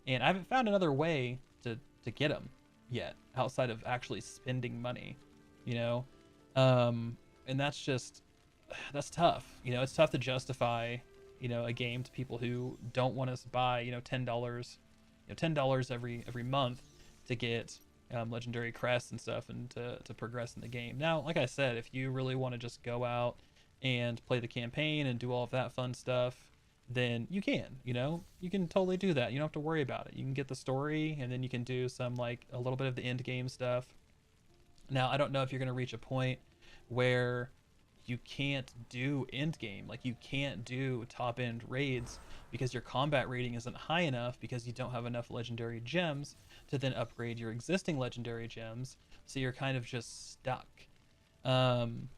and I haven't found another way to get them yet outside of actually spending money, you know. And that's tough. You know, it's tough to justify, you know, a game to people who don't want us to buy, you know, $10, $10 every month to get legendary crests and stuff and to progress in the game. Now, like I said, if you really want to just go out and play the campaign and do all of that fun stuff, then you can, you know, you can totally do that. You don't have to worry about it. You can get the story, and then you can do some, like, a little bit of the end game stuff. Now, I don't know if you're going to reach a point where you can't do end game, like you can't do top end raids because your combat rating isn't high enough because you don't have enough legendary gems to then upgrade your existing legendary gems. So you're kind of just stuck. I'm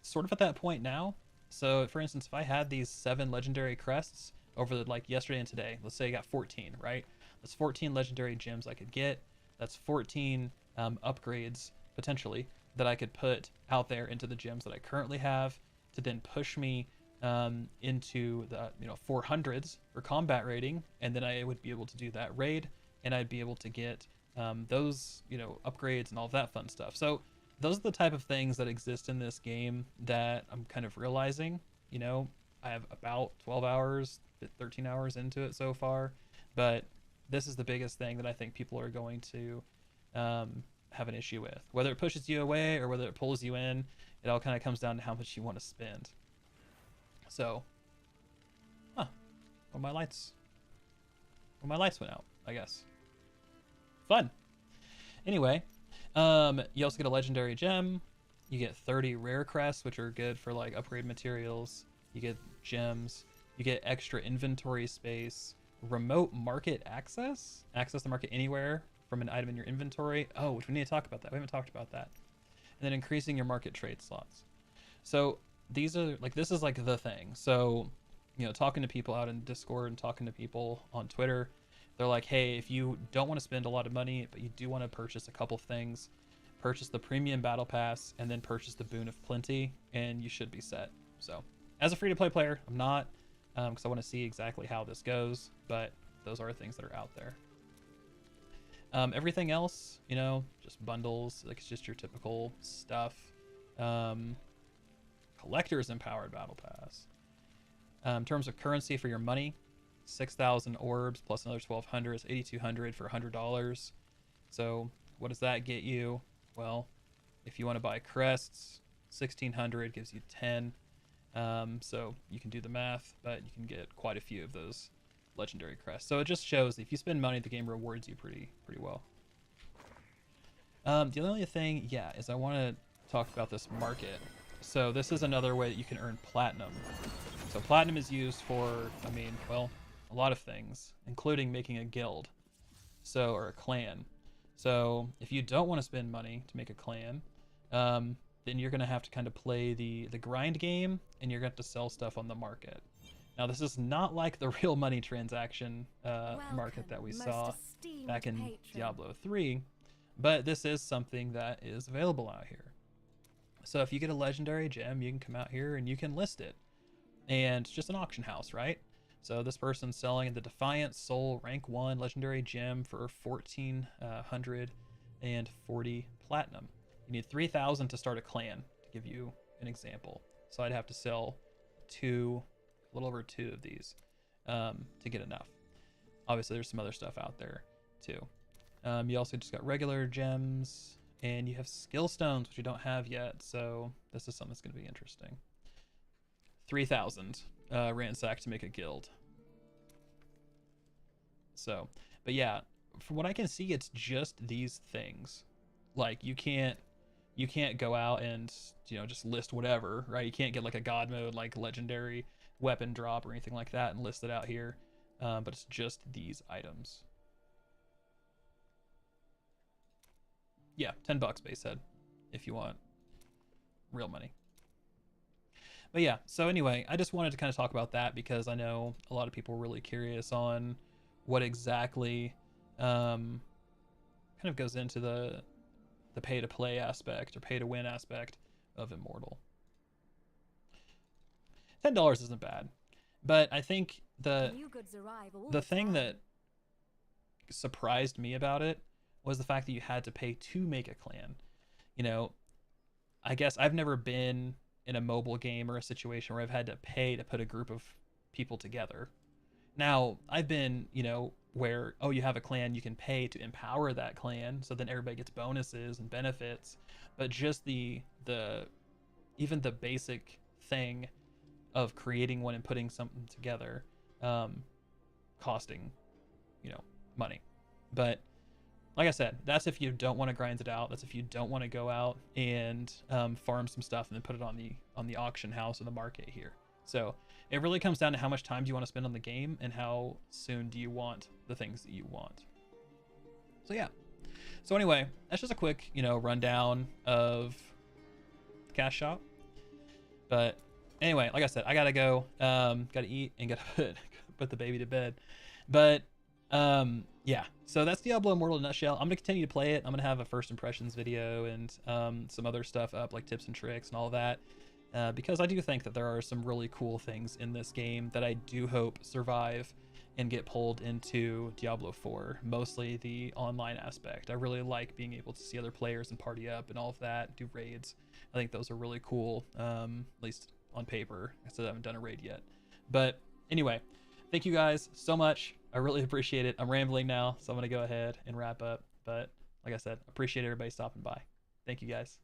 sort of at that point now. So for instance, if I had these 7 legendary crests over like yesterday and today, let's say I got 14, right? That's 14 legendary gems I could get. That's 14 upgrades potentially that I could put out there into the gems that I currently have to then push me into the 400s for combat rating, and then I would be able to do that raid, and I'd be able to get those upgrades and all of that fun stuff. So those are the type of things that exist in this game that I'm kind of realizing. You know, I have about 12 hours, 13 hours into it so far, but this is the biggest thing that I think people are going to have an issue with. Whether it pushes you away or whether it pulls you in, it all kind of comes down to how much you want to spend. So, well, my lights went out, I guess. Fun. Anyway, you also get a legendary gem. You get 30 rare crests, which are good for like upgrade materials. You get gems. You get extra inventory space. Remote market access the market anywhere from an item in your inventory. Oh, which we need to talk about that. We haven't talked about that. And then increasing your market trade slots. So these are like, this is like the thing. So, you know, talking to people out in Discord and talking to people on Twitter, they're like, hey, if you don't want to spend a lot of money, but you do want to purchase a couple things, purchase the premium battle pass and then purchase the boon of plenty, and you should be set. So as a free-to-play player, I'm not, because I want to see exactly how this goes, but those are things that are out there. Everything else, you know, just bundles, like it's just your typical stuff. Collector's Empowered Battle Pass. In terms of currency for your money, 6,000 orbs plus another 1,200 is 8,200 for $100. So what does that get you? Well, if you want to buy crests, 1,600 gives you 10. So you can do the math, but you can get quite a few of those legendary crests. So it just shows that if you spend money, the game rewards you pretty well. The only thing, is I want to talk about this market. So this is another way that you can earn platinum. So platinum is used for, I mean, well, a lot of things, including making a guild, or a clan. So if you don't want to spend money to make a clan, then you're going to have to kind of play the grind game, and you're going to have to sell stuff on the market. Now, this is not like the real money transaction market that we saw back in Diablo 3, but this is something that is available out here. So if you get a legendary gem, you can come out here and you can list it. And it's just an auction house, right? So this person's selling the Defiant Soul rank 1 legendary gem for 1,440 platinum. You need 3,000 to start a clan, to give you an example. So I'd have to sell a little over 2 of these to get enough. Obviously, there's some other stuff out there too. You also just got regular gems, and you have skill stones, which you don't have yet. So this is something that's going to be interesting. 3,000 ransack to make a guild. So, but yeah, from what I can see, it's just these things. Like you can't go out and, you know, just list whatever, right? You can't get like a god mode, like legendary weapon drop or anything like that and list it out here. But it's just these items. Yeah, $10 base head if you want real money. But yeah, so anyway, I just wanted to kind of talk about that because I know a lot of people were really curious on what exactly kind of goes into the pay to play aspect or pay to win aspect of Immortal. $10 isn't bad, but I think the thing that surprised me about it was the fact that you had to pay to make a clan. You know, I guess I've never been in a mobile game or a situation where I've had to pay to put a group of people together. Now, I've been, you know, where, oh, you have a clan, you can pay to empower that clan, so then everybody gets bonuses and benefits. But just even the basic thing of creating one and putting something together, costing, you know, money. But like I said, that's if you don't want to grind it out. That's if you don't want to go out and farm some stuff and then put it on the auction house or the market here. So it really comes down to how much time do you want to spend on the game and how soon do you want the things that you want. So yeah. So anyway, that's just a quick, you know, rundown of the cash shop. But anyway, like I said, I gotta go. Gotta eat and gotta put the baby to bed. But yeah, so that's Diablo Immortal in a nutshell. I'm gonna continue to play it. I'm gonna have a first impressions video and some other stuff up, like tips and tricks and all that, because I do think that there are some really cool things in this game that I do hope survive and get pulled into Diablo 4, mostly the online aspect. I really like being able to see other players and party up and all of that, do raids. I think those are really cool, at least on paper. I still haven't done a raid yet. But anyway, thank you guys so much. I really appreciate it. I'm rambling now, so I'm going to go ahead and wrap up. But like I said, appreciate everybody stopping by. Thank you guys.